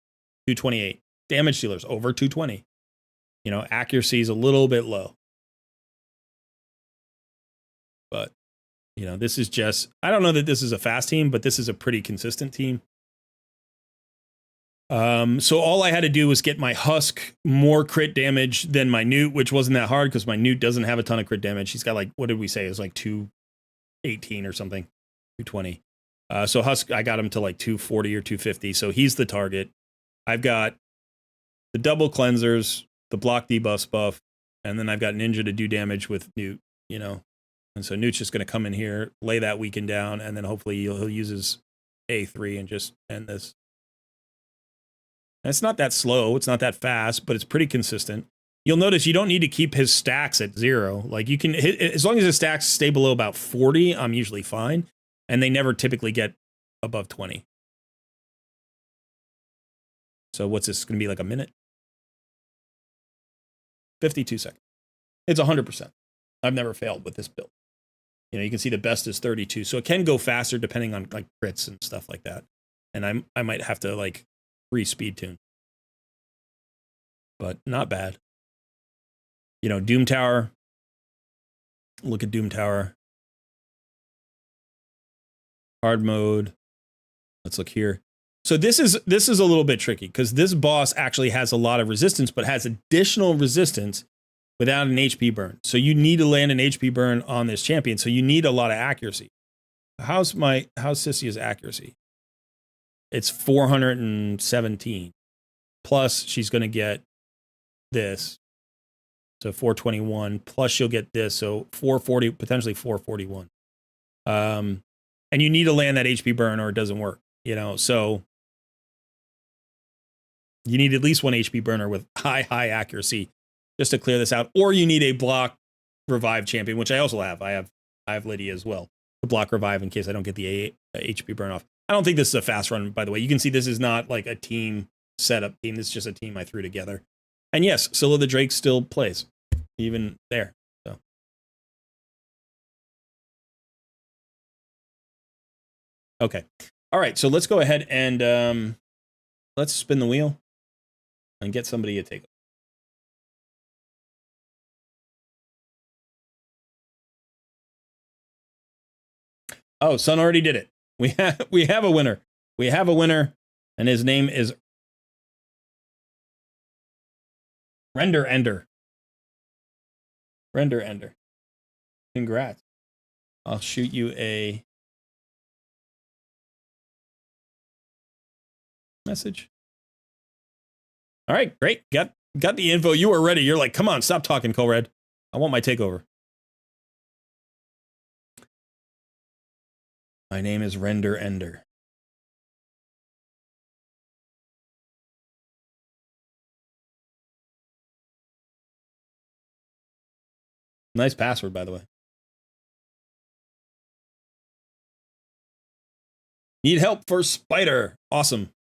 228. Damage dealers over 220. You know, accuracy is a little bit low. But, you know, this is just, I don't know that this is a fast team, but this is a pretty consistent team. So all I had to do was get my Husk more crit damage than my Newt, which wasn't that hard because my Newt doesn't have a ton of crit damage. He's got like, what did we say? It was like 218 or something, 220. So Husk, I got him to like 240 or 250. So he's the target. I've got the double cleansers, the block debuffs buff, and then I've got Ninja to do damage with Newt, you know. And so Newt's just going to come in here, lay that weaken down, and then hopefully he'll use his A3 and just end this. And it's not that slow, it's not that fast, but it's pretty consistent. You'll notice you don't need to keep his stacks at 0. Like you can hit, as long as his stacks stay below about 40, I'm usually fine. And they never typically get above 20. So what's this going to be, like a minute? 52 seconds. It's 100%. I've never failed with this build. You know, you can see the best is 32. So it can go faster depending on like crits and stuff like that. And I might have to like speed tune. But not bad. You know, Doom Tower. Look at Doom Tower. Hard mode. Let's look here. So this is a little bit tricky because this boss actually has a lot of resistance, but has additional resistance without an HP burn. So you need to land an HP burn on this champion. So you need a lot of accuracy. How's Sissia's accuracy? It's 417. Plus she's going to get this. So 421 plus she'll get this. So 440, potentially 441. And you need to land that HP burn or it doesn't work, you know? So you need at least one HP burner with high accuracy just to clear this out. Or you need a block revive champion, which I also have. I have Lydia as well to block revive in case I don't get the HP burn off. I don't think this is a fast run, by the way. You can see this is not like a team setup team. This is just a team I threw together. And yes, Scylla the Drake still plays, even there. So. Okay. All right, so let's go ahead and let's spin the wheel and get somebody to take it. Oh, Sun already did it. We have a winner. We have a winner, and his name is Render Ender. Render Ender. Congrats. I'll shoot you a message. All right, great. Got the info. You were ready. You're like, come on, stop talking, Colred. I want my takeover. My name is Render Ender. Nice password, by the way. Need help for Spider. Awesome.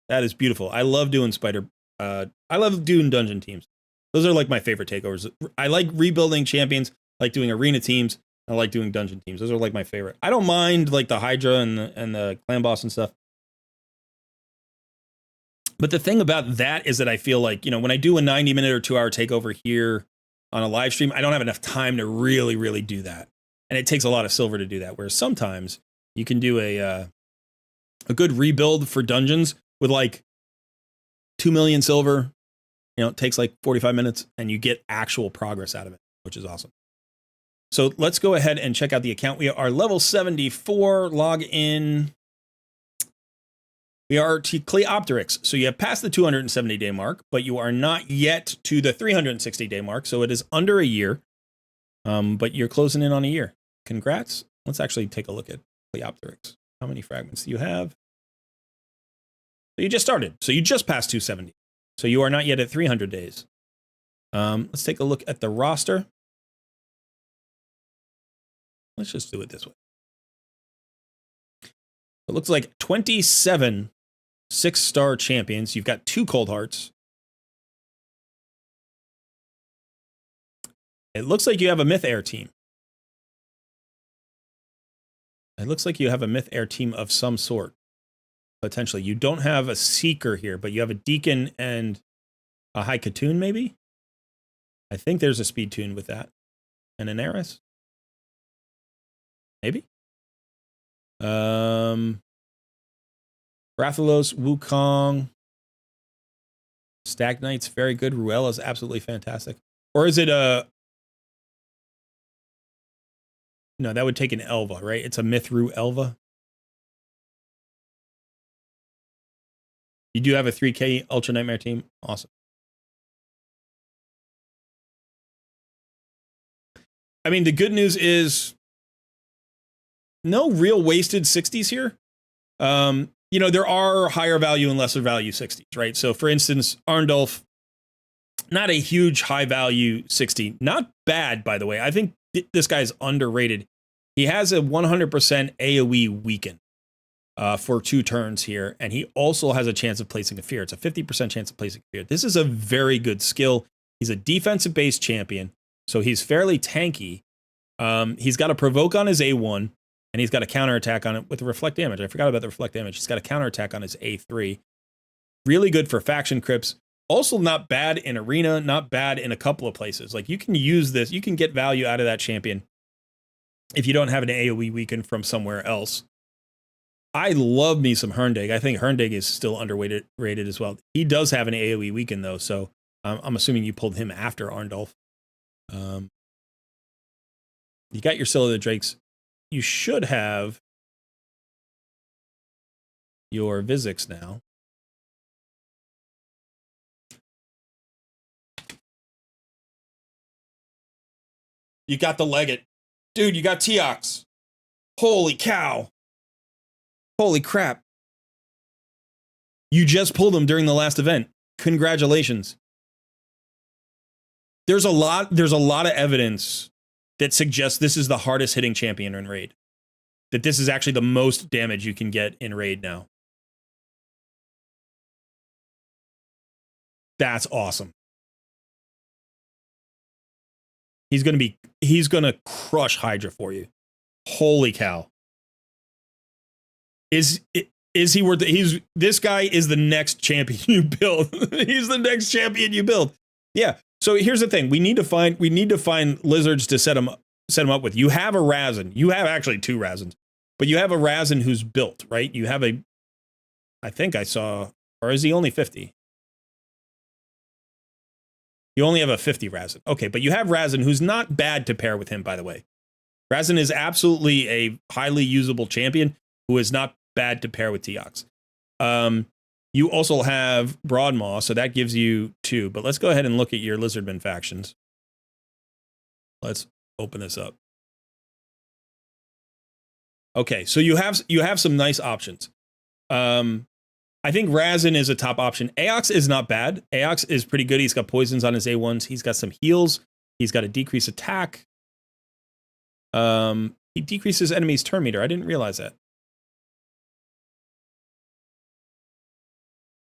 That is beautiful. I love doing Spider. I love doing dungeon teams. Those are like my favorite takeovers. I like rebuilding champions, like doing arena teams. I like doing dungeon teams. Those are like my favorite. I don't mind like the Hydra and the clan boss and stuff. But the thing about that is that I feel like, you know, when I do a 90-minute or 2-hour takeover here on a live stream, I don't have enough time to really do that. And it takes a lot of silver to do that. Whereas sometimes you can do a good rebuild for dungeons with like 2 million silver. You know, it takes like 45 minutes and you get actual progress out of it, which is awesome. So let's go ahead and check out the account. We are level 74, log in. We are to Cleopteryx. So you have passed the 270-day mark, but you are not yet to the 360-day mark. So it is under a year, but you're closing in on a year. Congrats. Let's actually take a look at Cleopteryx. How many fragments do you have? So you just started. So you just passed 270. So you are not yet at 300 days. Let's take a look at the roster. Let's just do it this way. It looks like 27 6-star champions. You've got 2 cold hearts. It looks like you have a Myth Air team. It looks like you have a Myth Air team of some sort. potentially. You don't have a Seeker here, but you have a Deacon and a High Katoon, maybe? I think there's a speed tune with that. And an Eris? Maybe? Rathalos, Wukong, Stag Knight's very good. Ruella's absolutely fantastic. Or is it a... No, that would take an Elva, right? It's a Mythru Elva. You do have a 3K Ultra Nightmare team? Awesome. I mean, the good news is no real wasted 60s here. You know, there are higher value and lesser value 60s, right? So, for instance, Arndulf, not a huge high value 60. Not bad, by the way. I think this guy's underrated. He has a 100% AoE weaken for 2 turns here, and he also has a chance of placing a fear. It's a 50% chance of placing a fear. This is a very good skill. He's a defensive-based champion, so he's fairly tanky. He's got a provoke on his A1, and he's got a counterattack on it with the reflect damage. I forgot about the reflect damage. He's got a counterattack on his A3. Really good for faction crypts. Also not bad in arena, not bad in a couple of places. Like, you can use this, you can get value out of that champion if you don't have an AoE weaken from somewhere else. I love me some Herndig. I think Herndig is still rated as well. He does have an AoE weaken, though, so I'm assuming you pulled him after Arndulf. You got your Scylla the Drakes. You should have your Vizix now. You got the Legate. Dude, you got Teox. Holy cow. Holy crap. You just pulled him during the last event. Congratulations. There's a lot of evidence that suggests this is the hardest hitting champion in Raid. That this is actually the most damage you can get in Raid now. That's awesome. He's gonna crush Hydra for you. Holy cow. Is he worth it? This guy is the next champion you build. He's the next champion you build. Yeah. So here's the thing. We need to find lizards to set him up with. You have a Razin. You have actually 2 Razins. But you have a Razin who's built, right? You have I think I saw, or is he only 50? You only have a 50 Razin. Okay, but you have Razin, who's not bad to pair with him, by the way. Razin is absolutely a highly usable champion who is not bad to pair with Teox. You also have Broadmaw, so that gives you 2. But let's go ahead and look at your Lizardman factions. Let's open this up. Okay, so you have some nice options. I think Razin is a top option. Aox is not bad. Aox is pretty good. He's got poisons on his A1s. He's got some heals. He's got a decreased attack. He decreases enemies' turn meter. I didn't realize that.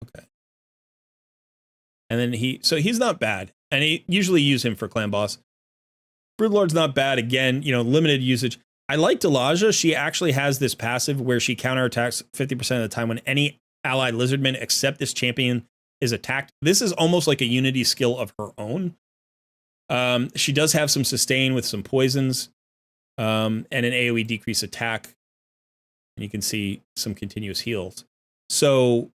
Okay. And then he's not bad. And he usually use him for clan boss. Broodlord's not bad. Again, limited usage. I like Delaja. She actually has this passive where she counterattacks 50% of the time when any allied lizardman except this champion is attacked. This is almost like a unity skill of her own. She does have some sustain with some poisons and an AoE decrease attack. And you can see some continuous heals. So,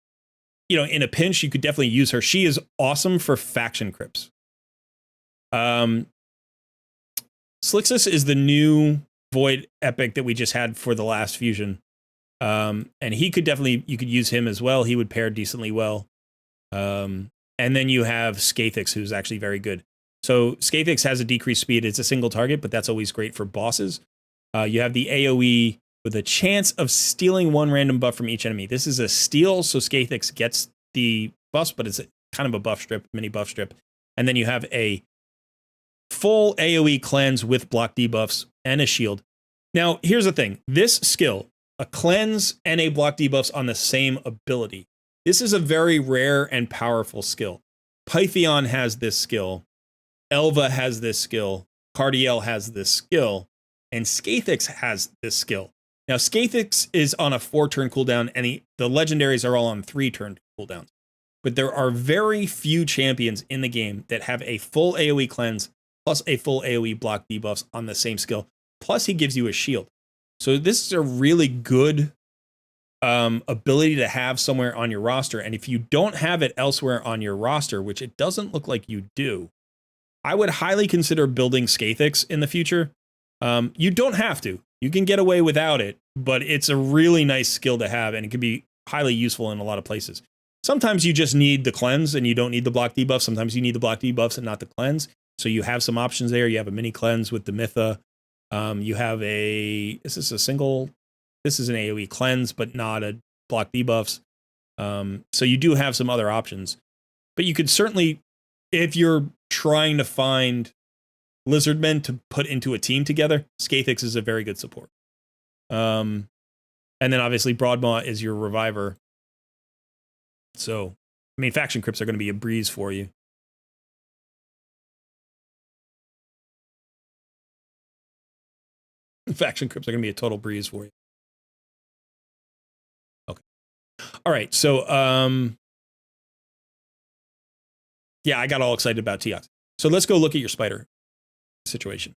in a pinch, you could definitely use her. She is awesome for faction crypts. Slixus is the new Void epic that we just had for the last fusion. And you could use him as well. He would pair decently well. And then you have Skathix, who's actually very good. So Skathix has a decreased speed. It's a single target, but that's always great for bosses. You have the AoE with a chance of stealing 1 random buff from each enemy. This is a steal, so Skathix gets the buffs, but it's kind of a buff strip, mini buff strip. And then you have a full AoE cleanse with block debuffs and a shield. Now, here's the thing. This skill, a cleanse and a block debuffs on the same ability. This is a very rare and powerful skill. Pythion has this skill. Elva has this skill. Cardiel has this skill. And Skathix has this skill. Now, Skathix is on a 4-turn cooldown, and the legendaries are all on 3-turn cooldowns. But there are very few champions in the game that have a full AoE cleanse plus a full AoE block debuffs on the same skill. Plus, he gives you a shield. So this is a really good ability to have somewhere on your roster. And if you don't have it elsewhere on your roster, which it doesn't look like you do, I would highly consider building Skathix in the future. You don't have to. You can get away without it, but it's a really nice skill to have, and it can be highly useful in a lot of places. Sometimes you just need the cleanse and you don't need the block debuff. Sometimes you need the block debuffs and not the cleanse. So you have some options there. You have a mini cleanse with the Mytha. You have this is an AoE cleanse, but not a block debuffs. So you do have some other options. But you could certainly, if you're trying to find Lizardmen to put into a team together, Skathix is a very good support. And then obviously Broadmaw is your reviver. So, I mean, faction crypts are going to be a breeze for you. Faction crypts are going to be a total breeze for you. Okay. All right. So, yeah, I got all excited about Teox. So let's go look at your spider situation.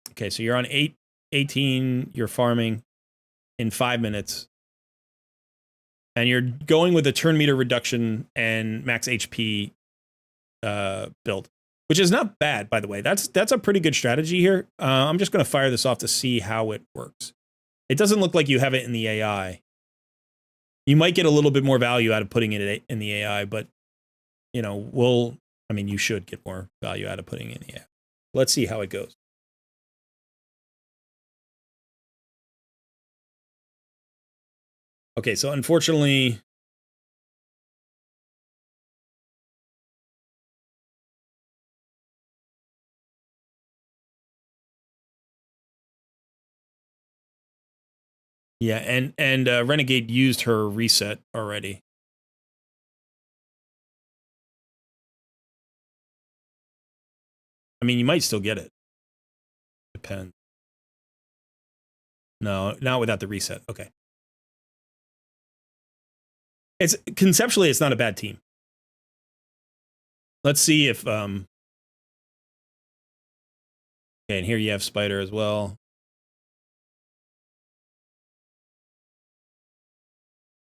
Okay, so you're on 18, you're farming in 5 minutes. And you're going with a turn meter reduction and max HP build, which is not bad, by the way. That's a pretty good strategy here. I'm just going to fire this off to see how it works. It doesn't look like you have it in the AI. You might get a little bit more value out of putting it in the AI, but, you know, you should get more value out of putting it in the AI. Let's see how it goes. Okay, so unfortunately, yeah, and Renegade used her reset already. I mean, you might still get it. Depends. No, not without the reset. Okay. Conceptually, it's not a bad team. Let's see if okay, and here you have Spider as well.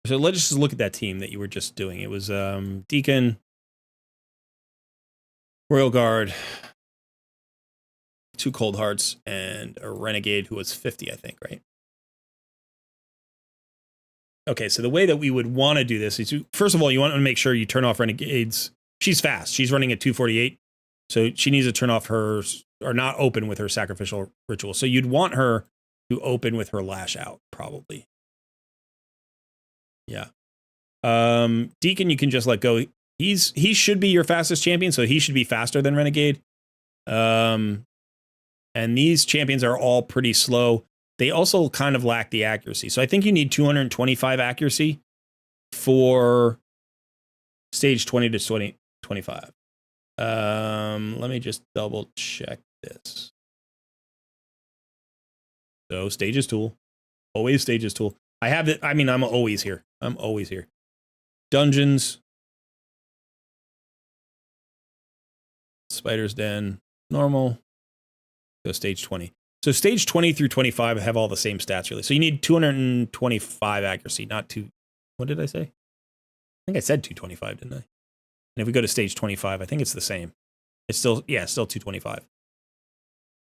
So let's just look at that team that you were just doing. It was Deacon, Royal Guard, 2 Cold Hearts, and a Renegade who was 50, I think, right? Okay, so the way that we would want to do this is, first of all, you want to make sure you turn off Renegade's. She's fast. She's running at 248. So she needs to turn off hers, or not open with her sacrificial ritual. So you'd want her to open with her lash out, probably. Yeah. Deacon, you can just let go. He should be your fastest champion, so he should be faster than Renegade. And these champions are all pretty slow. They also kind of lack the accuracy. So I think you need 225 accuracy for stage 20 to 25. Let me just double check this. So Stages tool. Always Stages tool. I have it. I mean, I'm always here. I'm always here. Dungeons. Spider's Den. Normal. Go stage 20. So stage 20 through 25 have all the same stats, really. So you need 225 accuracy, not two. What did I say? I think I said 225, didn't I? And if we go to stage 25, I think it's the same. It's still, yeah, still 225.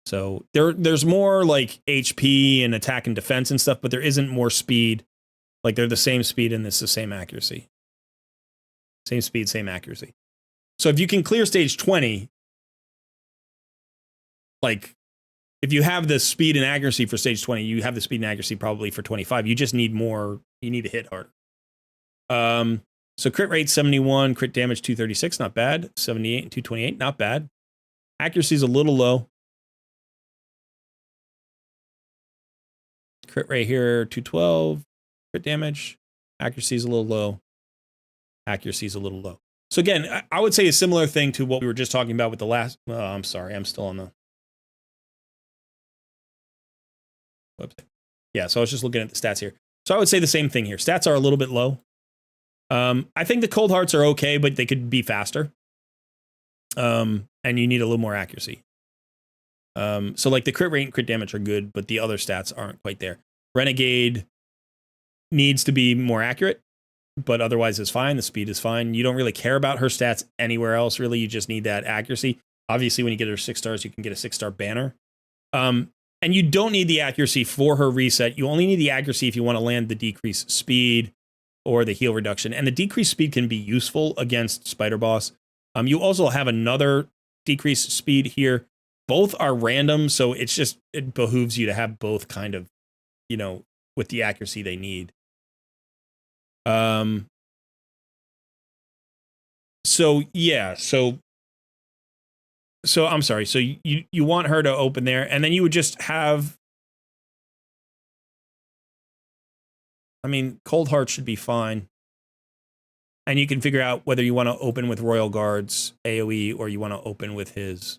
So there's more like HP and attack and defense and stuff, but there isn't more speed. Like they're the same speed and it's the same accuracy. Same speed, same accuracy. So if you can clear stage 20, like if you have the speed and accuracy for stage 20, you have the speed and accuracy probably for 25. You just need more. You need to hit harder. So crit rate 71, crit damage 236, not bad. 78 and 228, not bad. Accuracy is a little low. Crit rate here 212, crit damage. Accuracy is a little low. Accuracy is a little low. So again, I would say a similar thing to what we were just talking about with the last. Oh, I'm sorry, I'm still on the. website. Yeah, so I was just looking at the stats here. So I would say the same thing here. Stats are a little bit low. I think the cold hearts are okay, but they could be faster. And you need a little more accuracy. So like the crit rate and crit damage are good, but the other stats aren't quite there. Renegade needs to be more accurate, but otherwise is fine. The speed is fine. You don't really care about her stats anywhere else, really. You just need that accuracy. Obviously, when you get her 6 stars, you can get a 6-star banner. And you don't need the accuracy for her reset. You only need the accuracy if you want to land the decreased speed or the heal reduction. And the decreased speed can be useful against Spider Boss. You also have another decreased speed here. Both are random, so it behooves you to have both kind of, with the accuracy they need. So I'm sorry. So you want her to open there, and then you would just have, Cold Heart should be fine. And you can figure out whether you want to open with Royal Guard's AoE or you want to open with his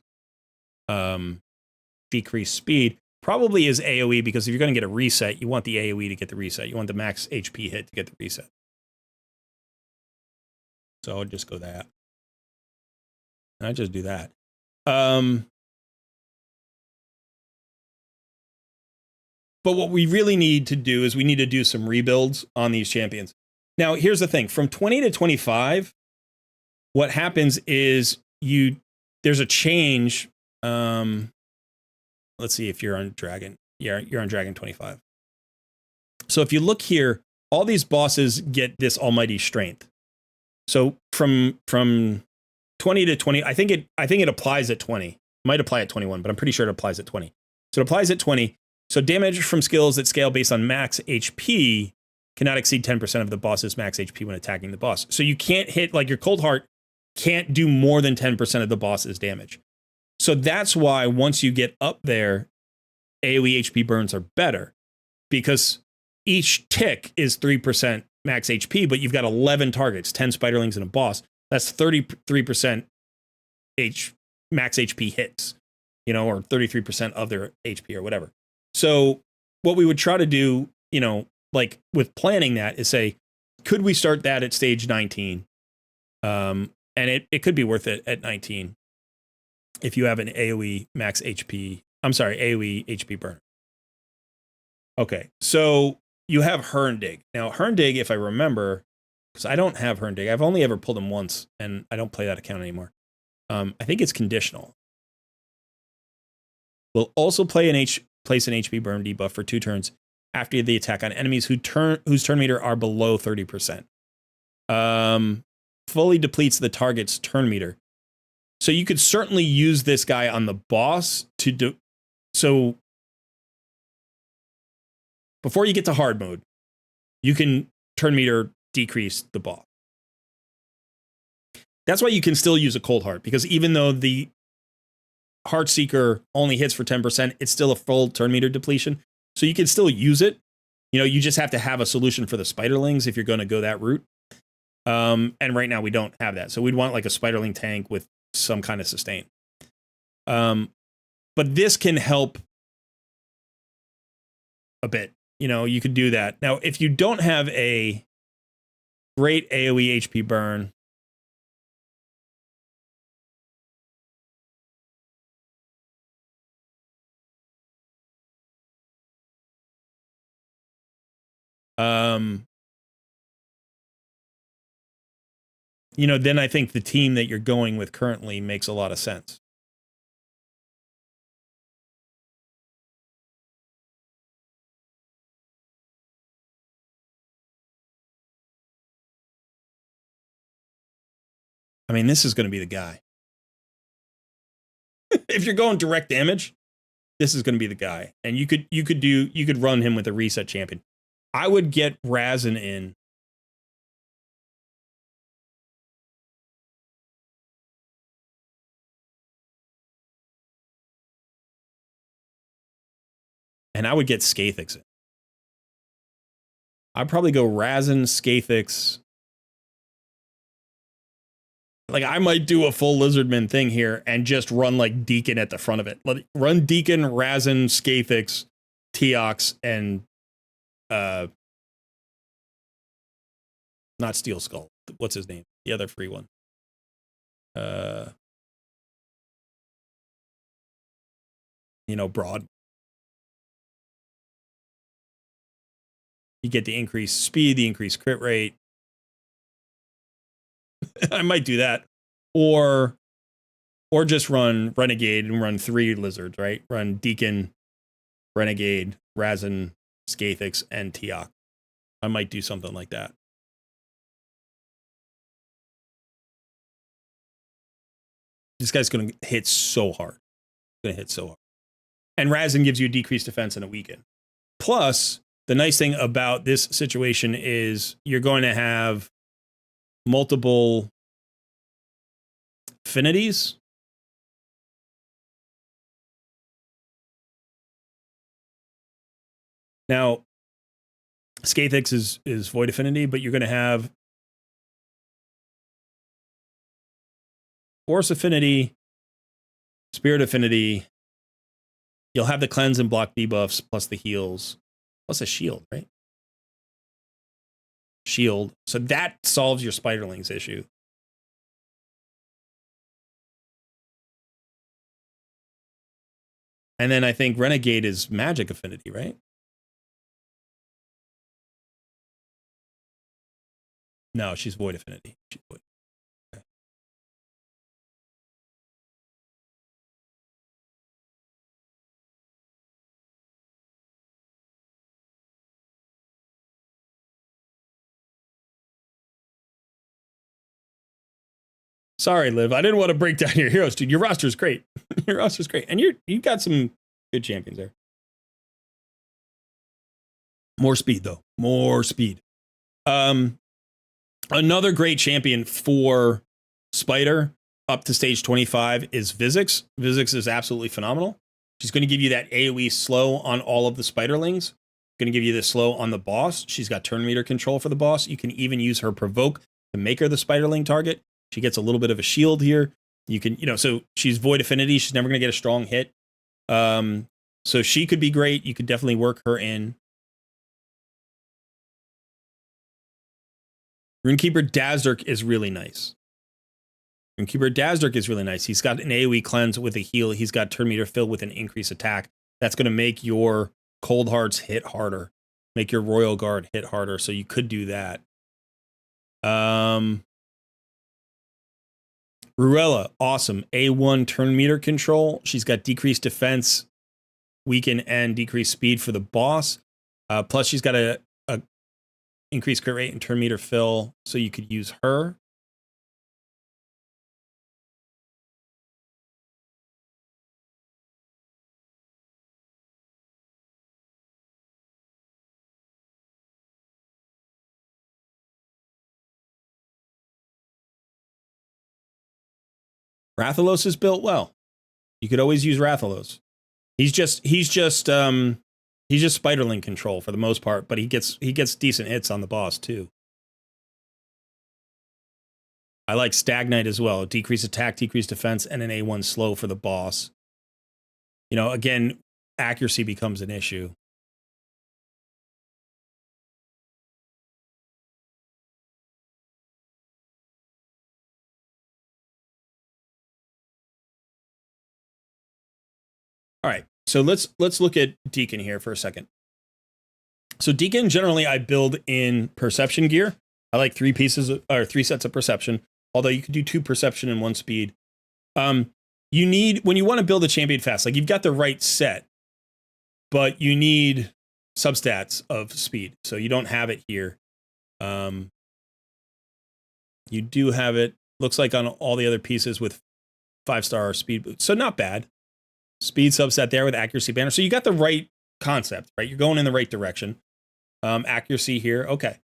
decreased speed. Probably is AoE, because if you're going to get a reset, you want the AoE to get the reset. You want the max HP hit to get the reset. So I'll just go that. And I just do that. But what we really need to do is we need to do some rebuilds on these champions. Now, here's the thing. From 20 to 25, what happens is there's a change. Let's see if you're on Dragon. Yeah, you're on Dragon 25. So if you look here, all these bosses get this almighty strength. So from 20 to 20, I think it applies at 20. It might apply at 21, but I'm pretty sure it applies at 20. So it applies at 20. So damage from skills that scale based on max HP cannot exceed 10% of the boss's max HP when attacking the boss. So you can't hit, like, your Cold Heart can't do more than 10% of the boss's damage. So that's why once you get up there, AoE HP burns are better, because each tick is 3% max HP, but you've got 11 targets, 10 spiderlings and a boss. That's 33% max HP hits, or 33% of their HP or whatever. So what we would try to do, like with planning that, is say, could we start that at stage 19? And it could be worth it at 19 if you have an AoE max HP. AoE HP burn. Okay, so you have Herndig. Now, Herndig, if I remember, because I don't have Herndig, I've only ever pulled him once, and I don't play that account anymore. I think it's conditional. We'll also place an HP burn debuff for 2 turns after the attack on enemies whose turn meter are below 30%. Fully depletes the target's turn meter. So you could certainly use this guy on the boss to do. So before you get to hard mode, you can turn meter decrease the boss. That's why you can still use a Cold Heart, because even though the Heartseeker only hits for 10%, it's still a full turn meter depletion. So you can still use it. You just have to have a solution for the spiderlings if you're going to go that route. And right now we don't have that. So we'd want like a spiderling tank with some kind of sustain. But this can help a bit. You could do that. Now, if you don't have a great AoE HP burn, then I think the team that you're going with currently makes a lot of sense. This is going to be the guy. If you're going direct damage, this is going to be the guy. And you could run him with a reset champion. I would get Razin in. And I would get Skathix in. I'd probably go Razin, Skathix. Like, I might do a full Lizardman thing here and just run like Deacon at the front of it. Run Deacon, Razin, Skathix, Teox and not Steel Skull. What's his name? The other free one. Broad. You get the increased speed, the increased crit rate. I might do that. Or just run Renegade and run 3 lizards, right? Run Deacon, Renegade, Razin, Skathix, and Teok. I might do something like that. This guy's going to hit so hard. Going to hit so hard. And Razin gives you a decreased defense and a weaken. Plus, the nice thing about this situation is you're going to have multiple affinities. Now, Skathix is Void Affinity, but you're going to have Force Affinity, Spirit Affinity. You'll have the cleanse and block debuffs plus the heals, plus a shield, right? Shield. So that solves your Spiderlings issue. And then I think Renegade is Magic Affinity, right? No, she's Void Affinity. She's Void. Okay. Sorry, Liv. I didn't want to break down your heroes, dude. Your roster's great. Your roster's great. And you've got some good champions there. More speed, though. More speed. Another great champion for Spider up to stage 25 is Vizix. Vizix is absolutely phenomenal. She's going to give you that AoE slow on all of the Spiderlings. Going to give you the slow on the boss. She's got turn meter control for the boss. You can even use her provoke to make her the Spiderling target. She gets a little bit of a shield here. You can, so she's Void Affinity. She's never going to get a strong hit. So she could be great. You could definitely work her in. Runekeeper Dazzurk is really nice. Runekeeper Dazzurk is really nice. He's got an AoE cleanse with a heal. He's got turn meter filled with an increased attack. That's going to make your Cold Hearts hit harder. Make your Royal Guard hit harder. So you could do that. Ruella, awesome. A1 turn meter control. She's got decreased defense, weaken, and decreased speed for the boss. Plus, she's got a increased crit rate and turn meter fill, so you could use her. Rathalos is built well. You could always use Rathalos. He's just Spiderling control for the most part, but he gets decent hits on the boss too. I like Stagnite as well. Decrease attack, decrease defense, and an A1 slow for the boss. Again, accuracy becomes an issue. All right, so let's look at Deacon here for a second. So Deacon, generally, I build in perception gear. I like 3 sets of perception, although you could do 2 perception and 1 speed. You need, when you want to build a champion fast, like you've got the right set, but you need substats of speed. So you don't have it here. You do have it, looks like on all the other pieces with 5-star speed boost. So not bad. Speed subset there with accuracy banner. So you got the right concept, right? You're going in the right direction. Accuracy here. Okay.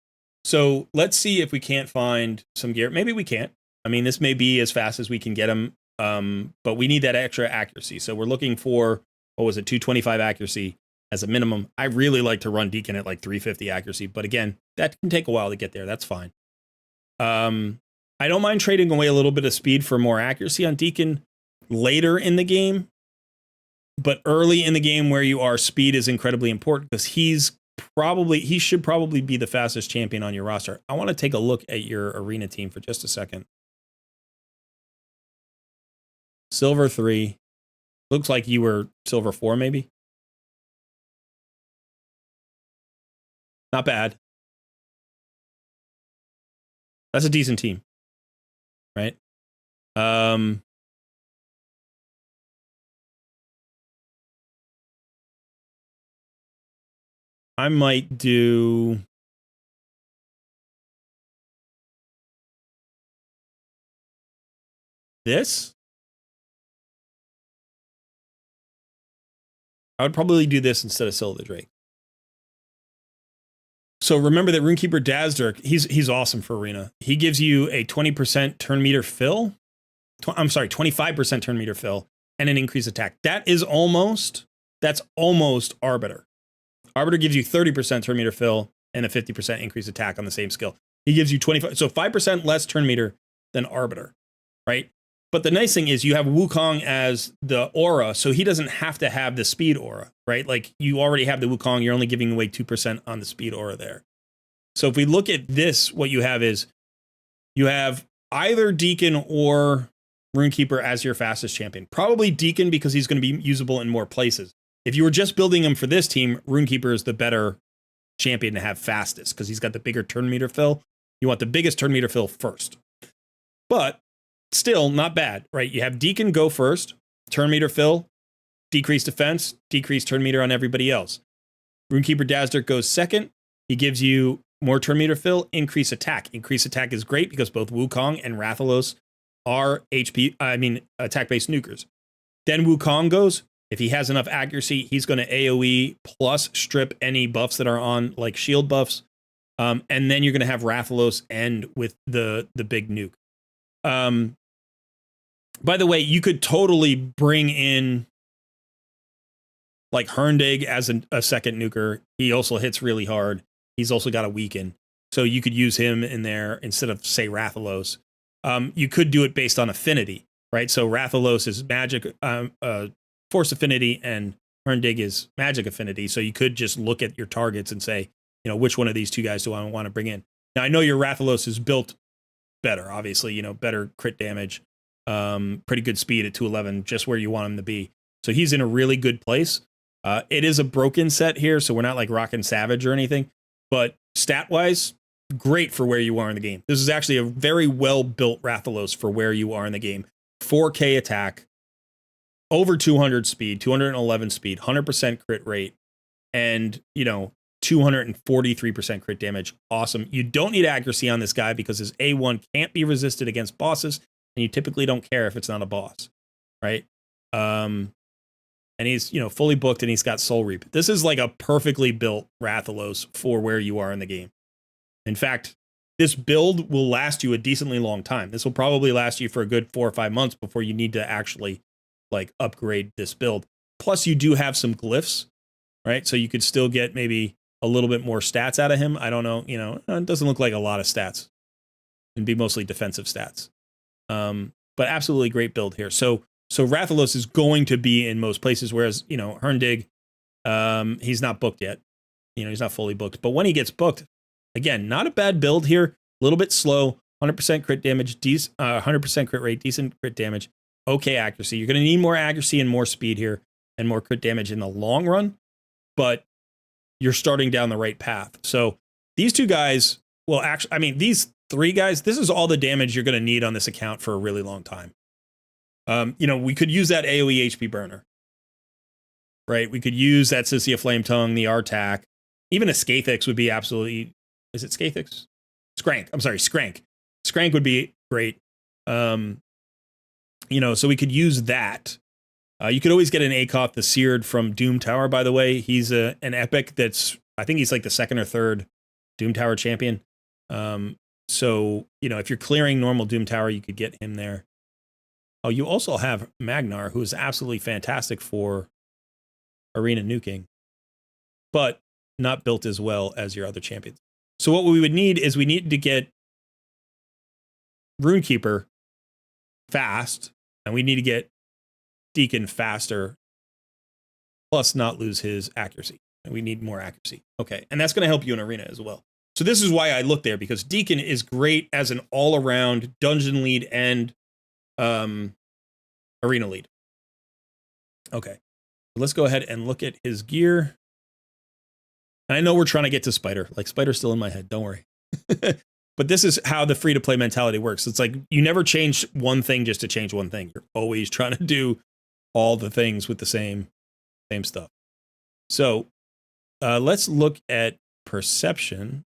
So let's see if we can't find some gear. Maybe we can't. I mean, this may be as fast as we can get them. But we need that extra accuracy. So we're looking for, 225 accuracy as a minimum. I really like to run Deacon at like 350 accuracy. But again, that can take a while to get there. That's fine. I don't mind trading away a little bit of speed for more accuracy on Deacon later in the game. But early in the game where you are, speed is incredibly important because he should probably be the fastest champion on your roster. I want to take a look at your arena team for just a second. Silver 3. Looks like you were silver 4, maybe. Not bad. That's a decent team, right? I might do this. I would probably do this instead of Scylla the Drake. So remember that Runekeeper Dazdurk, he's awesome for Arena. He gives you a 20% turn meter fill. I'm sorry, 25% turn meter fill and an increased attack. That's almost Arbiter. Arbiter gives you 30% turn meter fill and a 50% increased attack on the same skill. He gives you 25, so 5% less turn meter than Arbiter, right? But the nice thing is you have Wukong as the aura, so he doesn't have to have the speed aura, right? Like you already have the Wukong, you're only giving away 2% on the speed aura there. So if we look at this, what you have is you have either Deacon or Runekeeper as your fastest champion. Probably Deacon because he's going to be usable in more places. If you were just building him for this team, Runekeeper is the better champion to have fastest because he's got the bigger turn meter fill. You want the biggest turn meter fill first. But still not bad, right? You have Deacon go first, turn meter fill, decreased defense, decreased turn meter on everybody else. Runekeeper Dazdurk goes second. He gives you more turn meter fill, increase attack. Increase attack is great because both Wukong and Rathalos are attack-based nukers. Then Wukong goes. If he has enough accuracy, he's going to AoE plus strip any buffs that are on, like shield buffs. And then you're going to have Rathalos end with the big nuke. By the way, you could totally bring in like Herndig as a second nuker. He also hits really hard. He's also got a weaken. So you could use him in there instead of, say, Rathalos. You could do it based on affinity, right? So Rathalos is magic, force affinity, and Herndig is magic affinity. So you could just look at your targets and say, which one of these two guys do I want to bring in? Now, I know your Rathalos is built better, obviously, better crit damage, pretty good speed at 211, just where you want him to be. So he's in a really good place. It is a broken set here, so we're not like rocking Savage or anything, but stat-wise, great for where you are in the game. This is actually a very well-built Rathalos for where you are in the game. 4K attack, over 200 speed, 211 speed, 100% crit rate, and, 243% crit damage. Awesome. You don't need accuracy on this guy because his A1 can't be resisted against bosses, and you typically don't care if it's not a boss, right? And he's, fully booked, and he's got Soul Reap. This is like a perfectly built Rathalos for where you are in the game. In fact, this build will last you a decently long time. This will probably last you for a good 4 or 5 months before you need to actually like upgrade this build. Plus, you do have some glyphs, right? So you could still get maybe a little bit more stats out of him. I don't know, it doesn't look like a lot of stats. It'd be mostly defensive stats. But absolutely great build here. So Rathalos is going to be in most places, whereas, Herndig, he's not booked yet. He's not fully booked. But when he gets booked, again, not a bad build here. A little bit slow, 100% crit damage, 100% crit rate, decent crit damage, okay accuracy. You're going to need more accuracy and more speed here and more crit damage in the long run, but you're starting down the right path. So these two guys will actually, these three guys, this is all the damage you're going to need on this account for a really long time. We could use that AoE HP burner, right? We could use that Sissia Flame Tongue, the Artak, even a Skathix would be absolutely, is it Skathix? Skrank. I'm sorry, Skrank. Skrank would be great. So we could use that. You could always get an Akoth the Seared from Doom Tower, by the way. He's an epic that's, I think he's like the second or third Doom Tower champion. So, if you're clearing normal Doom Tower, you could get him there. Oh, you also have Magnar, who is absolutely fantastic for arena nuking, but not built as well as your other champions. So what we would need is we need to get Runekeeper fast, and we need to get Deacon faster plus not lose his accuracy. And we need more accuracy. Okay, and that's going to help you in arena as well. So this is why I look there, because Deacon is great as an all-around dungeon lead and arena lead. Okay, let's go ahead and look at his gear. And I know we're trying to get to Spider. Like, Spider's still in my head, don't worry. But this is how the free-to-play mentality works. It's like you never change one thing just to change one thing. You're always trying to do all the things with the same stuff. So let's look at perception.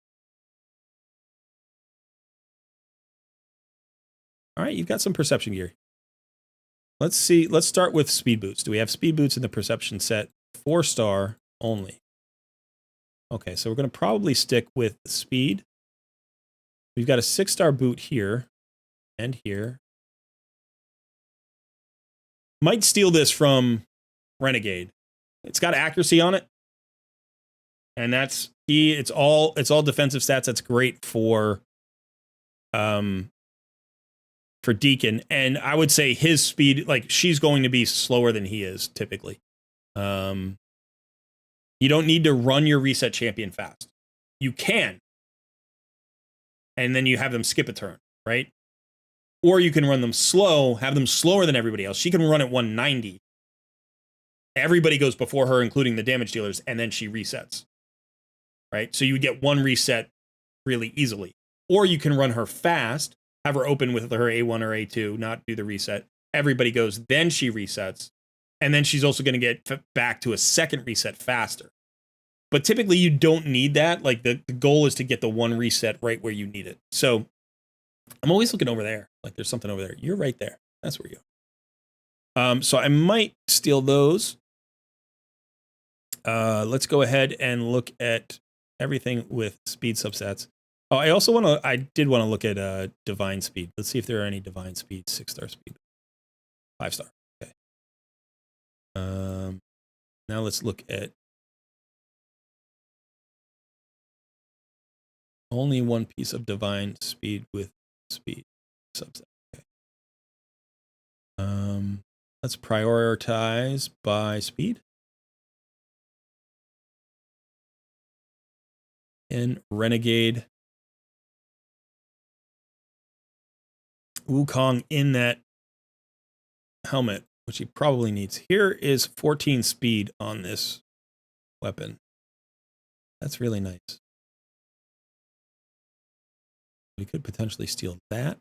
All right, you've got some perception gear. Let's see. Let's start with speed boots. Do we have speed boots in the perception set? 4-star only. Okay, so we're going to probably stick with speed. We've got a 6-star boot here and here. Might steal this from Renegade. It's got accuracy on it, and that's key. It's all defensive stats. That's great for Deacon. And I would say his speed, like, she's going to be slower than he is typically. You don't need to run your reset champion fast. You can, and then you have them skip a turn, right? Or you can run them slow, have them slower than everybody else. She can run at 190. Everybody goes before her, including the damage dealers, and then she resets, right? So you would get one reset really easily. Or you can run her fast, have her open with her A1 or A2, not do the reset. Everybody goes, then she resets. And then she's also going to get back to a second reset faster. But typically you don't need that. Like, the goal is to get the one reset right where you need it. So I'm always looking over there. Like, there's something over there. You're right there. That's where you go. So I might steal those. Let's go ahead and look at everything with speed subsets. Oh, I did want to look at divine speed. Let's see if there are any divine speed, 6-star speed. 5-star. Okay. Now let's look at only one piece of divine speed with speed subset. Okay. Let's prioritize by speed. In Renegade, Wukong in that helmet, which he probably needs. Here is 14 speed on this weapon. That's really nice. We could potentially steal that.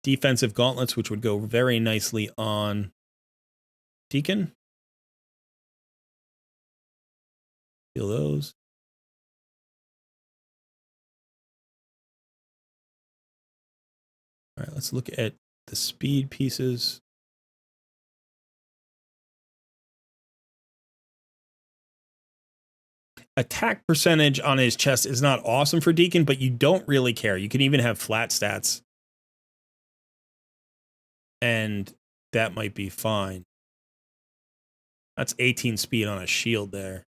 Defensive gauntlets, which would go very nicely on Deacon. Steal those. All right, let's look at the speed pieces. Attack percentage on his chest is not awesome for Deacon, but you don't really care. You can even have flat stats, and that might be fine. That's 18 speed on a shield there.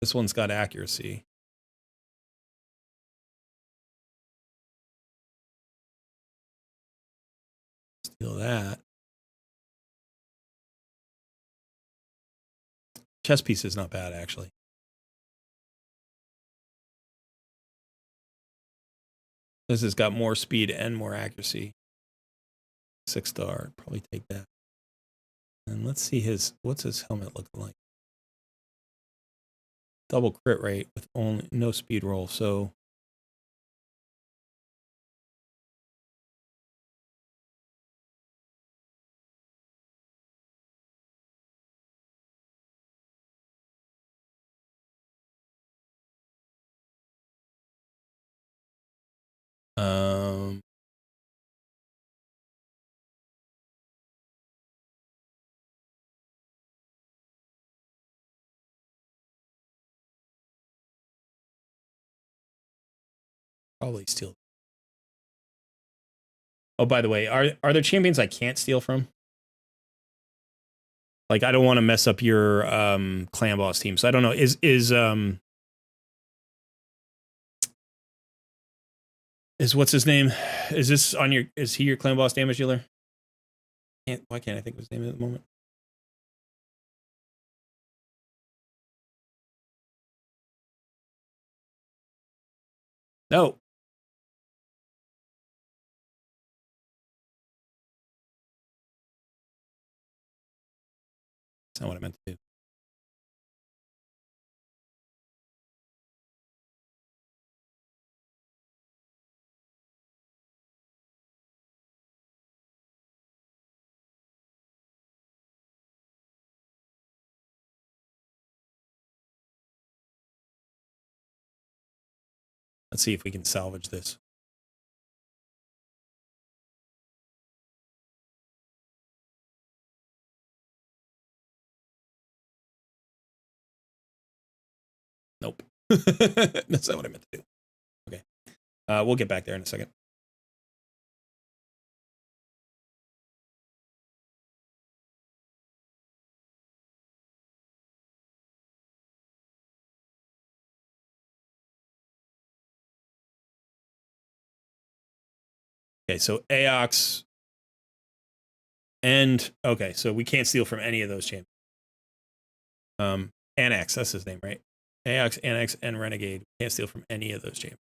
This one's got accuracy. Steal that. Chest piece is not bad, actually. This has got more speed and more accuracy. 6-star, probably take that. And let's see what's his helmet looking like. Double crit rate with only no speed roll, so probably steal. Oh, by the way, are there champions I can't steal from? Like, I don't want to mess up your clan boss team. So I don't know. Is what's his name? Is this on your? Is he your clan boss damage dealer? Why can't I think of his name at the moment? No. That's not what I meant to do. Let's see if we can salvage this. Nope. That's not what I meant to do. Okay. We'll get back there in a second. Okay, so Aox and okay, so we can't steal from any of those champions. Annex, that's his name, right? Aox, Annex, and Renegade can't steal from any of those champions.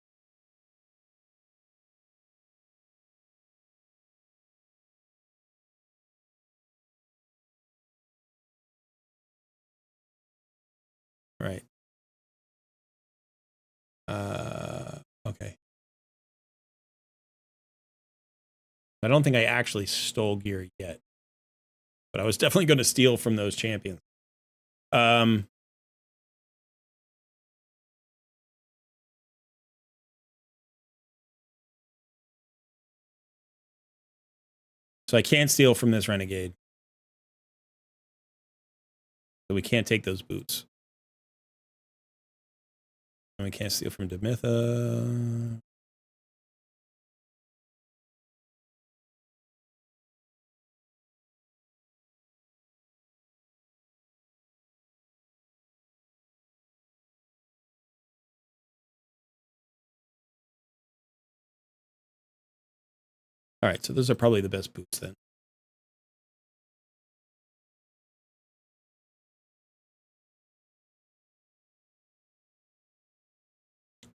Right. Okay. I don't think I actually stole gear yet, but I was definitely going to steal from those champions. So I can't steal from this Renegade. So we can't take those boots. And we can't steal from Demitha. All right, so those are probably the best boots then.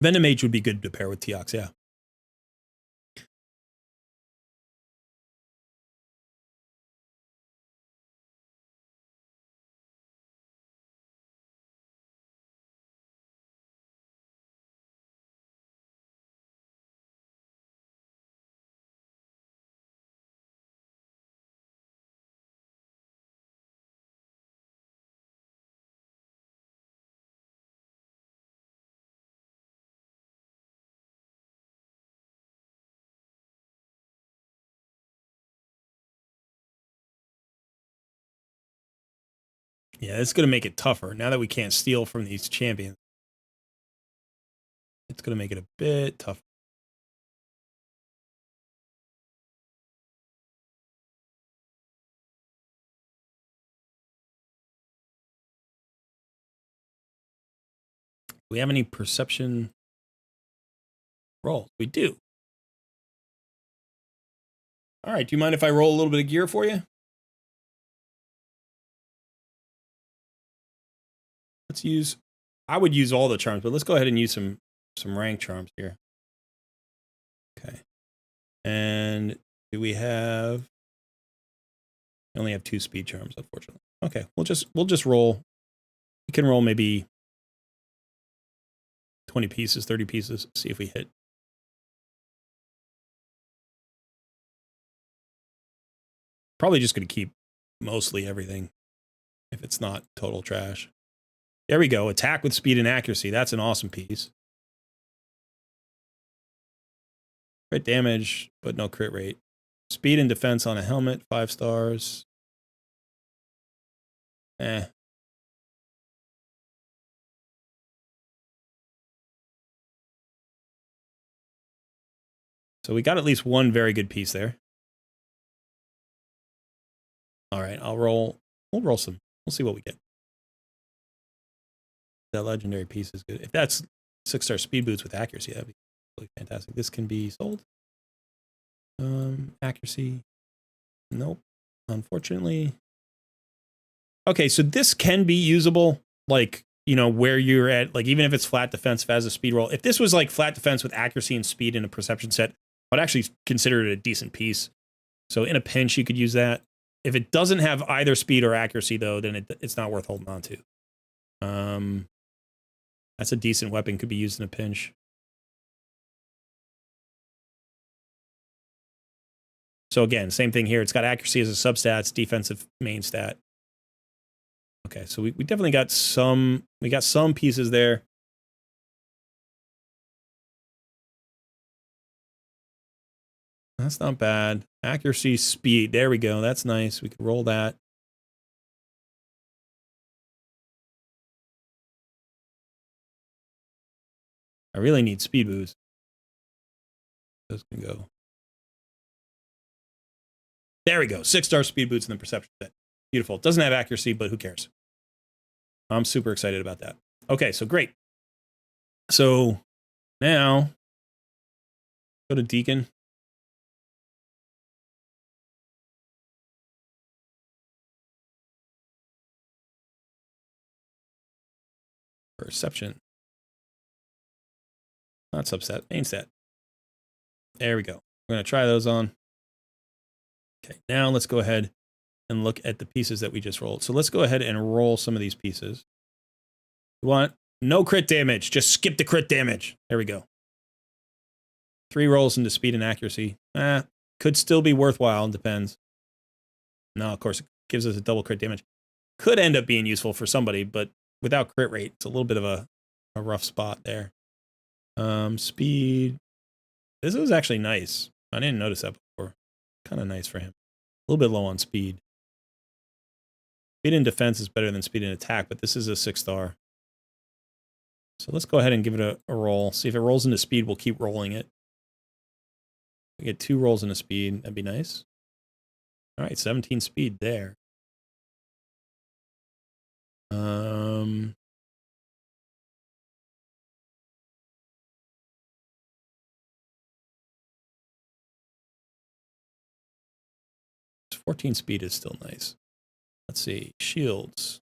Venom Mage would be good to pair with Teox, yeah. Yeah, it's going to make it tougher. Now that we can't steal from these champions, it's going to make it a bit tougher. Do we have any perception rolls? We do. All right, do you mind if I roll a little bit of gear for you? Let's use, I would use all the charms, but let's go ahead and use some rank charms here. Okay. And do we have, we only have 2 speed charms, unfortunately. Okay, we'll just roll. We can roll maybe 20 pieces, 30 pieces, see if we hit. Probably just going to keep mostly everything if it's not total trash. There we go. Attack with speed and accuracy. That's an awesome piece. Crit damage, but no crit rate. Speed and defense on a helmet, 5 stars. So we got at least one very good piece there. All right, I'll roll We'll roll some. We'll see what we get. That legendary piece is good. If that's 6-star speed boots with accuracy, that'd be really fantastic. This can be sold. Accuracy. Nope. Unfortunately. Okay, so this can be usable, like, you know, where you're at, like, even if it's flat defense as a speed roll. If this was like flat defense with accuracy and speed in a perception set, I'd actually consider it a decent piece. So in a pinch, you could use that. If it doesn't have either speed or accuracy, though, then it's not worth holding on to. That's a decent weapon, could be used in a pinch. So again, same thing here. It's got accuracy as a substats, defensive main stat. Okay, so we definitely got some, pieces there. That's not bad. Accuracy, speed. There we go. That's nice. We could roll that. I really need speed boost. Those can go. There we go. 6-star speed boots in the perception set. Beautiful. Doesn't have accuracy, but who cares? I'm super excited about that. Okay, so great. So now go to Deacon. Perception. Not subset, main stat. There we go. We're going to try those on. Okay, now let's go ahead and look at the pieces that we just rolled. So let's go ahead and roll some of these pieces. We want no crit damage. Just skip the crit damage. There we go. 3 rolls into speed and accuracy. Could still be worthwhile. Depends. No, of course, it gives us a double crit damage. Could end up being useful for somebody, but without crit rate, it's a little bit of a rough spot there. Speed. This was actually nice. I didn't notice that before. Kind of nice for him. A little bit low on speed. Speed in defense is better than speed in attack, but this is a 6-star. So let's go ahead and give it a roll. See if it rolls into speed, we'll keep rolling it. We get 2 rolls into speed. That'd be nice. All right, 17 speed there. 14 speed is still nice. Let's see. Shields.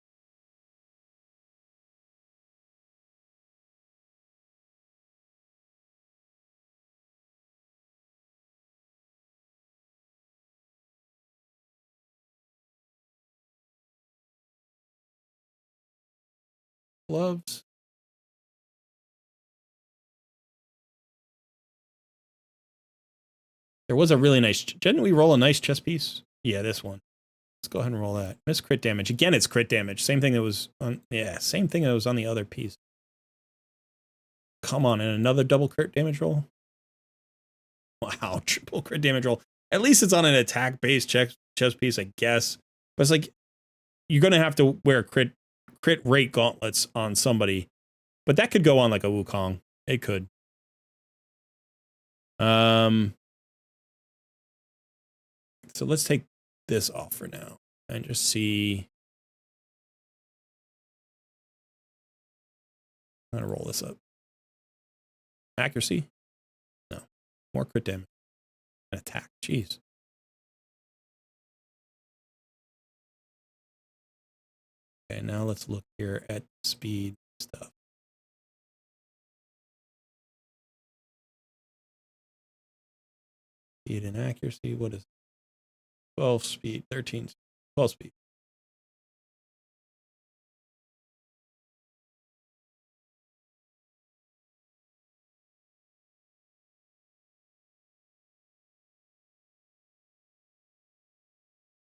Gloves. There was a really nice... Didn't we roll a nice chest piece? Yeah, this one. Let's go ahead and roll that. Miss crit damage. Again, it's crit damage. Same thing that was on... Yeah, same thing that was on the other piece. Come on, and another double crit damage roll? Wow, triple crit damage roll. At least it's on an attack-based chest piece, I guess. But it's like, you're going to have to wear crit rate gauntlets on somebody. But that could go on like a Wukong. It could. So let's take this off for now and just see. I'm going to roll this up. Accuracy? No. More crit damage. An attack. Jeez. Okay, now let's look here at speed stuff. Speed and accuracy. What is it? 12 speed, 13, 12 speed.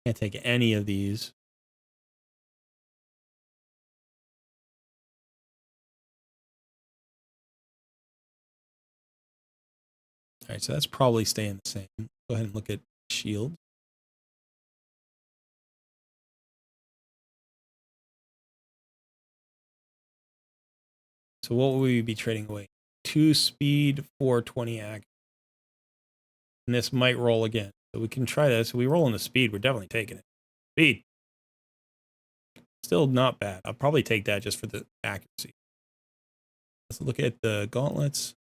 Can't take any of these. All right, so that's probably staying the same. Go ahead and look at shield. So what will we be trading away? 2 speed, 420 accuracy. And this might roll again. So we can try this. So we roll in the speed. We're definitely taking it. Speed. Still not bad. I'll probably take that just for the accuracy. Let's look at the gauntlets.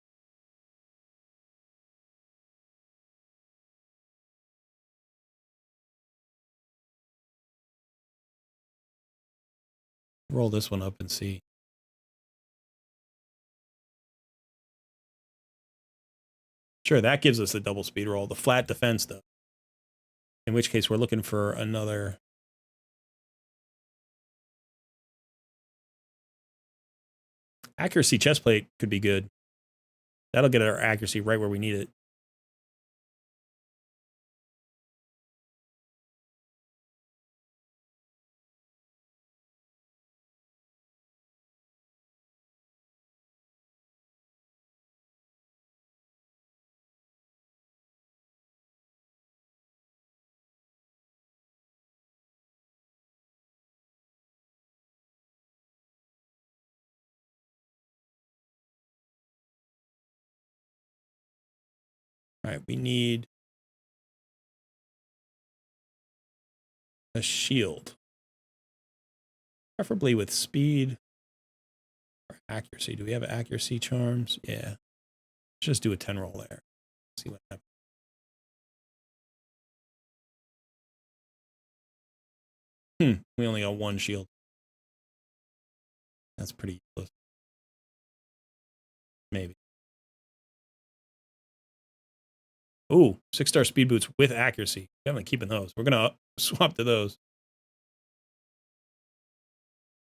Roll this one up and see. Sure, that gives us the double speed roll. The flat defense, though. In which case, we're looking for another. Accuracy chest plate could be good. That'll get our accuracy right where we need it. All right, we need a shield. Preferably with speed or accuracy. Do we have accuracy charms? Yeah. Just do a 10 roll there. See what happens. We only got one shield. That's pretty useless. Maybe. Ooh, 6-star speed boots with accuracy. We haven't keeping those. We're gonna swap to those.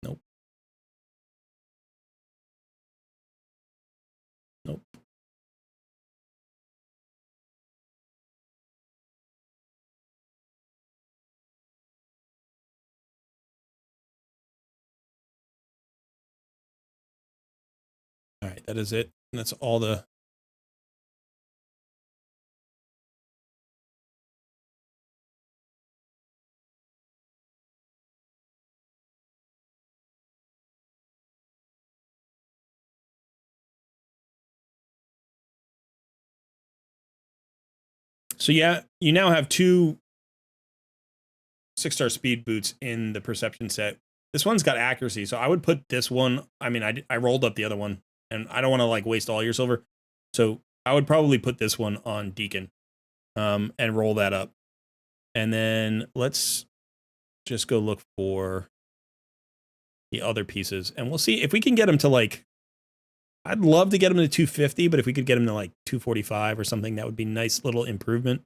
Nope. Nope. All right, that is it. And that's all the. So yeah, you now have 2 6-star speed boots in the perception set. This one's got accuracy, so I would put this one. I mean, I rolled up the other one, and I don't want to like waste all your silver, so I would probably put this one on Deacon, and roll that up, and then let's just go look for the other pieces, and we'll see if we can get them to like. I'd love to get them to 250, but if we could get them to like 245 or something, that would be a nice little improvement.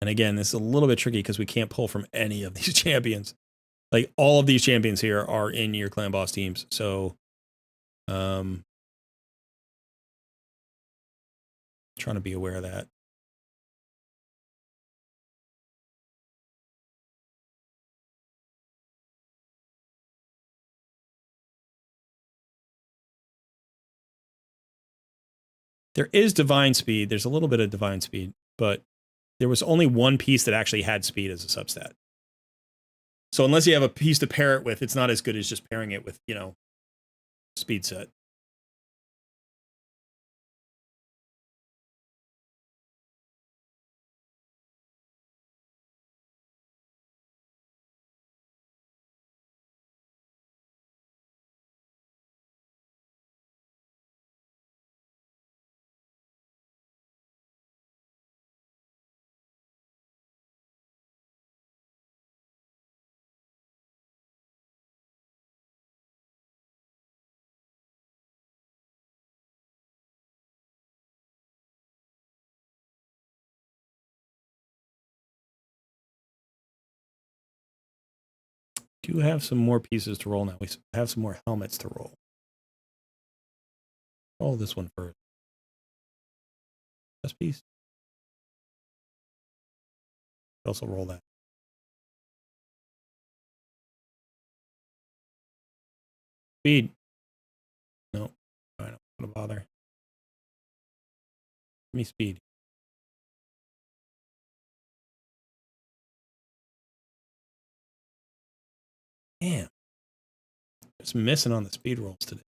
And again, this is a little bit tricky because we can't pull from any of these champions. Like all of these champions here are in your clan boss teams. So, trying to be aware of that. There is divine speed. There's a little bit of divine speed, but there was only one piece that actually had speed as a substat. So unless you have a piece to pair it with, it's not as good as just pairing it with, you know, speed set. Do have some more pieces to roll now. We have some more helmets to roll. Roll this one first. This piece. Also roll that. Speed. No, I don't want to bother. Give me speed. Damn. Just missing on the speed rolls today.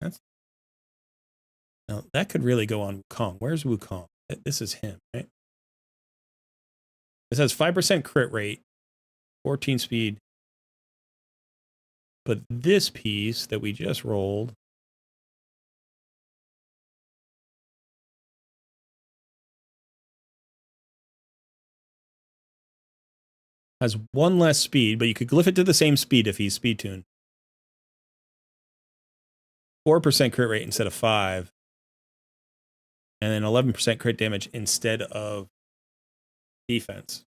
That's now that could really go on Wukong. Where's Wukong? This is him, right? This has 5% crit rate, 14 speed. But this piece that we just rolled has 1 less speed, but you could glyph it to the same speed if he's speed tuned. 4% crit rate instead of 5. And then 11% crit damage instead of defense.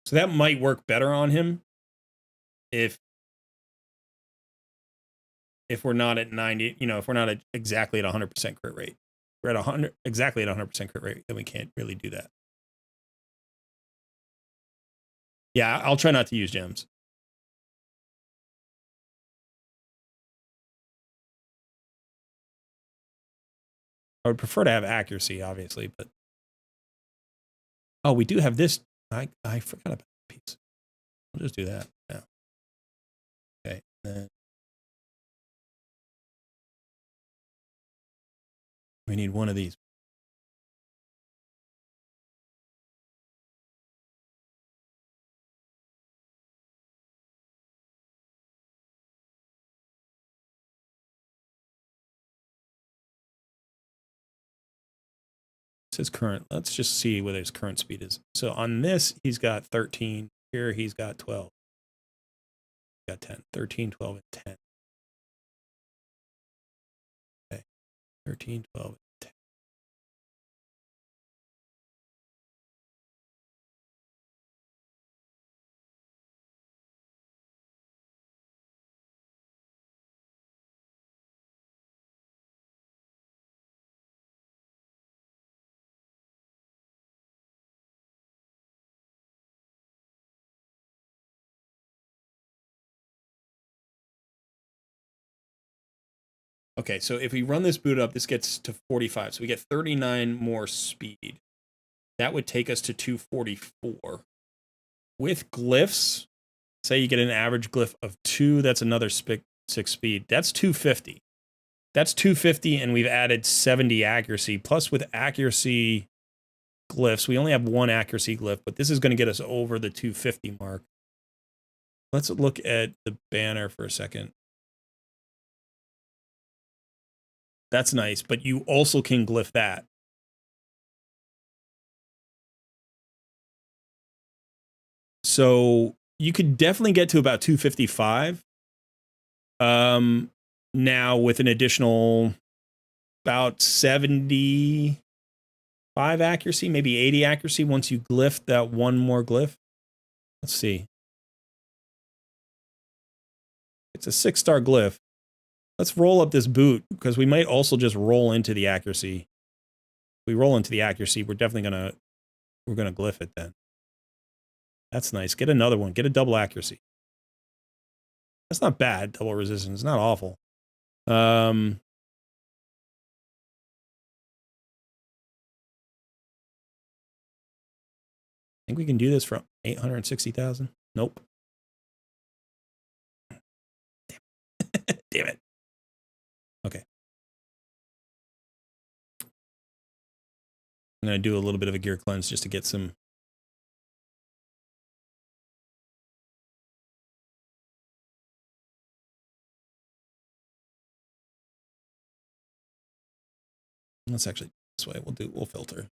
So that might work better on him if we're not at 90, if we're not at exactly at 100% crit rate. If we're at exactly at 100% crit rate, then we can't really do that. Yeah, I'll try not to use gems. I would prefer to have accuracy, obviously, but oh, we do have this. I forgot about that piece. We'll just do that now. Okay, then we need one of these. His current, let's just see what his current speed is. So on this, he's got 13. Here, he's got 12. He's got 10. 13, 12, and 10. Okay. 13, 12, and 10. Okay, so if we run this boot up, this gets to 45. So we get 39 more speed. That would take us to 244. With glyphs, say you get an average glyph of 2, that's another 6 speed. That's 250. That's 250, and we've added 70 accuracy. Plus, with accuracy glyphs, we only have 1 accuracy glyph, but this is going to get us over the 250 mark. Let's look at the banner for a second. That's nice, but you also can glyph that. So you could definitely get to about 255. Now with an additional about 75 accuracy, maybe 80 accuracy once you glyph that 1 more glyph. Let's see. It's a 6-star glyph. Let's roll up this boot because we might also just roll into the accuracy. If we roll into the accuracy, we're definitely gonna glyph it then. That's nice. Get another one. Get a double accuracy. That's not bad. Double resistance. It's not awful. I think we can do this for 860,000. Nope. Damn it. Okay. I'm going to do a little bit of a gear cleanse just to get some. Let's actually this way. We'll filter.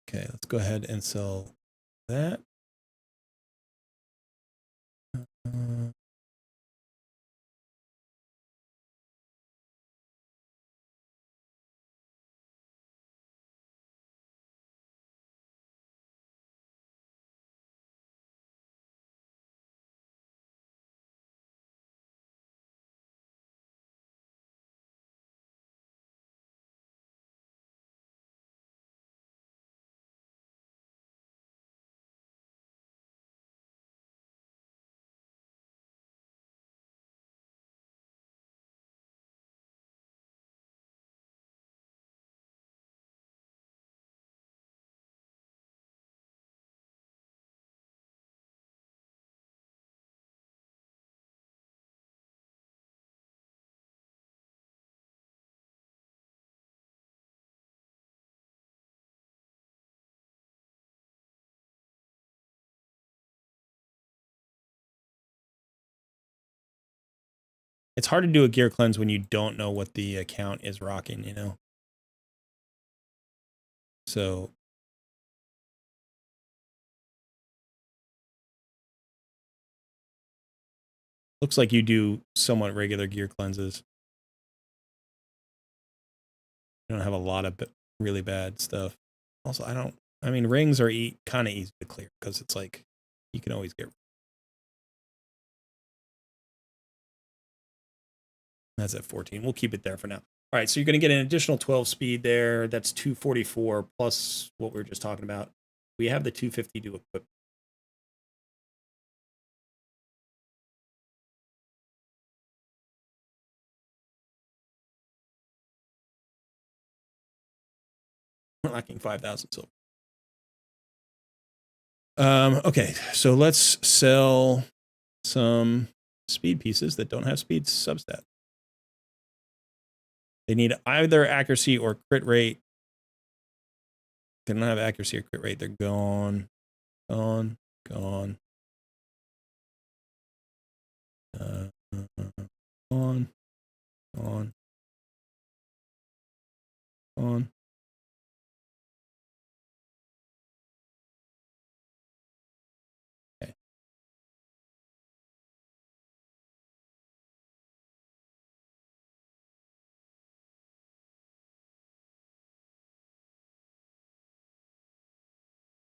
Okay, let's go ahead and sell that. It's hard to do a gear cleanse when you don't know what the account is rocking, you know? So looks like you do somewhat regular gear cleanses. You don't have a lot of really bad stuff. Also, I mean, rings are kind of easy to clear because it's like you can always get. That's at 14. We'll keep it there for now. All right, so you're going to get an additional 12 speed there. That's 244 plus what we were just talking about. We have the 250 to equip. We're lacking 5,000 silver. Okay, so let's sell some speed pieces that don't have speed substat. They need either accuracy or crit rate. They don't have accuracy or crit rate. They're gone. Gone. Gone. Gone. Gone. Gone. Okay.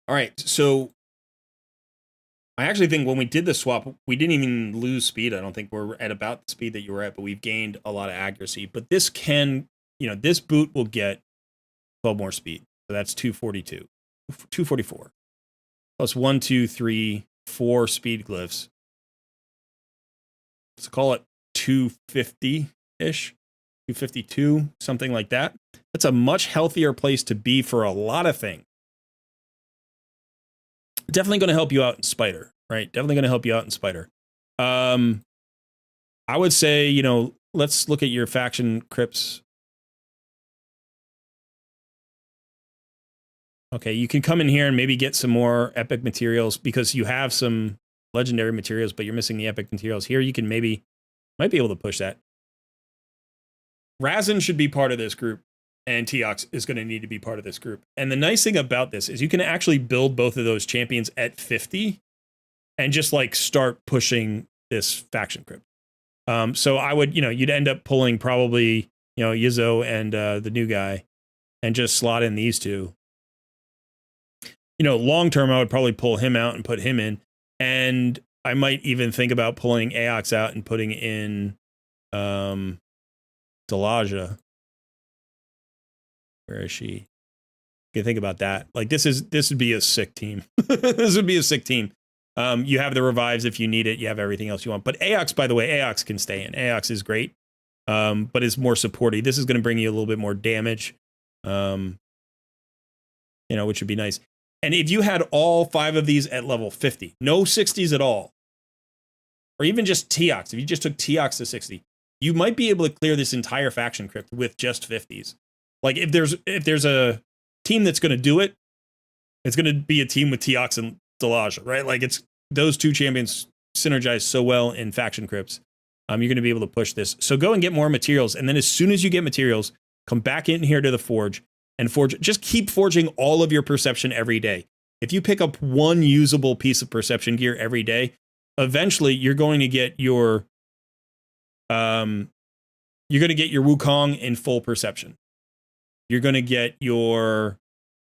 All right, so I actually think when we did the swap, we didn't even lose speed. I don't think we're at about the speed that you were at, but we've gained a lot of accuracy. But this can, you know, this boot will get 12 more speed. So that's 242, 244. Plus 1, 2, 3, 4 speed glyphs. Let's call it 250-ish, 252, something like that. That's a much healthier place to be for a lot of things. Definitely going to help you out in Spider, right? Definitely going to help you out in Spider. I would say, you know, let's look at your faction crypts. Okay, you can come in here and maybe get some more epic materials because you have some legendary materials, but you're missing the epic materials. Here you can might be able to push that. Razin should be part of this group, and Teox is going to need to be part of this group. And the nice thing about this is you can actually build both of those champions at 50 and just like start pushing this faction crypt. So I would, you know, you'd end up pulling probably, you know, Yizzo and the new guy and just slot in these two. You know, long term, I would probably pull him out and put him in. And I might even think about pulling Aox out and putting in Delaja. Where is she? You can think about that. Like this would be a sick team. This would be a sick team. You have the revives if you need it. You have everything else you want. But Aox, by the way, Aox can stay in. Aox is great, but it's more supporty. This is going to bring you a little bit more damage, you know, which would be nice. And if you had all 5 of these at level 50, no 60s at all, or even just Teox, if you just took Teox to 60, you might be able to clear this entire faction crypt with just 50s. Like if there's a team that's going to do it, it's going to be a team with Teox and Delaja, right? Like it's those two champions synergize so well in faction crypts. You're going to be able to push this. So go and get more materials, and then as soon as you get materials, come back in here to the forge and forge. Just keep forging all of your perception every day. If you pick up one usable piece of perception gear every day, eventually you're going to get your Wukong in full perception. You're going to get your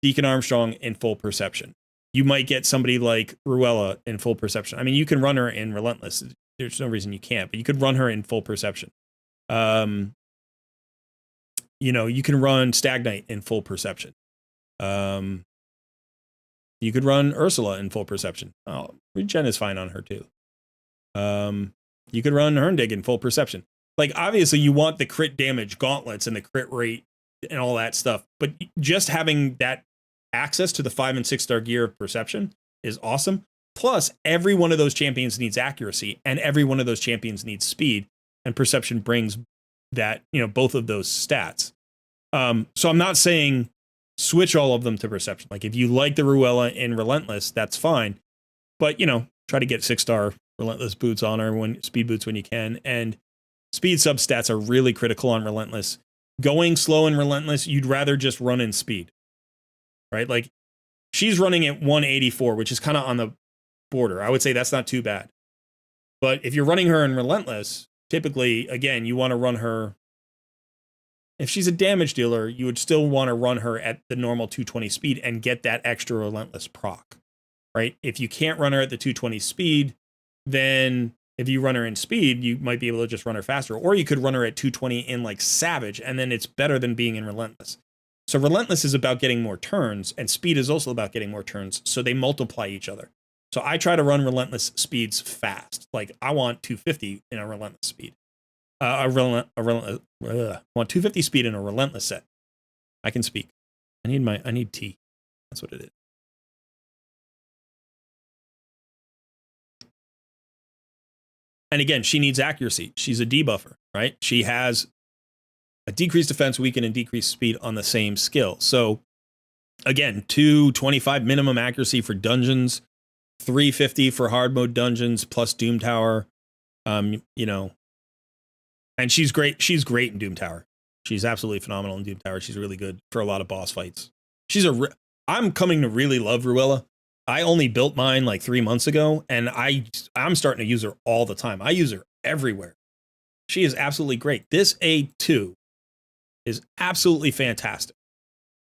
Deacon Armstrong in full perception. You might get somebody like Ruella in full perception. I mean, you can run her in Relentless. There's no reason you can't, but you could run her in full perception. You know, you can run Stagnite in full perception. You could run Ursula in full perception. Oh, Regen is fine on her too. You could run Herndig in full perception. Like, obviously, you want the crit damage gauntlets and the crit rate and all that stuff, but just having that access to the 5 and 6 star gear of perception is awesome. Plus, every one of those champions needs accuracy, and every one of those champions needs speed, and perception brings that, you know, both of those stats. So I'm not saying switch all of them to perception. Like, if you like the Ruella in Relentless, that's fine, but, you know, try to get 6 star Relentless boots on her, speed boots when you can, and speed substats are really critical on Relentless. Going slow and Relentless, you'd rather just run in speed, right? Like she's running at 184, which is kind of on the border. I would say that's not too bad. But if you're running her in Relentless, typically, again, you want to run her. If she's a damage dealer, you would still want to run her at the normal 220 speed and get that extra Relentless proc, right? If you can't run her at the 220 speed, then if you run her in speed, you might be able to just run her faster. Or you could run her at 220 in like Savage, and then it's better than being in Relentless. So Relentless is about getting more turns, and speed is also about getting more turns. So they multiply each other. So I try to run Relentless speeds fast. Like I want 250 in a Relentless speed. I want 250 speed in a Relentless set. I can speak. I need tea. That's what it is. And again, she needs accuracy. She's a debuffer, right? She has a decreased defense, weaken, and decreased speed on the same skill. So again, 225 minimum accuracy for dungeons, 350 for hard mode dungeons plus Doom Tower. You know, and she's great. She's great in Doom Tower. She's absolutely phenomenal in Doom Tower. She's really good for a lot of boss fights. I'm coming to really love Ruella. I only built mine like 3 months ago, and I'm starting to use her all the time. I use her everywhere. She is absolutely great. This A2 is absolutely fantastic.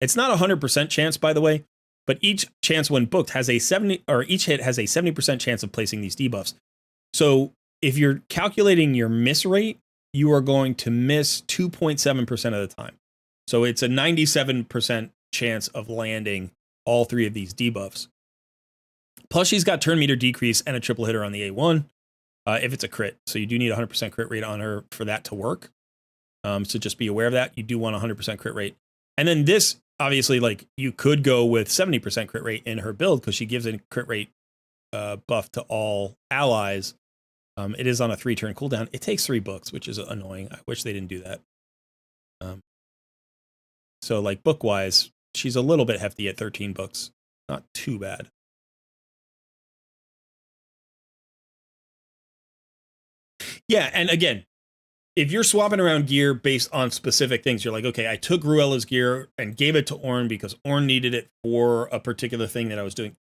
It's not 100% chance, by the way, but each chance when booked has each hit has a 70% chance of placing these debuffs. So if you're calculating your miss rate, you are going to miss 2.7% of the time. So it's a 97% chance of landing all three of these debuffs. Plus, she's got turn meter decrease and a triple hitter on the A1 if it's a crit. So you do need 100% crit rate on her for that to work. So just be aware of that. You do want 100% crit rate. And then this, obviously, like you could go with 70% crit rate in her build because she gives a crit rate buff to all allies. It is on a 3-turn cooldown. It takes 3 books, which is annoying. I wish they didn't do that. So like book-wise, she's a little bit hefty at 13 books. Not too bad. Yeah, and again, if you're swapping around gear based on specific things, you're like, okay, I took Ruella's gear and gave it to Ornn because Ornn needed it for a particular thing that I was doing.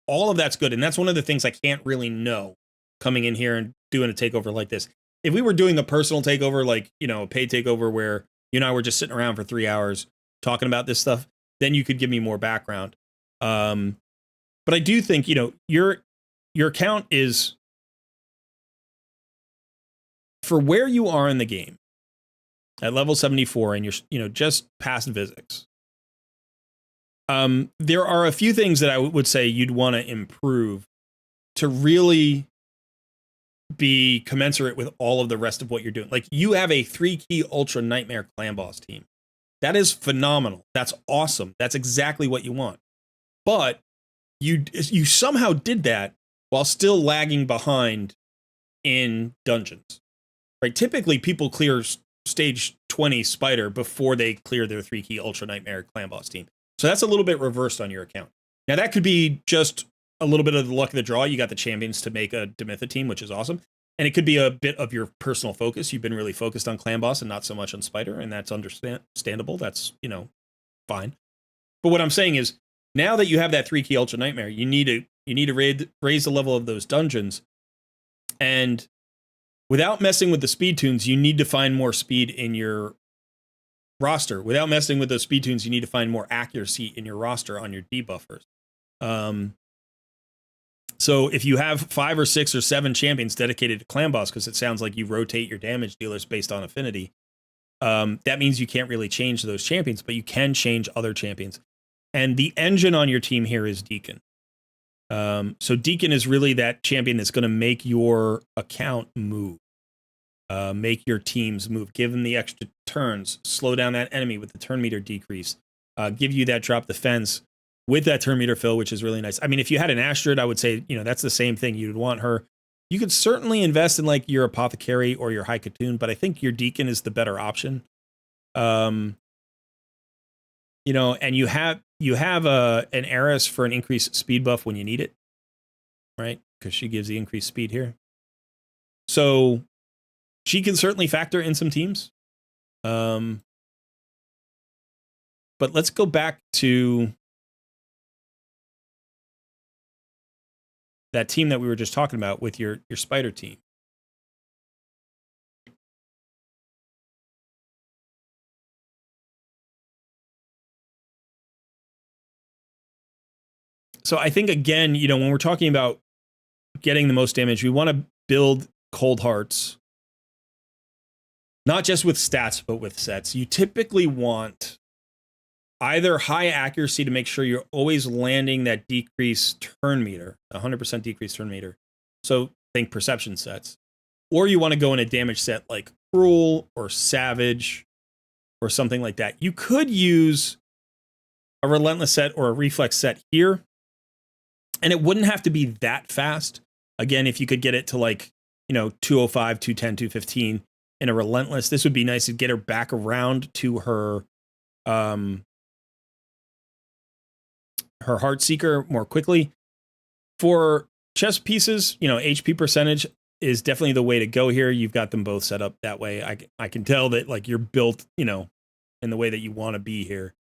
All of that's good. And that's one of the things I can't really know coming in here and doing a takeover like this. If we were doing a personal takeover, like, you know, a paid takeover where you and I were just sitting around for 3 hours talking about this stuff, then you could give me more background. But I do think, you know, your account is, for where you are in the game at level 74 and you're, you know, just past Vizix, there are a few things that I would say you'd want to improve to really be commensurate with all of the rest of what you're doing. Like you have a 3-key Ultra Nightmare Clan Boss team. That is phenomenal. That's awesome. That's exactly what you want. But you somehow did that while still lagging behind in dungeons. Right? Typically, people clear stage 20 Spider before they clear their 3-key Ultra Nightmare Clan Boss team. So that's a little bit reversed on your account. Now, that could be just a little bit of the luck of the draw. You got the champions to make a Demitha team, which is awesome. And it could be a bit of your personal focus. You've been really focused on Clan Boss and not so much on Spider, and that's understandable. That's, you know, fine. But what I'm saying is, now that you have that 3-key Ultra Nightmare, you need to raise the level of those dungeons. And without messing with the speed tunes, you need to find more speed in your roster. Without messing with those speed tunes, you need to find more accuracy in your roster on your debuffers. So if you have 5 or 6 or 7 champions dedicated to Clan Boss, because it sounds like you rotate your damage dealers based on affinity, that means you can't really change those champions, but you can change other champions. And the engine on your team here is Deacon. So Deacon is really that champion that's going to make your account move, make your teams move, give them the extra turns, slow down that enemy with the turn meter decrease, give you that drop defense with that turn meter fill, which is really nice. I mean, if you had an Astrid, I would say, you know, that's the same thing. You'd want her. You could certainly invest in like your Apothecary or your High Cocoon, but I think your Deacon is the better option. You know, and you have an Eris for an increased speed buff when you need it, right? Because she gives the increased speed here. So she can certainly factor in some teams. But let's go back to that team that we were just talking about with your spider team. So I think, again, you know, when we're talking about getting the most damage, we want to build cold hearts, not just with stats, but with sets. You typically want either high accuracy to make sure you're always landing that decreased turn meter, 100% decreased turn meter. So think perception sets. Or you want to go in a damage set like Cruel or Savage or something like that. You could use a Relentless set or a Reflex set here, and it wouldn't have to be that fast. Again, if you could get it to like, you know, 205, 210, 215 in a Relentless, this would be nice to get her back around to her Heartseeker more quickly. For chess pieces, you know, HP percentage is definitely the way to go here. You've got them both set up that way. I can tell that like you're built, you know, in the way that you want to be here.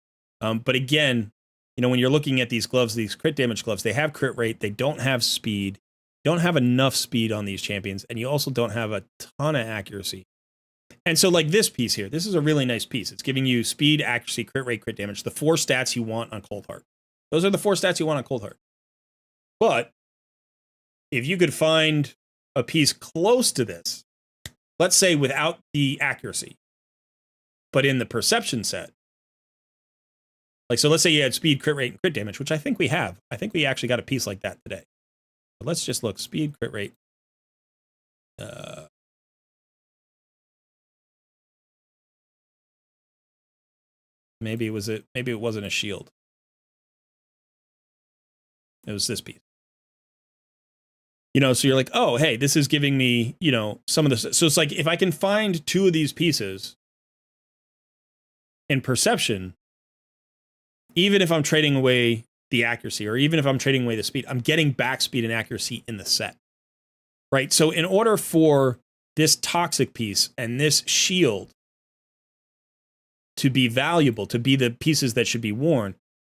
But again, you know, when you're looking at these gloves, these crit damage gloves, they have crit rate. They don't have speed. Don't have enough speed on these champions. And you also don't have a ton of accuracy. And so like this piece here, this is a really nice piece. It's giving you speed, accuracy, crit rate, crit damage, the 4 stats you want on Cold Heart. Those are the 4 stats you want on Cold Heart. But if you could find a piece close to this, let's say without the accuracy, but in the perception set, like, so let's say you had speed, crit rate, and crit damage, which I think we have. I think we actually got a piece like that today. But let's just look. Speed, crit rate. Maybe it was maybe it wasn't a shield. It was this piece. You know, so you're like, oh, hey, this is giving me, you know, some of this. So it's like, if I can find 2 of these pieces in perception, even if I'm trading away the accuracy, or even if I'm trading away the speed, I'm getting back speed and accuracy in the set, right? So in order for this toxic piece and this shield to be valuable, to be the pieces that should be worn,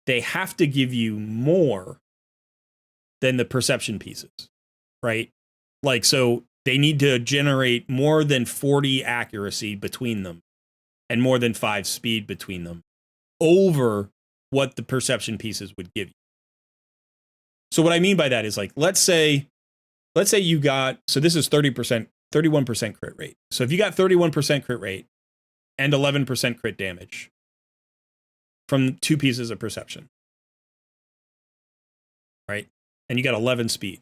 they have to give you more than the perception pieces, right? Like, so they need to generate more than 40 accuracy between them and more than 5 speed between them over what the perception pieces would give you. So what I mean by that is, like, let's say you got, so this is 30%, 31% crit rate. So if you got 31% crit rate and 11% crit damage from 2 pieces of perception, right? And you got 11 speed.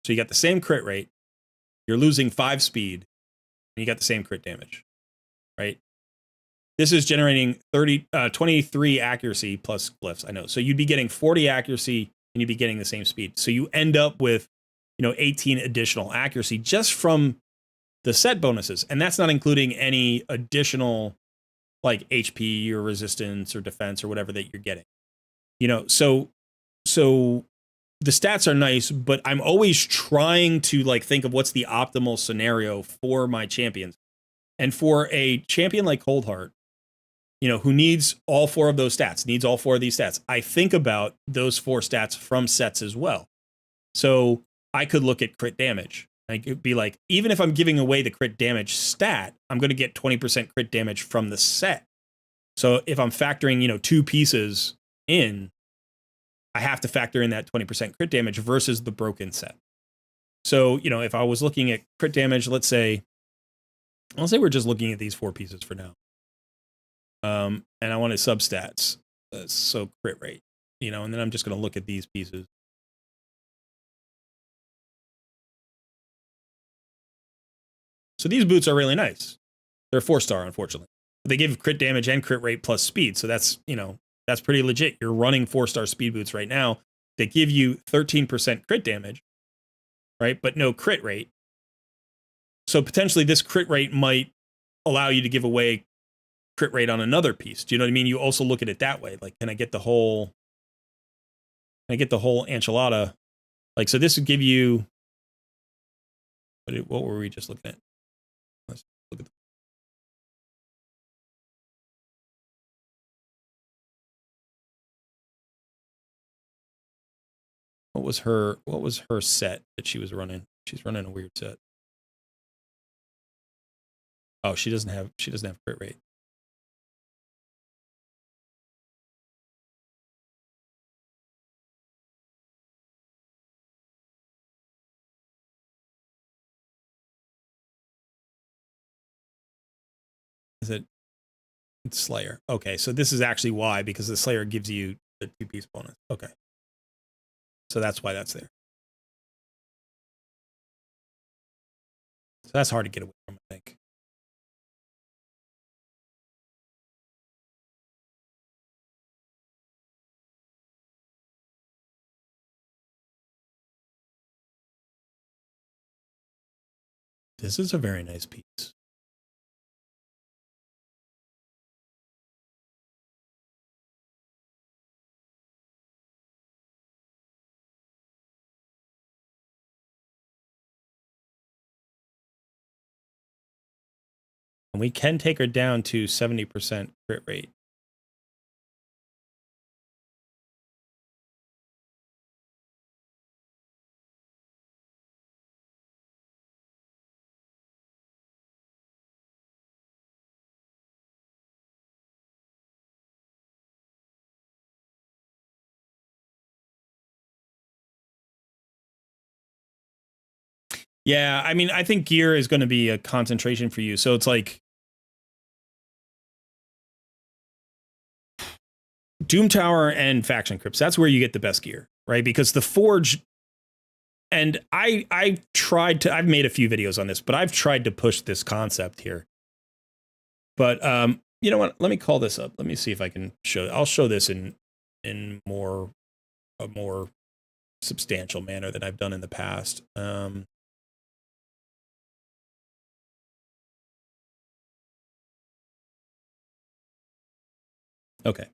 So you got the same crit rate, you're losing 5 speed, and you got the same crit damage, right? This is generating 23 accuracy plus glyphs, I know. So you'd be getting 40 accuracy and you'd be getting the same speed. So you end up with, you know, 18 additional accuracy just from the set bonuses. And that's not including any additional like HP or resistance or defense or whatever that you're getting. You know, so the stats are nice, but I'm always trying to like think of what's the optimal scenario for my champions. And for a champion like Coldheart, you know, who needs all 4 of those stats, needs all 4 of these stats, I think about those 4 stats from sets as well. So I could look at crit damage. I could be like, even if I'm giving away the crit damage stat, I'm going to get 20% crit damage from the set. So if I'm factoring, you know, 2 pieces in, I have to factor in that 20% crit damage versus the broken set. So, you know, if I was looking at crit damage, let's say we're just looking at these 4 pieces for now. And I wanted substats. So crit rate, you know, and then I'm just going to look at these pieces. So these boots are really nice. They're 4-star, unfortunately. They give crit damage and crit rate plus speed. So that's, you know, that's pretty legit. You're running 4-star speed boots right now. They give you 13% crit damage, right? But no crit rate. So potentially this crit rate might allow you to give away crit rate on another piece. Do you know what I mean? You also look at it that way. Like, can I get the whole enchilada? Like, so this would give you, what were we just looking at? What was her set that she was running? She's running a weird set. Oh, she doesn't have crit rate. Is it? It's Slayer. Okay, so this is actually why, because the Slayer gives you the 2-piece bonus. Okay. So that's why that's there. So that's hard to get away from, I think. This is a very nice piece. And we can take her down to 70% crit rate. Yeah, I mean, I think gear is going to be a concentration for you. So it's like Doom Tower and Faction Crypts. That's where you get the best gear, right? Because the Forge, and I've made a few videos on this, but I've tried to push this concept here. But you know what? Let me call this up. Let me see if I can show. I'll show this in a more substantial manner than I've done in the past. Okay.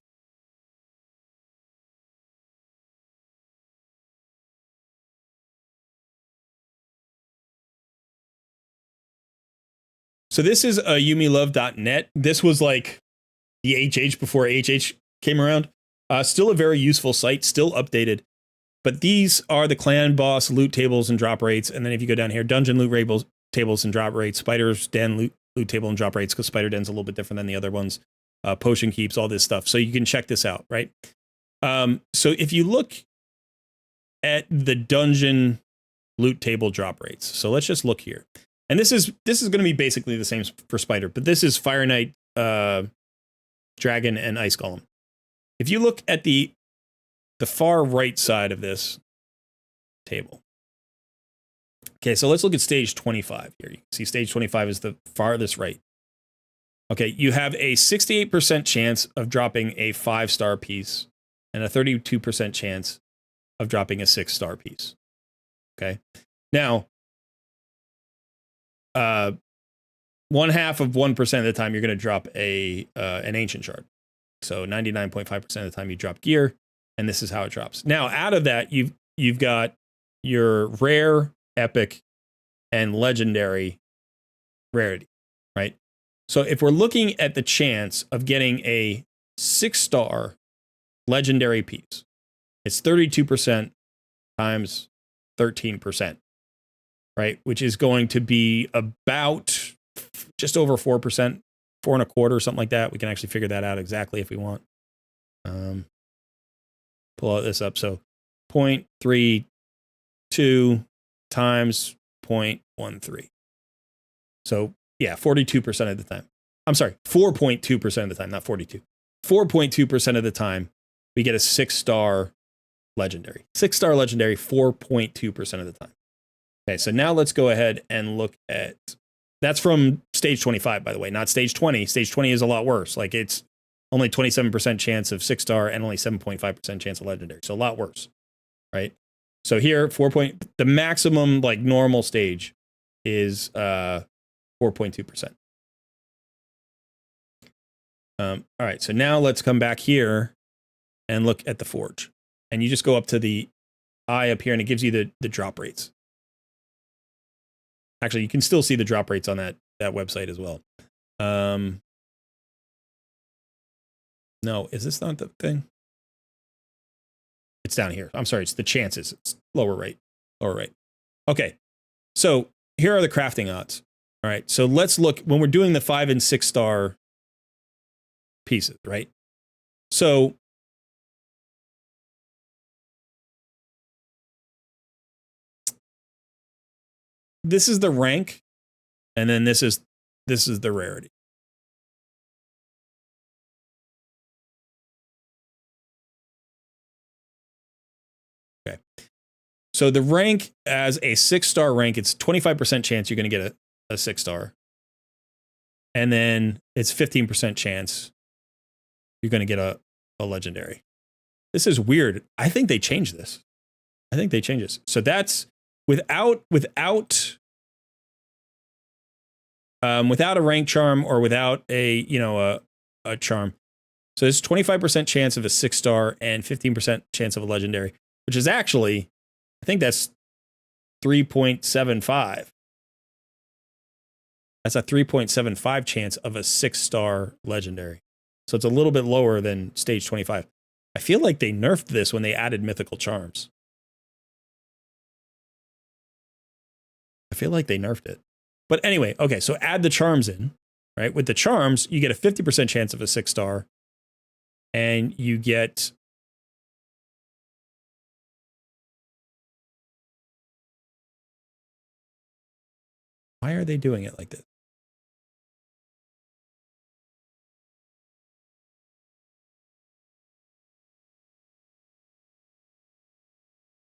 So this is yumilove.net. This was like the HH before HH came around. Still a very useful site, still updated. But these are the clan boss loot tables and drop rates. And then if you go down here, dungeon loot tables and drop rates, Spider's Den loot table and drop rates, because Spider Den's a little bit different than the other ones. Potion keeps, all this stuff. So you can check this out, right? So if you look at the dungeon loot table drop rates, so let's just look here. And this is going to be basically the same for Spider, but this is Fire Knight, Dragon, and Ice Golem. If you look at the far right side of this table. Okay, so let's look at stage 25 here. You can see stage 25 is the farthest right. Okay, you have a 68% chance of dropping a 5-star piece and a 32% chance of dropping a 6-star piece. Okay, now, 1/2 of 1% of the time you're going to drop an ancient shard. So 99.5% of the time you drop gear, and this is how it drops. Now, out of that, you've got your rare, epic, and legendary rarity, right? So if we're looking at the chance of getting a 6-star legendary piece, it's 32% times 13%, right? Which is going to be about just over 4%, 4.25, something like that. We can actually figure that out exactly if we want. Pull this up. So 0.32 times 0.13. So yeah, 42% of the time. I'm sorry, 4.2% of the time, not 42. 4.2% of the time, we get a 6-star legendary. 6-star legendary, 4.2% of the time. Okay, so now let's go ahead and look at, that's from stage 25, by the way, not stage 20. Stage 20 is a lot worse. Like, it's only 27% chance of 6-star and only 7.5% chance of legendary. So a lot worse, right? So here, the maximum, like, normal stage is 4.2%. All right, so now let's come back here and look at the Forge. And you just go up to the eye up here, and it gives you the drop rates. Actually, you can still see the drop rates on that website as well. No, is this not the thing? It it's down here. I'm sorry, it's the chances. It's lower right. Okay, so here are the crafting odds. All right, so let's look when we're doing the 5 and 6 star pieces, right? So this is the rank, and then this is the rarity. Okay. So the rank as a 6-star rank, it's 25% chance you're going to get a 6-star. And then it's 15% chance you're going to get a legendary. This is weird. I think they changed this. So that's without a rank charm or without a charm. So it's 25% chance of a 6-star and 15% chance of a legendary, which is actually, I think that's 3.75. That's a 3.75 chance of a 6-star legendary. So it's a little bit lower than stage 25. I feel like they nerfed this when they added mythical charms. I feel like they nerfed it. But anyway, okay, so add the charms in, right? With the charms, you get a 50% chance of a 6-star, and you get why are they doing it like this?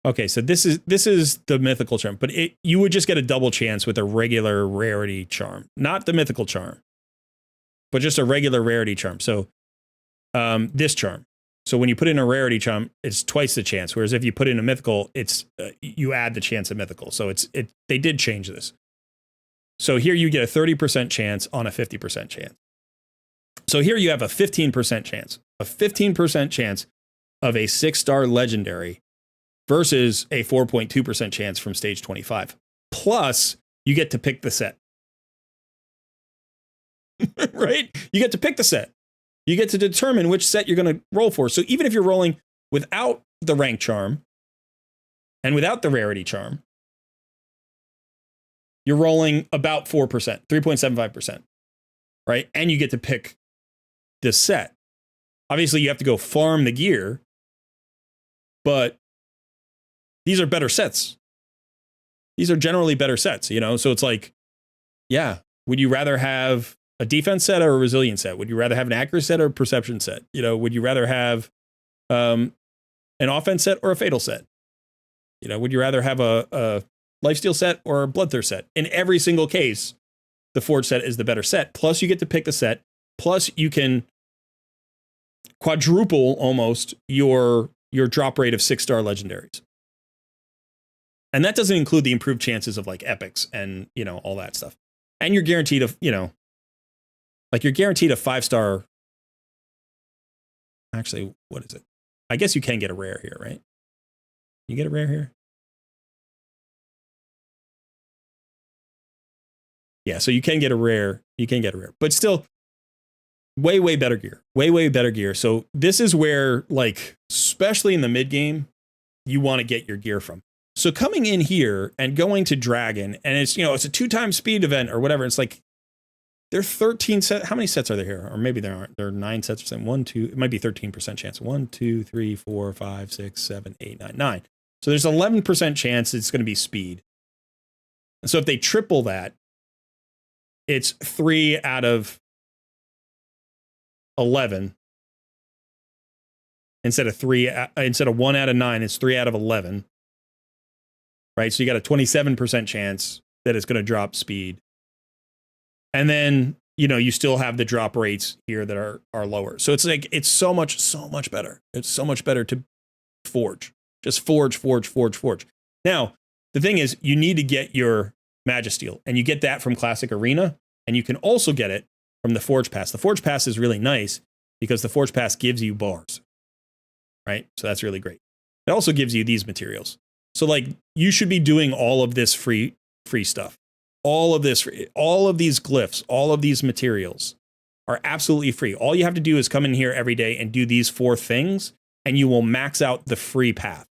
Okay, so this is the mythical charm, but you would just get a double chance with a regular rarity charm, not the mythical charm, but just a regular rarity charm. So this charm. So when you put in a rarity charm, it's twice the chance. Whereas if you put in a mythical, it's you add the chance of mythical. So they did change this. So here you get a 30% chance on a 50% chance. So here you have a 15% chance, of a 6-star legendary versus a 4.2% chance from stage 25. Plus, you get to pick the set. Right? You get to pick the set. You get to determine which set you're going to roll for. So even if you're rolling without the rank charm and without the rarity charm, you're rolling about 4%, 3.75%, right? And you get to pick the set. Obviously, you have to go farm the gear, but these are better sets. These are generally better sets, So it's like, yeah, would you rather have a defense set or a resilience set? Would you rather have an accuracy set or a perception set? Would you rather have an offense set or a fatal set? Would you rather have a lifesteal set or a bloodthirst set? In every single case, the forge set is the better set. Plus, you get to pick the set. Plus, you can quadruple almost your drop rate of 6-star legendaries. And that doesn't include the improved chances of like epics and, all that stuff. And you're guaranteed you're guaranteed a 5-star. Actually, what is it? I guess you can get a rare here, right? You get a rare here? Yeah, so you can get a rare. But still, way better gear. Way better gear. So this is where, like, especially in the mid game, you want to get your gear from. So coming in here and going to Dragon, and it's a 2-time speed event or whatever. It's like there are 13 sets. How many sets are there here? Or maybe there aren't. There are 9 sets or something. 1, 2. It might be 13% chance. 1, 2, 3, 4, 5, 6, 7, 8, 9, 9. So there's 11% chance it's going to be speed. And so if they triple that, it's 3 out of 11 instead of 1 out of 9. It's 3 out of 11. Right, so you got a 27% chance that it's going to drop speed, and then you still have the drop rates here that are lower. So it's like it's so much better. It's so much better to forge. Just forge. Now the thing is, you need to get your Magisteel, and you get that from Classic Arena, and you can also get it from the Forge Pass. The Forge Pass is really nice because the Forge Pass gives you bars, right? So that's really great. It also gives you these materials. So like you should be doing all of this free stuff. All of these glyphs, all of these materials are absolutely free. All you have to do is come in here every day and do these 4 things, and you will max out the free path.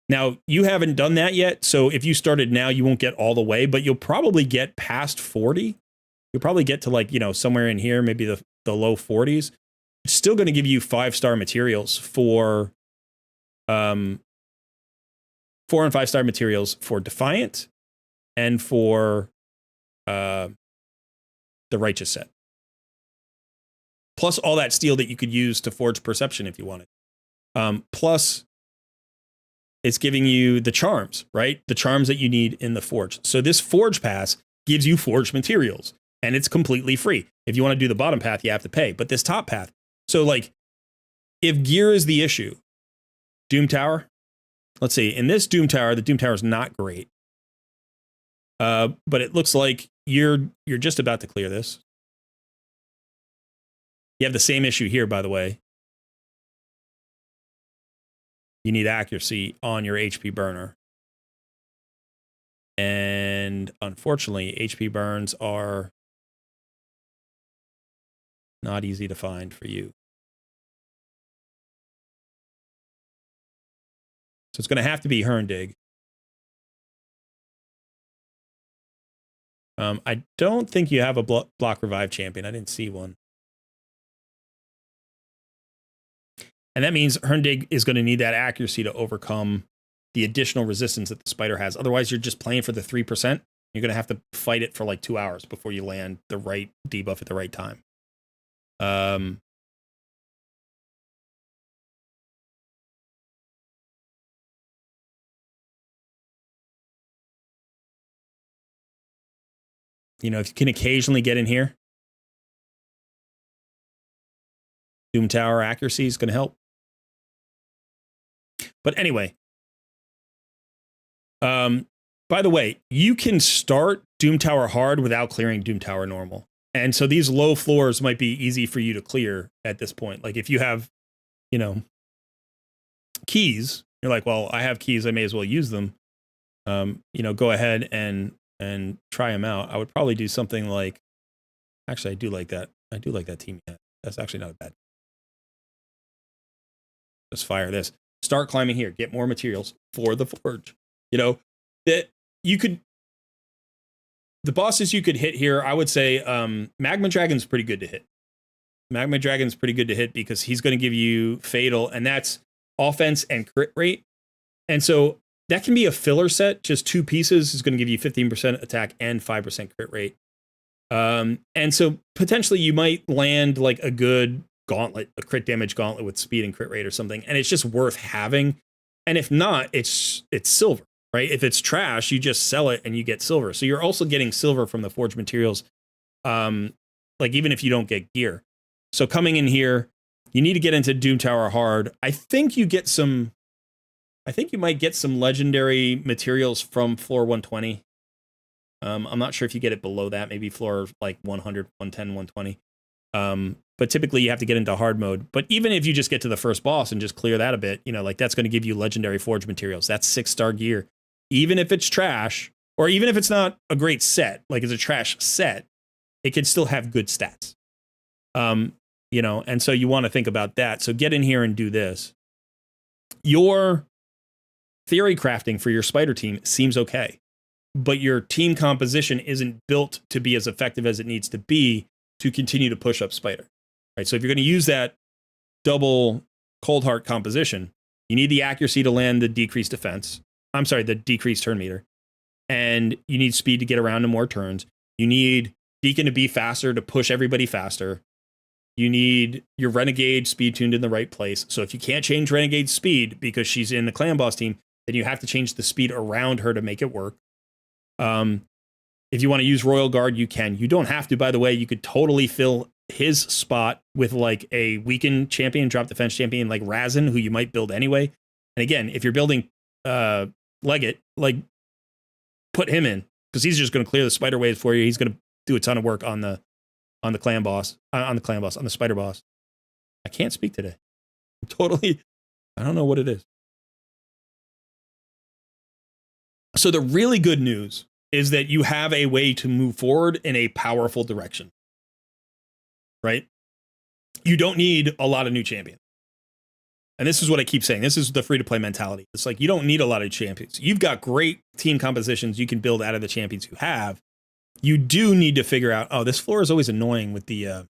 Now, you haven't done that yet, so if you started now, you won't get all the way, but you'll probably get past 40. You'll probably get to like, somewhere in here, maybe the low 40s. It's still going to give you 5-star materials for 4 and 5-star materials for Defiant and for the Righteous set. Plus all that steel that you could use to forge Perception if you wanted. Plus, it's giving you the charms, right? The charms that you need in the Forge. So this Forge Pass gives you forged materials, and it's completely free. If you want to do the bottom path, you have to pay. But this top path, so like, if gear is the issue, Doom Tower, let's see, in this Doom Tower, the Doom Tower is not great. But it looks like you're just about to clear this. You have the same issue here, by the way. You need accuracy on your HP burner. And unfortunately, HP burns are not easy to find for you. So it's going to have to be Herndig. I don't think you have a block revive champion. I didn't see one. And that means Herndig is going to need that accuracy to overcome the additional resistance that the spider has. Otherwise, you're just playing for the 3%. You're going to have to fight it for like 2 hours before you land the right debuff at the right time. If you can occasionally get in here, Doom Tower accuracy is going to help. But anyway, by the way, you can start Doom Tower hard without clearing Doom Tower normal. And so these low floors might be easy for you to clear at this point. Like if you have, keys, you're like, well, I have keys, I may as well use them. Go ahead and try them out. I would probably do something like, actually, I do like that. I do like that team. That's actually not a bad. Let's fire this. Start climbing here. Get more materials for the forge. That you could. The bosses you could hit here, I would say Magma Dragon's pretty good to hit. Magma Dragon's pretty good to hit because he's going to give you Fatal, and that's offense and crit rate. And so that can be a filler set. Just 2 pieces is going to give you 15% attack and 5% crit rate. And so potentially you might land like a good gauntlet, a crit damage gauntlet with speed and crit rate or something, and it's just worth having. And if not, it's silver, right? If it's trash, you just sell it and you get silver. So you're also getting silver from the forged materials, like even if you don't get gear. So coming in here, you need to get into Doom Tower hard. I think you might get some legendary materials from floor 120. I'm not sure if you get it below that, maybe floor like 100, 110, 120. But typically you have to get into hard mode. But even if you just get to the first boss and just clear that a bit, like that's going to give you legendary forge materials. That's 6-star gear. Even if it's trash, or even if it's not a great set, like it's a trash set, it can still have good stats. And so you want to think about that. So get in here and do this. Your theory crafting for your spider team seems okay, but your team composition isn't built to be as effective as it needs to be to continue to push up spider. Right? So if you're going to use that double cold heart composition, you need the accuracy to land the decreased defense. I'm sorry, the decreased turn meter. And you need speed to get around to more turns. You need Deacon to be faster to push everybody faster. You need your Renegade speed tuned in the right place. So if you can't change Renegade's speed because she's in the clan boss team, then you have to change the speed around her to make it work. If you want to use Royal Guard, you can. You don't have to, by the way. You could totally fill his spot with like a weakened champion, drop defense champion like Razin, who you might build anyway. And again, if you're building Leggett, like put him in because he's just going to clear the spider waves for you. He's going to do a ton of work on the clan boss, on the spider boss. I can't speak today. I don't know what it is. So the really good news is that you have a way to move forward in a powerful direction, right? You don't need a lot of new champions. And this is what I keep saying. This is the free-to-play mentality. It's like you don't need a lot of champions. You've got great team compositions you can build out of the champions you have. You do need to figure out, oh, this floor is always annoying with the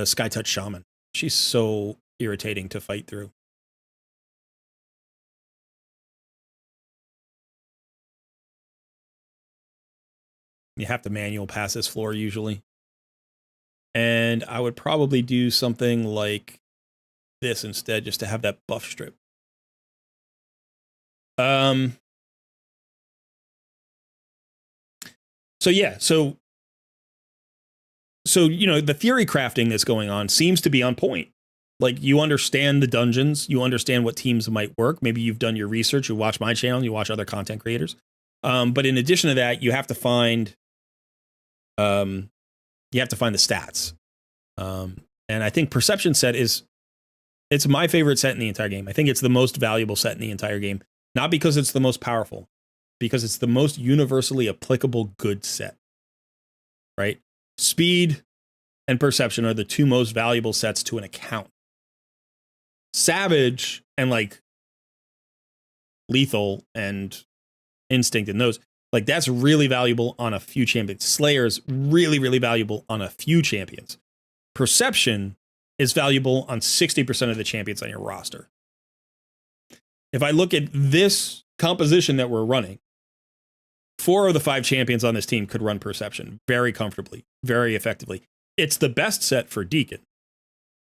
Sky Touch Shaman. She's so irritating to fight through. You have to manual pass this floor usually. And I would probably do something like this instead, just to have that buff strip. So yeah, so you know, the theory crafting that's going on seems to be on point. Like, you understand the dungeons, you understand what teams might work. Maybe you've done your research, you watch my channel, you watch other content creators. But in addition to that, you have to find the stats. And I think Perception set it's my favorite set in the entire game. I think it's the most valuable set in the entire game. Not because it's the most powerful, because it's the most universally applicable good set. Right? Speed and Perception are the two most valuable sets to an account. Savage and like Lethal and Instinct and those, like, that's really valuable on a few champions. Slayer is really, really valuable on a few champions. Perception is valuable on 60% of the champions on your roster. If I look at this composition that we're running, 4 of the 5 champions on this team could run Perception very comfortably, very effectively. It's the best set for Deacon,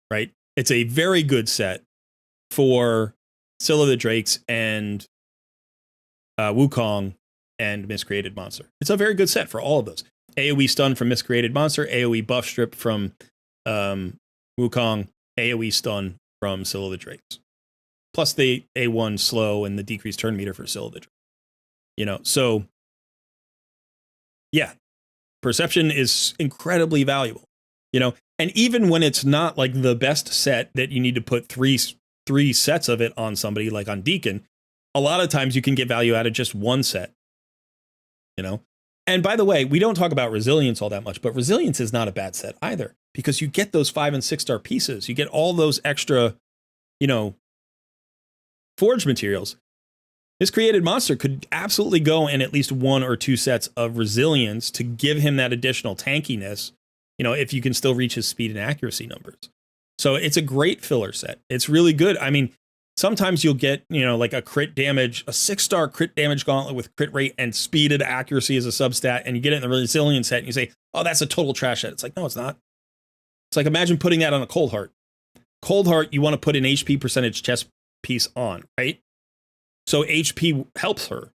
right? It's a very good set for Scylla the Drakes and Wukong and Miscreated Monster. It's a very good set for all of those. AoE stun from Miscreated Monster, AoE buff strip from Wukong, AoE stun from Scylla the Drakes. Plus the A1 slow and the decreased turn meter for Scylla the Drakes. You know, so yeah, Perception is incredibly valuable. You know, and even when it's not like the best set that you need to put three sets of it on somebody, like on Deacon, a lot of times you can get value out of just one set. You know, and by the way, we don't talk about Resilience all that much, but Resilience is not a bad set either, because you get those 5 and 6 star pieces. You get all those extra, you know, forged materials. This Created Monster could absolutely go in at least 1 or 2 sets of Resilience to give him that additional tankiness, you know, if you can still reach his speed and accuracy numbers. So it's a great filler set. It's really good. I mean, sometimes you'll get, you know, like a crit damage, a 6-star crit damage gauntlet with crit rate and speed and accuracy as a substat, and you get it in the Resilience set and you say, oh, that's a total trash set. It's like, no, it's not. It's like, imagine putting that on a Cold Heart. Cold Heart, you want to put an HP percentage chest piece on, right? So HP helps her.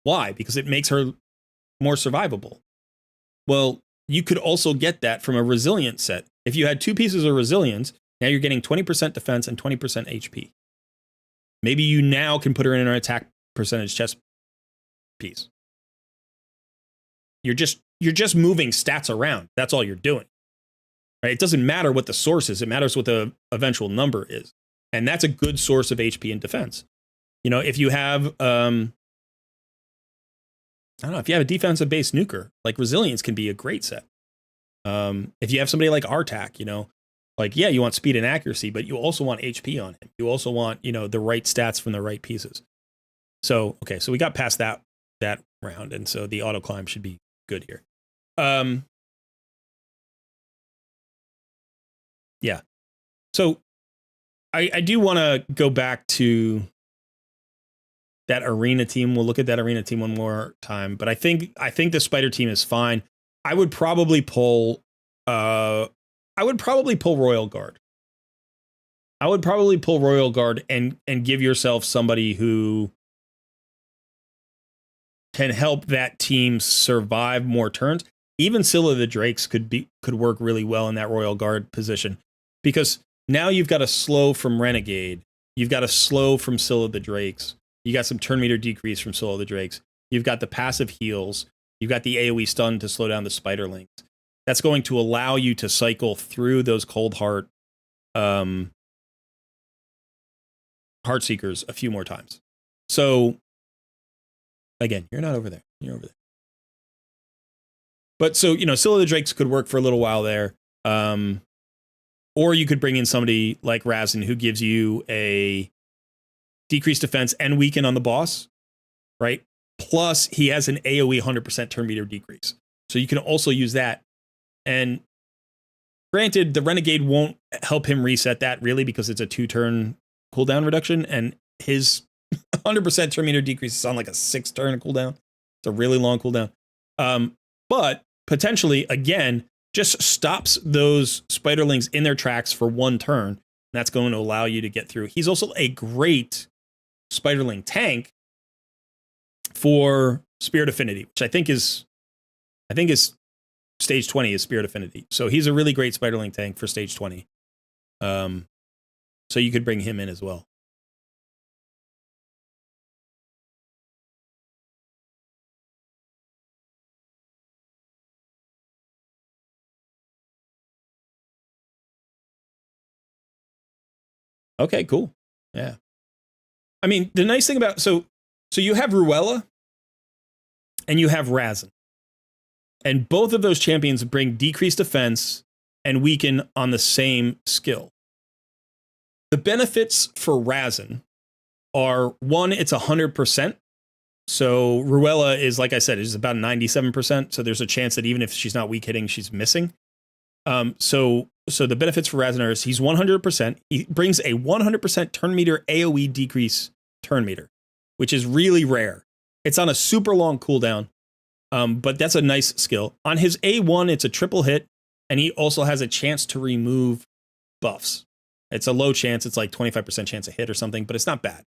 Why? Because it makes her more survivable. Well, you could also get that from a Resilience set. If you had 2 pieces of Resilience, now you're getting 20% defense and 20% HP. Maybe you now can put her in an attack percentage chest piece. You're just moving stats around. That's all you're doing. Right? It doesn't matter what the source is. It matters what the eventual number is. And that's a good source of HP and defense. You know, if you have, I don't know, if you have a defensive based nuker, like Resilience can be a great set. If you have somebody like Artak, you know, like, yeah, you want speed and accuracy, but you also want HP on him. You also want, you know, the right stats from the right pieces. So, okay, so we got past that round, and so the auto climb should be good here. Yeah. So I do want to go back to that arena team. We'll look at that arena team one more time, but I think the Spider team is fine. I would probably pull Royal Guard. I would probably pull Royal Guard and give yourself somebody who can help that team survive more turns. Even Scylla the Drakes could work really well in that Royal Guard position, because now you've got a slow from Renegade, you've got a slow from Scylla the Drakes, you got some turn meter decrease from Scylla the Drakes, you've got the passive heals, you've got the AoE stun to slow down the Spiderlings. That's going to allow you to cycle through those Cold Heart Heartseekers a few more times. So again, you're not over there. You're over there. But so, you know, Scylla the Drakes could work for a little while there. Or you could bring in somebody like Razin who gives you a decreased defense and weaken on the boss, right? Plus, he has an AoE 100% turn meter decrease. So you can also use that. And granted, the Renegade won't help him reset that really because it's a 2-turn cooldown reduction. And his 100% turn meter decrease is on like a 6-turn cooldown. It's a really long cooldown. But potentially, again, just stops those spiderlings in their tracks for 1 turn. And that's going to allow you to get through. He's also a great spiderling tank for Spirit Affinity, which I think is stage 20 is Spirit Affinity. So he's a really great spiderling tank for stage 20. So you could bring him in as well. Okay, cool. Yeah. I mean, the nice thing about so you have Ruella and you have Razin. And both of those champions bring decreased defense and weaken on the same skill. The benefits for Razin are, one, it's 100%. So Ruella is, like I said, is about 97%. So there's a chance that even if she's not weak hitting, she's missing. So the benefits for Razin are he's 100%. He brings a 100% turn meter AoE decrease turn meter, which is really rare. It's on a super long cooldown, but that's a nice skill. On his A1, it's a triple hit, and he also has a chance to remove buffs. It's a low chance. It's like 25% chance of hit or something, but it's not bad.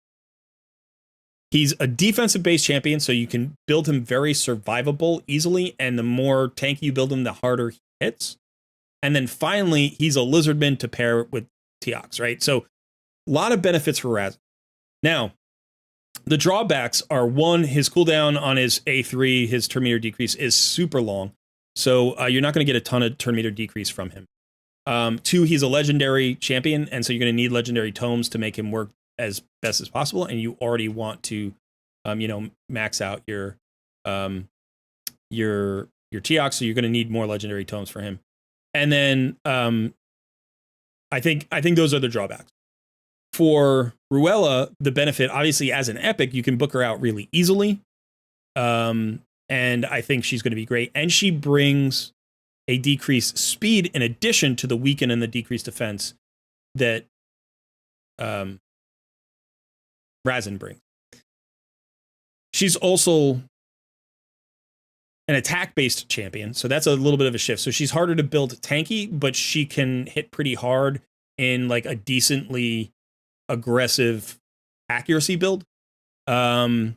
He's a defensive-based champion, so you can build him very survivable easily, and the more tanky you build him, the harder he hits. And then finally, he's a Lizardman to pair with Teox, right? So a lot of benefits for Razin. Now, the drawbacks are, one, his cooldown on his A3, his turn meter decrease, is super long. So you're not going to get a ton of turn meter decrease from him. 2, he's a legendary champion, and so you're going to need legendary tomes to make him work as best as possible. And you already want to, max out your Teox, so you're going to need more legendary tomes for him. And then I think those are the drawbacks. For Ruella, the benefit, obviously, as an epic, you can book her out really easily. And I think she's going to be great. And she brings a decreased speed in addition to the weaken and the decreased defense that Razin brings. She's also an attack-based champion, so that's a little bit of a shift. So she's harder to build tanky, but she can hit pretty hard in like a decently aggressive accuracy build. And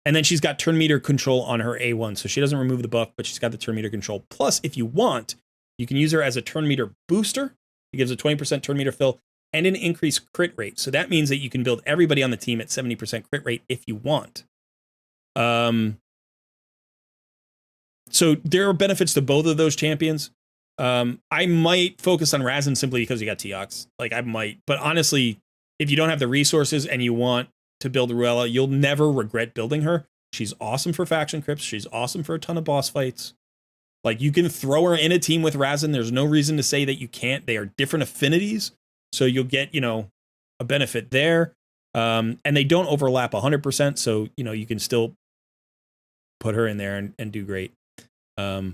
then she's got turn meter control on her A1, so she doesn't remove the buff, but she's got the turn meter control. Plus, if you want, you can use her as a turn meter booster. It gives a 20% turn meter fill and an increased crit rate. So that means that you can build everybody on the team at 70% crit rate if you want. So there are benefits to both of those champions. I might focus on Razin simply because you got Teox. Like, I might. But honestly, if you don't have the resources and you want to build Ruella, you'll never regret building her. She's awesome for faction crypts. She's awesome for a ton of boss fights. Like, you can throw her in a team with Razin. There's no reason to say that you can't. They are different affinities. So you'll get, a benefit there. And they don't overlap 100%. So, you can still put her in there and do great. But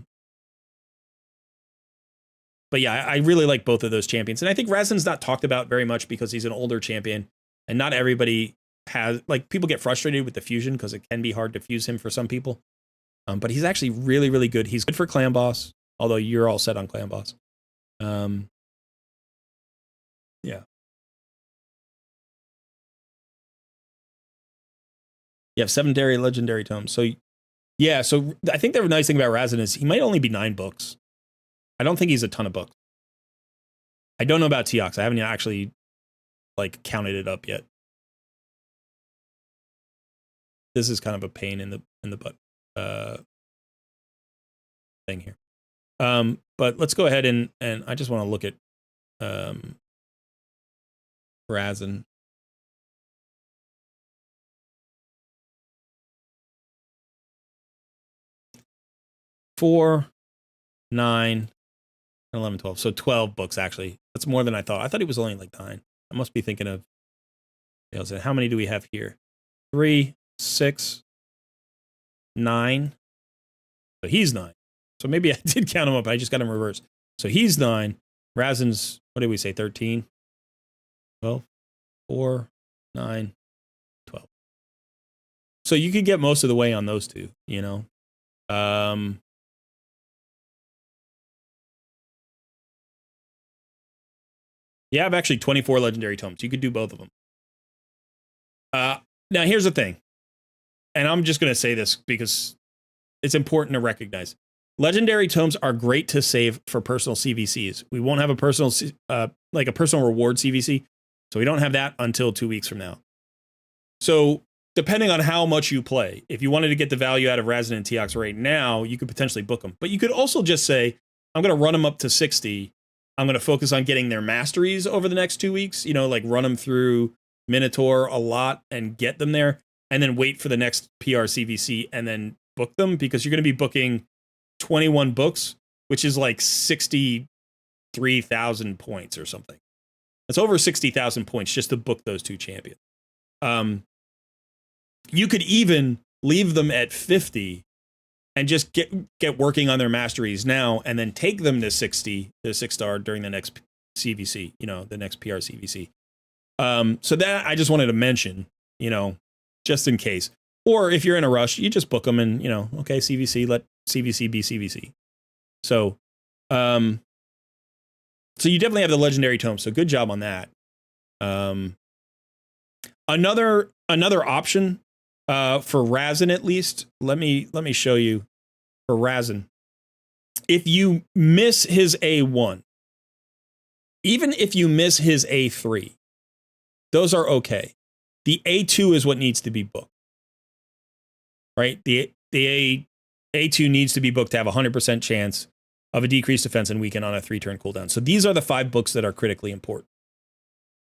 yeah, I really like both of those champions. And I think Razin's not talked about very much because he's an older champion. And not everybody has, like, people get frustrated with the fusion because it can be hard to fuse him for some people. But he's actually really, really good. He's good for clan boss, although you're all set on clan boss. Yeah. You have 7 legendary tomes. So yeah, so I think the nice thing about Razin is he might only be 9 books. I don't think he's a ton of books. I don't know about Teox. I haven't actually counted it up yet. This is kind of a pain in the butt thing here. But let's go ahead and I just want to look at Razin. Four, 9, 11, 12. So 12 books, actually. That's more than I thought. I thought he was only like 9. I must be thinking of, how many do we have here? 3, 6, 9. So he's 9. So maybe I did count him up. I just got him reversed. So he's 9. Razen's, what did we say, 13? 12, 4, 9, 12. So you could get most of the way on those two, You have actually 24 legendary tomes. You could do both of them. Now, here's the thing. And I'm just going to say this because it's important to recognize. Legendary tomes are great to save for personal CVCs. We won't have a personal, like a personal reward CVC. So we don't have that until 2 weeks from now. So depending on how much you play, if you wanted to get the value out of Razen and Teox right now, you could potentially book them. But you could also just say, I'm going to run them up to 60. I'm going to focus on getting their masteries over the next 2 weeks, like run them through Minotaur a lot and get them there, and then wait for the next PR CVC and then book them, because you're going to be booking 21 books, which is like 63,000 points or something. It's over 60,000 points just to book those two champions. You could even leave them at 50 and just get working on their masteries now, and then take them to 60, the 6-star during the next CVC, the next PR CVC. So that I just wanted to mention, just in case. Or if you're in a rush, you just book them and, okay, CVC, let CVC be CVC. So, so you definitely have the legendary tome. So good job on that. Another option, for Razen, at least, let me show you for Razen. If you miss his A1, even if you miss his A3, those are okay. The A2 is what needs to be booked, right? The A2 needs to be booked to have a 100% chance of a decreased defense and weaken on a 3-turn cooldown. So these are the 5 books that are critically important.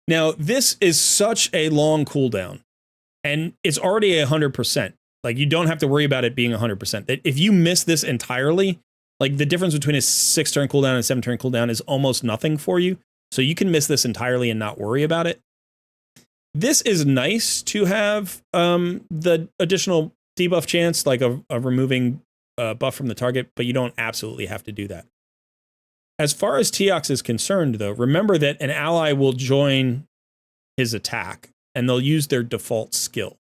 Now, this is such a long cooldown, and it's already 100%. Like, you don't have to worry about it being 100%. If you miss this entirely, like, the difference between a 6-turn cooldown and a 7-turn cooldown is almost nothing for you. So you can miss this entirely and not worry about it. This is nice to have the additional debuff chance, like of removing buff from the target, but you don't absolutely have to do that. As far as Teox is concerned, though, remember that an ally will join his attack, and they'll use their default skill.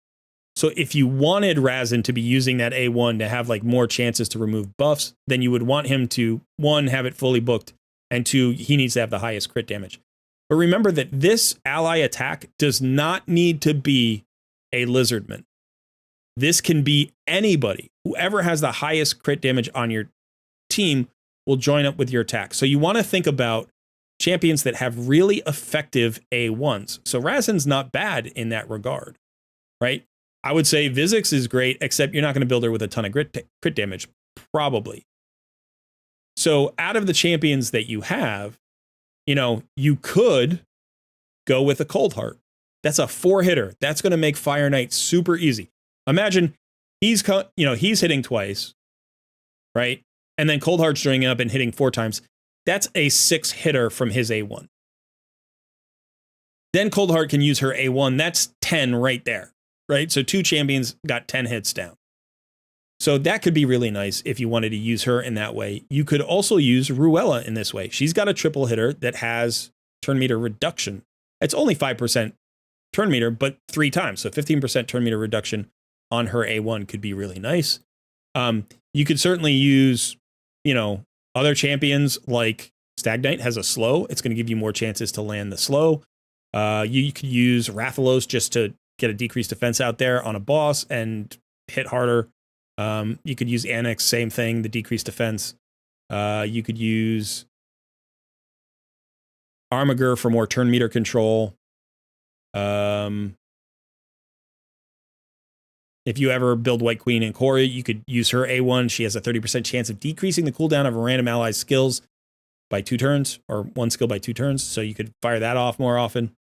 So if you wanted Razen to be using that A1 to have like more chances to remove buffs, then you would want him to, 1, have it fully booked, and 2, he needs to have the highest crit damage. But remember that this ally attack does not need to be a Lizardman. This can be anybody. Whoever has the highest crit damage on your team will join up with your attack. So you want to think about champions that have really effective A1s. So Razen's not bad in that regard, right? I would say Vizix is great, except you're not going to build her with a ton of crit damage, probably. So out of the champions that you have, you could go with a Cold Heart. That's a 4-hitter. That's going to make Fire Knight super easy. Imagine he's hitting twice, right? And then Cold Heart's joining up and hitting 4 times. That's a 6-hitter from his A1. Then Cold Heart can use her A1. That's 10 right there, right? So 2 champions got 10 hits down. So that could be really nice if you wanted to use her in that way. You could also use Ruella in this way. She's got a triple hitter that has turn meter reduction. It's only 5% turn meter, but 3 times. So 15% turn meter reduction on her A1 could be really nice. You could certainly use, other champions like Stag Knight has a slow. It's going to give you more chances to land the slow. You could use Rathalos just to get a decreased defense out there on a boss and hit harder. You could use Annex, same thing, the decreased defense. You could use Armiger for more turn meter control. If you ever build White Queen and Corey, you could use her A1. She has a 30% chance of decreasing the cooldown of a random ally's skills by 2 turns, or 1 skill by 2 turns. So you could fire that off more often.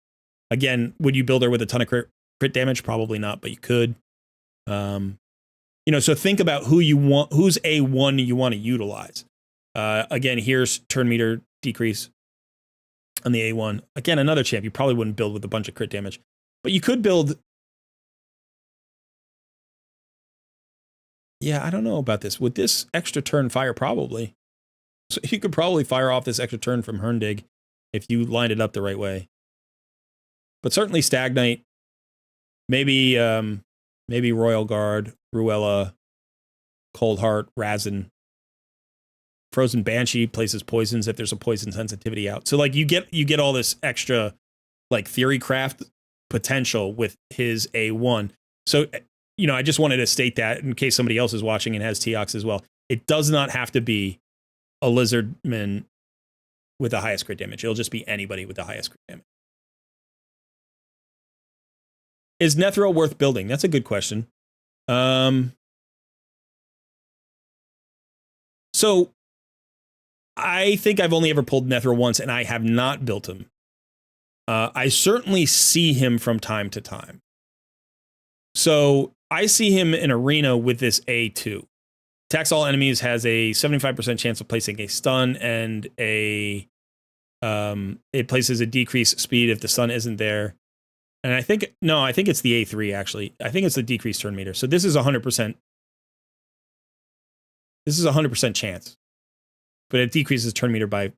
Again, would you build her with a ton of crit damage? Probably not, but you could. So think about who you want, whose A1 you want to utilize. Again, here's turn meter decrease on the A1. Again, another champ. You probably wouldn't build with a bunch of crit damage, but you could build. Yeah, I don't know about this. With this extra turn fire, probably. So you could probably fire off this extra turn from Herndig if you lined it up the right way. But certainly Stagnite, maybe maybe Royal Guard, Ruella, Cold Heart, Razin. Frozen Banshee places poisons if there's a poison sensitivity out. So like you get all this extra like theory craft potential with his A1. So I just wanted to state that in case somebody else is watching and has Teox as well. It does not have to be a Lizardman with the highest crit damage. It'll just be anybody with the highest crit damage. Is Nethril worth building? That's a good question. So I think I've only ever pulled Nethril once, and I have not built him. I certainly see him from time to time. So I see him in Arena with this A2. Attacks all enemies, has a 75% chance of placing a stun, and it places a decreased speed if the stun isn't there. And I think it's the A3 actually. I think it's the decreased turn meter. So this is 100%. This is 100% chance. But it decreases turn meter by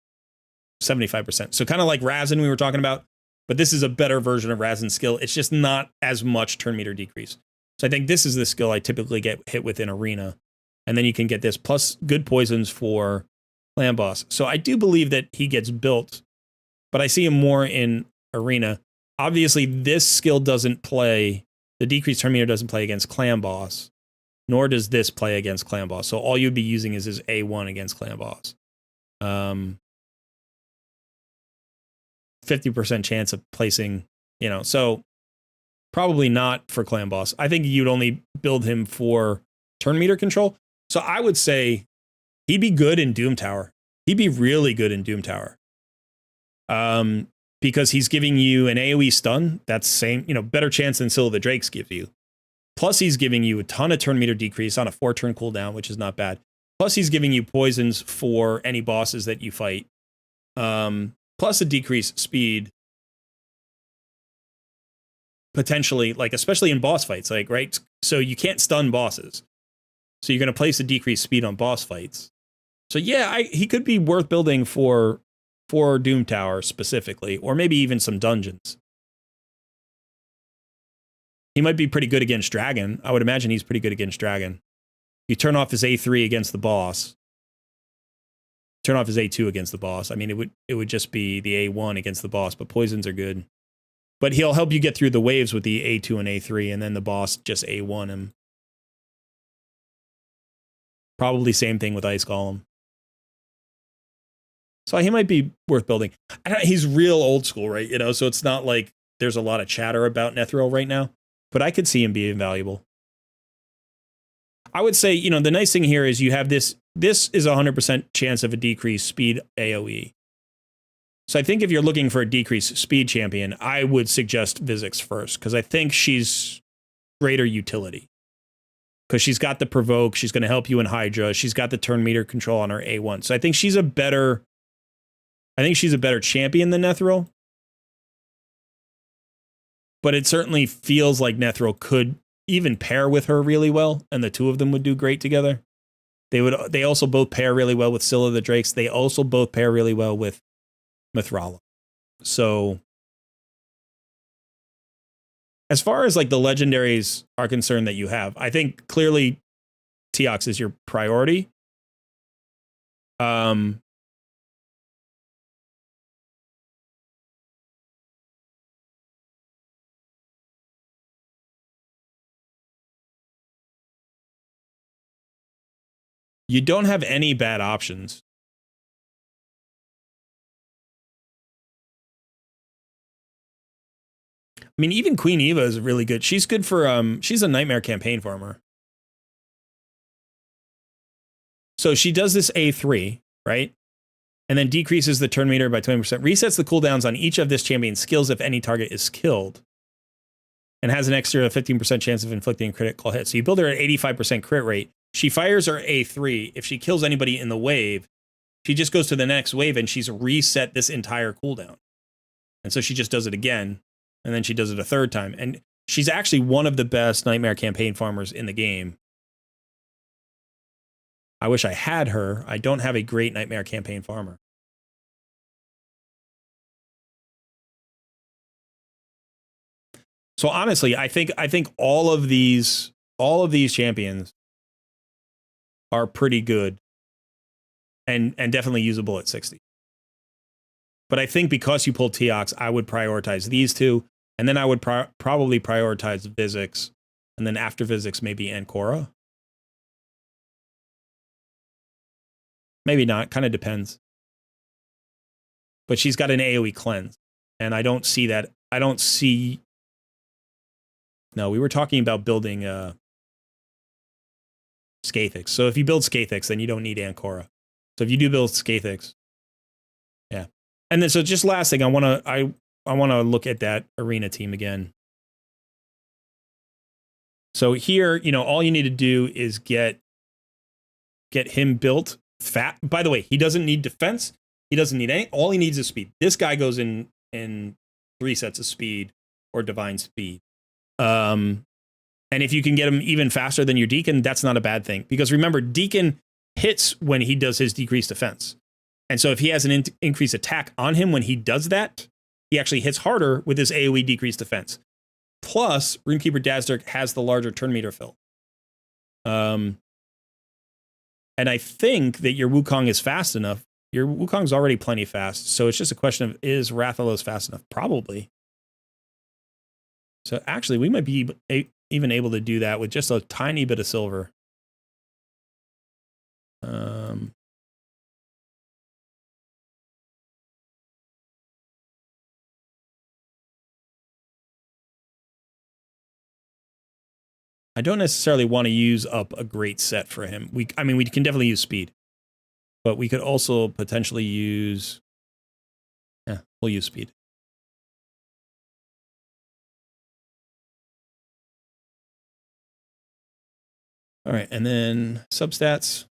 75%. So kind of like Razin we were talking about, but this is a better version of Razin's skill. It's just not as much turn meter decrease. So I think this is the skill I typically get hit with in Arena. And then you can get this plus good poisons for Clan Boss. So I do believe that he gets built, but I see him more in Arena. Obviously, this skill doesn't play, the decreased turn meter doesn't play against Clan Boss, nor does this play against Clan Boss. So all you'd be using is his A1 against Clan Boss. 50% chance of placing, so probably not for Clan Boss. I think you'd only build him for turn meter control. So I would say he'd be good in Doom Tower. He'd be really good in Doom Tower. Because he's giving you an AoE stun. That's same, better chance than Scylla the Drakes give you. Plus he's giving you a ton of turn meter decrease on a 4-turn cooldown, which is not bad. Plus he's giving you poisons for any bosses that you fight. Plus a decreased speed. Potentially, like, especially in boss fights, like, right? So you can't stun bosses. So you're going to place a decreased speed on boss fights. So yeah, he could be worth building for Doom Tower specifically, or maybe even some dungeons. He might be pretty good against Dragon. I would imagine he's pretty good against Dragon. You turn off his A3 against the boss. Turn off his A2 against the boss. I mean, it would just be the A1 against the boss, but poisons are good. But he'll help you get through the waves with the A2 and A3, and then the boss just A1 him. Probably same thing with Ice Golem. So he might be worth building. He's real old school, right? So it's not like there's a lot of chatter about Nethril right now, but I could see him being valuable. I would say, the nice thing here is you have this. This is a 100% chance of a decreased speed AoE. So I think if you're looking for a decreased speed champion, I would suggest Vizix first, because I think she's greater utility. Because she's got the provoke, she's going to help you in Hydra, she's got the turn meter control on her A1. So I think she's a better champion than Nethril. But it certainly feels like Nethril could even pair with her really well, and the two of them would do great together. They also both pair really well with Scylla the Drakes. They also both pair really well with Mithrala. So as far as like the legendaries are concerned that you have, I think clearly Teox is your priority. You don't have any bad options. I mean, even Queen Eva is really good. She's good for, she's a Nightmare campaign farmer. So she does this A3, right? And then decreases the turn meter by 20%. Resets the cooldowns on each of this champion's skills if any target is killed. And has an extra 15% chance of inflicting a critical hit. So you build her at 85% crit rate. She fires her A3. If she kills anybody in the wave, She just goes to the next wave and she's reset this entire cooldown. And so she just does it again. And then she does it a third time. And she's actually one of the best Nightmare campaign farmers in the game. I wish I had her. I don't have a great Nightmare campaign farmer. So honestly, I think all of these champions are pretty good and definitely usable at 60. But I think because you pulled Teox, I would prioritize these two, and then I would probably prioritize Vizix, and then after Vizix, maybe Ancora. Maybe not, kind of depends. But she's got an AoE cleanse, and I don't see that. I don't see... No, we were talking about building Skathix. So if you build Skathix, then you don't need Ancora. So if you do build Skathix, yeah. And then so just last thing, I want to look at that arena team again. So here, you know, all you need to do is get him built fat. By the way, he doesn't need defense. He doesn't need any. All he needs is speed. This guy goes in 3 sets of speed or divine speed. And if you can get him even faster than your Deacon, that's not a bad thing. Because remember, Deacon hits when he does his decreased defense. And so if he has an increased attack on him when he does that, he actually hits harder with his AoE decreased defense. Plus, Runekeeper Dazzler has the larger turn meter fill. And I think that your Wukong is fast enough. Your Wukong's already plenty fast. So it's just a question of, is Rathalos fast enough? Probably. So actually, we might be even able to do that with just a tiny bit of silver. I don't necessarily want to use up a great set for him. I mean, we can definitely use speed, but we could also potentially use... Yeah, we'll use speed. All right, and then substats.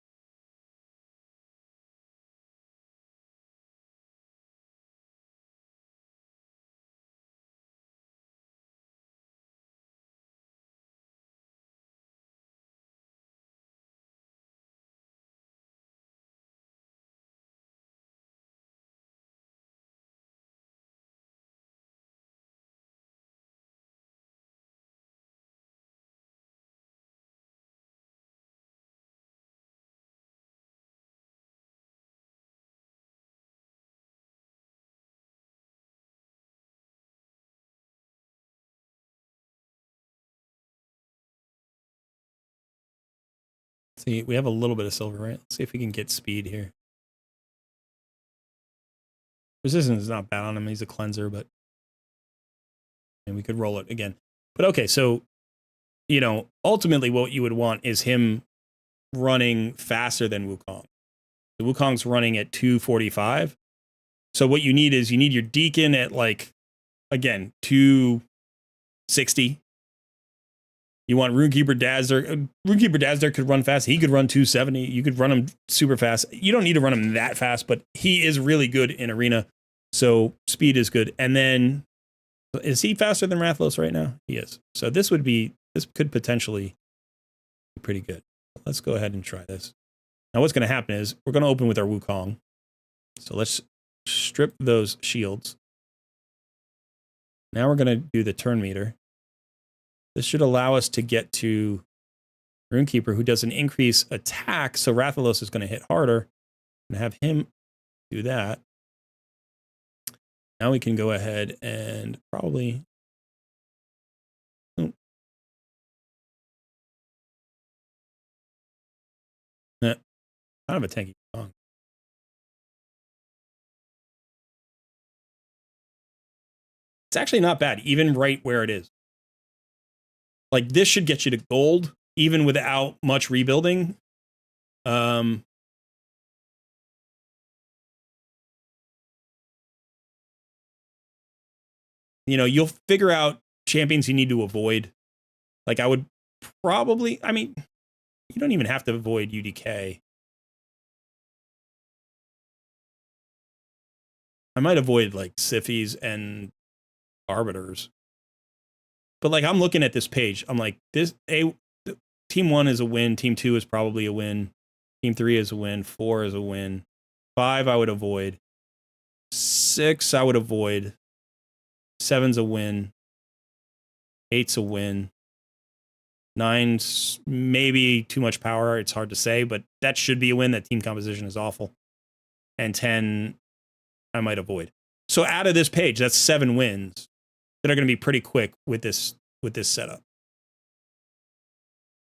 See, we have a little bit of silver, right? Let's see if we can get speed here. Resistance is not bad on him. He's a cleanser, but... And we could roll it again. But okay, so, you know, ultimately what you would want is him running faster than Wukong. The Wukong's running at 245. So what you need is you need your Deacon at, like, again, 260. You want Runekeeper Dazzler. Runekeeper Dazzler could run fast. He could run 270. You could run him super fast. You don't need to run him that fast, but he is really good in arena. So speed is good. And then, is he faster than Rathalos right now? He is. So this could potentially be pretty good. Let's go ahead and try this. Now what's going to happen is we're going to open with our Wukong. So let's strip those shields. Now we're going to do the turn meter. This should allow us to get to Runekeeper, who does an increase attack, so Rathalos is going to hit harder, and have him do that. Now we can go ahead and probably... Oh. Kind of a tanky song. It's actually not bad, even right where it is. Like, this should get you to gold, even without much rebuilding. You know, you'll figure out champions you need to avoid. Like, I would probably... I mean, you don't even have to avoid UDK. I might avoid like Siphies and Arbiters. But like I'm looking at this page, I'm like, team 1 is a win, team 2 is probably a win, team 3 is a win, 4 is a win, 5 I would avoid, 6 I would avoid, 7's a win, 8's a win, 9's maybe too much power, it's hard to say, but that should be a win. That team composition is awful. And 10 I might avoid. So out of this page, that's 7 wins that are going to be pretty quick with this setup.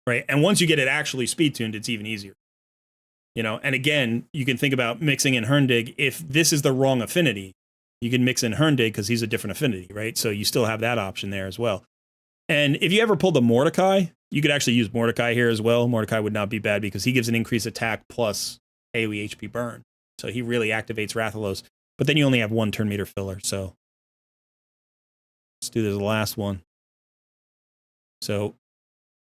Right? And once you get it actually speed tuned, it's even easier. You know, and again, you can think about mixing in Herndig. If this is the wrong affinity, you can mix in Herndig because he's a different affinity, right? So you still have that option there as well. And if you ever pulled the Mordecai, you could actually use Mordecai here as well. Mordecai would not be bad because he gives an increased attack plus AoE HP burn. So he really activates Rathalos. But then you only have 1 turn meter filler. So let's do this last one. So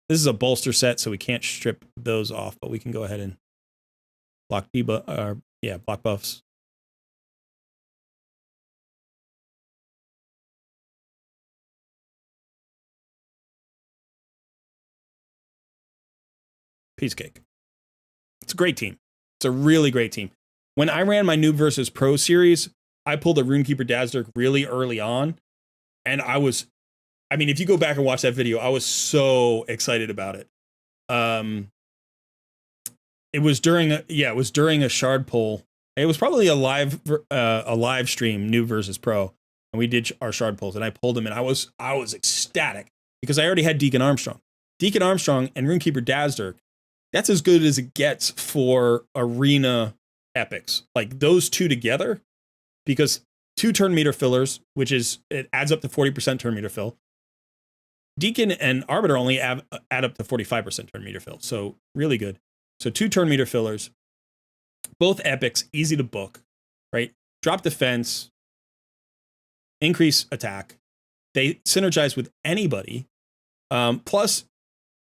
this is a bolster set, so we can't strip those off, but we can go ahead and block block buffs. Piece of cake. It's a great team. It's a really great team. When I ran my Noob versus Pro series, I pulled a Runekeeper Dazzler really early on, and if you go back and watch that video, I was so excited about it. It was during a shard pull. It was probably a live stream, Noob versus Pro, and we did our shard pulls, and I pulled him, and I was ecstatic because I already had Deacon Armstrong and Runekeeper Dazzler. That's as good as it gets for arena epics. Like those two together, because 2 turn meter fillers, it adds up to 40% turn meter fill. Deacon and Arbiter only add up to 45% turn meter fill. So really good. So 2 turn meter fillers, both epics, easy to book, right? Drop defense, increase attack. They synergize with anybody. Plus,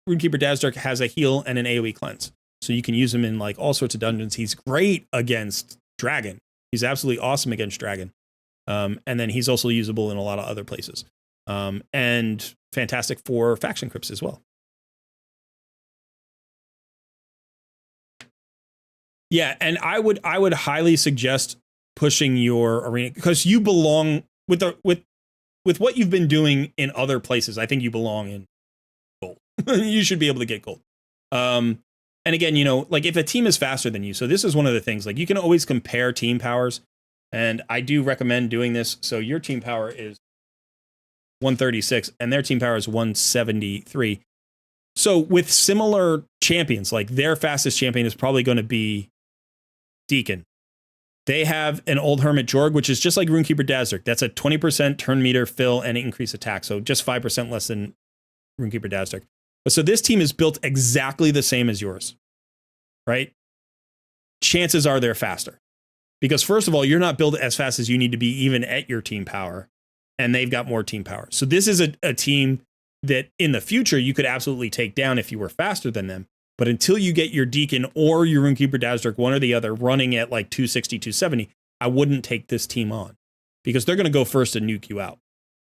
Runekeeper Dazzler has a heal and an AoE cleanse. So you can use him in like all sorts of dungeons. He's great against Dragon. He's absolutely awesome against Dragon. And then he's also usable in a lot of other places. And fantastic for faction crypts as well. Yeah, and I would highly suggest pushing your arena because you belong with what you've been doing in other places. I think you belong in gold. You should be able to get gold. And again, like if a team is faster than you, so this is one of the things, like you can always compare team powers, and I do recommend doing this. So your team power is 136 and their team power is 173. So with similar champions, like their fastest champion is probably going to be Deacon. They have an old Hermit Jorg, which is just like Runekeeper Dazzler. That's a 20% turn meter fill and increase attack. So just 5% less than Runekeeper Dazzler. So this team is built exactly the same as yours, right? Chances are they're faster. Because first of all, you're not built as fast as you need to be even at your team power. And they've got more team power. So this is a team that in the future you could absolutely take down if you were faster than them. But until you get your Deacon or your Runekeeper Dazzler, one or the other, running at like 260, 270, I wouldn't take this team on. Because they're going to go first and nuke you out,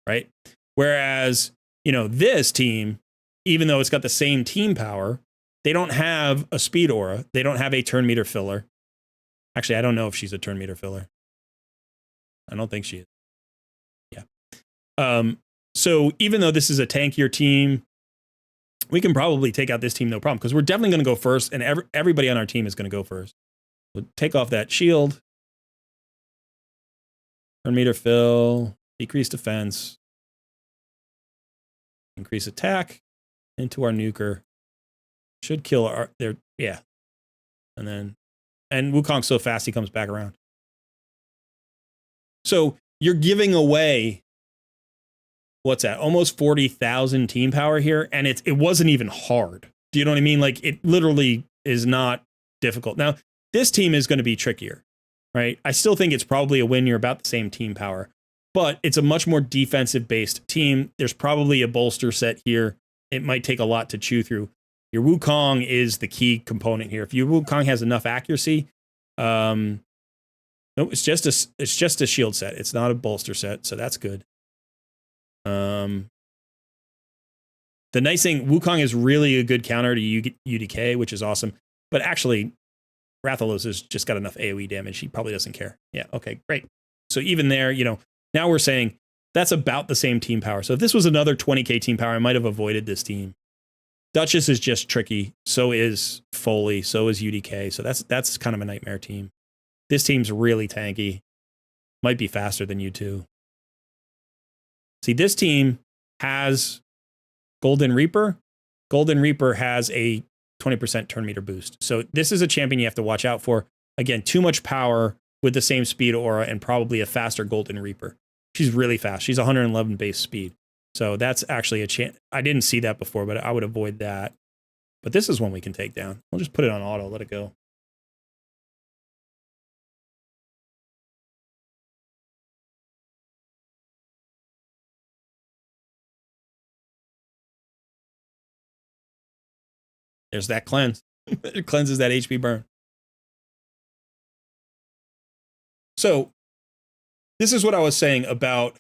right? Whereas, this team, even though it's got the same team power, they don't have a speed aura. They don't have a turn meter filler. Actually, I don't know if she's a turn meter filler. I don't think she is. Yeah. So even though this is a tankier team, we can probably take out this team no problem because we're definitely going to go first, and everybody on our team is going to go first. We'll take off that shield. Turn meter fill. Decrease defense. Increase attack. Into our nuker. Should kill yeah. And Wukong's so fast he comes back around. So you're giving away, what's that? Almost 40,000 team power here, and it wasn't even hard. Do you know what I mean? Like it literally is not difficult. Now, this team is going to be trickier, right? I still think it's probably a win. You're about the same team power, but it's a much more defensive based team. There's probably a bolster set here. It might take a lot to chew through. Your Wukong is the key component here. If your Wukong has enough accuracy, Nope, it's just a shield set. It's not a bolster set, so that's good. The nice thing, Wukong is really a good counter to UDK, which is awesome. But actually, Rathalos has just got enough AoE damage. He probably doesn't care. Yeah, okay, great. So even there, now we're saying that's about the same team power. So if this was another 20k team power, I might have avoided this team. Duchess is just tricky. So is Foley. So is UDK. So that's kind of a nightmare team. This team's really tanky. Might be faster than you two. See, this team has Golden Reaper. Golden Reaper has a 20% turn meter boost. So this is a champion you have to watch out for. Again, too much power with the same speed aura and probably a faster Golden Reaper. She's really fast. She's 111 base speed. So that's actually a chance. I didn't see that before, but I would avoid that. But this is one we can take down. We'll just put it on auto, let it go. There's that cleanse. It cleanses that HP burn. So this is what I was saying about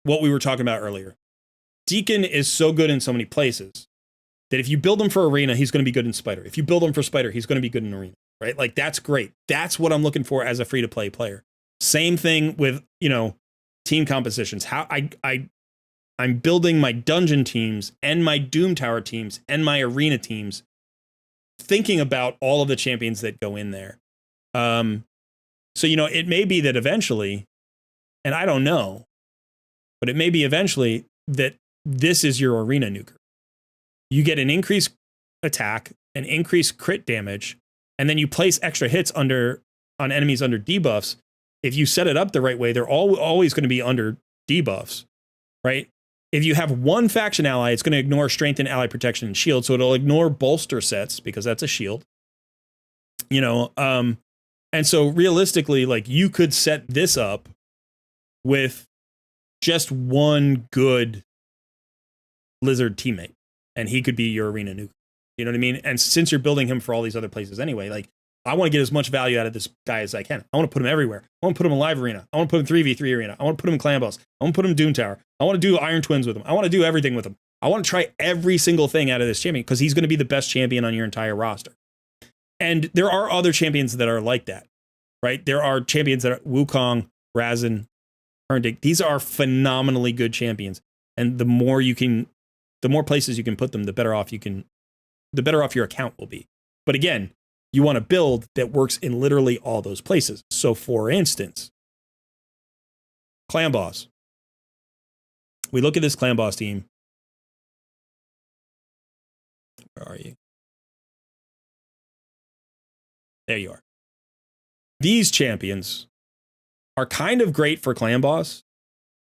what we were talking about earlier. Deacon is so good in so many places that if you build him for Arena, he's going to be good in Spider. If you build him for Spider, he's going to be good in Arena, right? Like, that's great. That's what I'm looking for as a free-to-play player. Same thing with, team compositions. How I'm building my dungeon teams and my Doom Tower teams and my Arena teams, thinking about all of the champions that go in there. So, it may be that eventually, and I don't know, but it may be eventually that this is your Arena nuker. You get an increased attack, an increased crit damage, and then you place extra hits on enemies under debuffs. If you set it up the right way, they're always going to be under debuffs, right? If you have one faction ally, it's going to ignore strength and ally protection and shield, so it'll ignore bolster sets because that's a shield. And so realistically, like, you could set this up with just one good Lizard teammate, and he could be your Arena nuke. You know what I mean? And since you're building him for all these other places anyway, like, I want to get as much value out of this guy as I can. I want to put him everywhere. I want to put him in Live Arena. I want to put him 3v3 Arena. I want to put him in Clan Boss. I want to put him in Doom Tower. I want to do Iron Twins with him. I want to do everything with him. I want to try every single thing out of this champion because he's going to be the best champion on your entire roster. And there are other champions that are like that, right? There are champions that are Wukong, Razin, Herndig. These are phenomenally good champions. And the more places you can put them, the better off your account will be. But again, you want to build that works in literally all those places. So for instance, Clan Boss. We look at this Clan Boss team. Where are you? There you are. These champions are kind of great for Clan Boss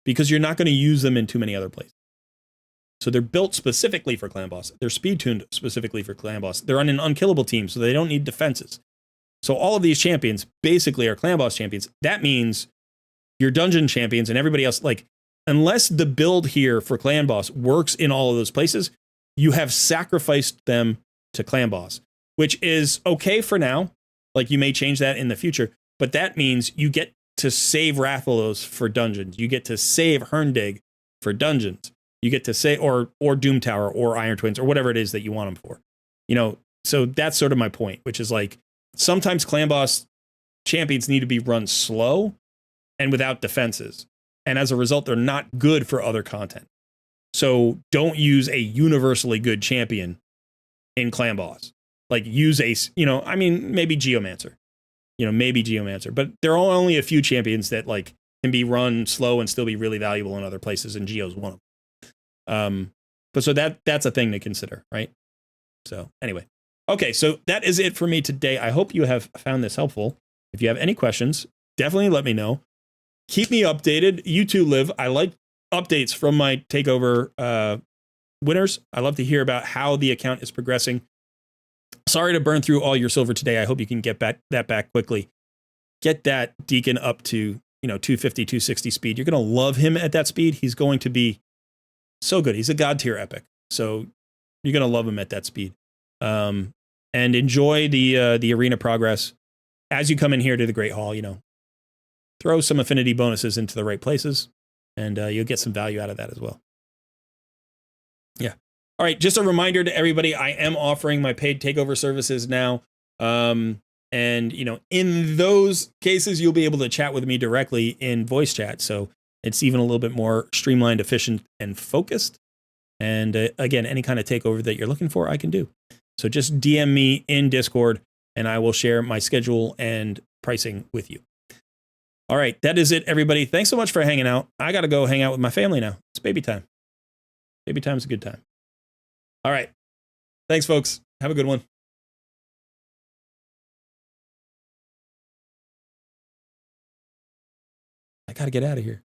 because you're not going to use them in too many other places. So they're built specifically for Clan Boss. They're speed tuned specifically for Clan Boss. They're on an unkillable team, so they don't need defenses. So all of these champions basically are Clan Boss champions. That means your dungeon champions and everybody else, like, unless the build here for Clan Boss works in all of those places, you have sacrificed them to Clan Boss, which is okay for now. Like, you may change that in the future, but that means you get to save Rathalos for dungeons. You get to save Herndig for dungeons. You get to say, or Doom Tower, or Iron Twins, or whatever it is that you want them for. So that's sort of my point, which is like, sometimes Clan Boss champions need to be run slow and without defenses. And as a result, they're not good for other content. So don't use a universally good champion in Clan Boss. Like, use maybe Geomancer. Maybe Geomancer. But there are only a few champions that, like, can be run slow and still be really valuable in other places, and Geo's one of them. But so that's a thing to consider, right? So anyway, okay, so that is it for me today. I hope you have found this helpful. If you have any questions, definitely let me know. Keep me updated. You too, Liv. I like updates from my Takeover winners. I love to hear about how the account is progressing. Sorry to burn through all your silver today. I hope you can get that back quickly. Get that Deacon up to 250, 260 speed. You're going to love him at that speed. He's going to be so good. He's a god tier epic. So you're going to love him at that speed. And enjoy the arena progress. as you come in here to the Great Hall, you know, throw some affinity bonuses into the right places, and you'll get some value out of that as well. Yeah. All right. Just a reminder to everybody, I am offering my paid takeover services now. And, you know, in those cases, you'll be able to chat with me directly in voice chat. So it's even a little bit more streamlined, efficient, and focused. And again, any kind of takeover that you're looking for, I can do. So just DM me in Discord, and I will share my schedule and pricing with you. All right, that is it, everybody. Thanks so much for hanging out. I got to go hang out with my family now. It's baby time. Baby time's a good time. All right. Thanks, folks. Have a good one. I got to get out of here.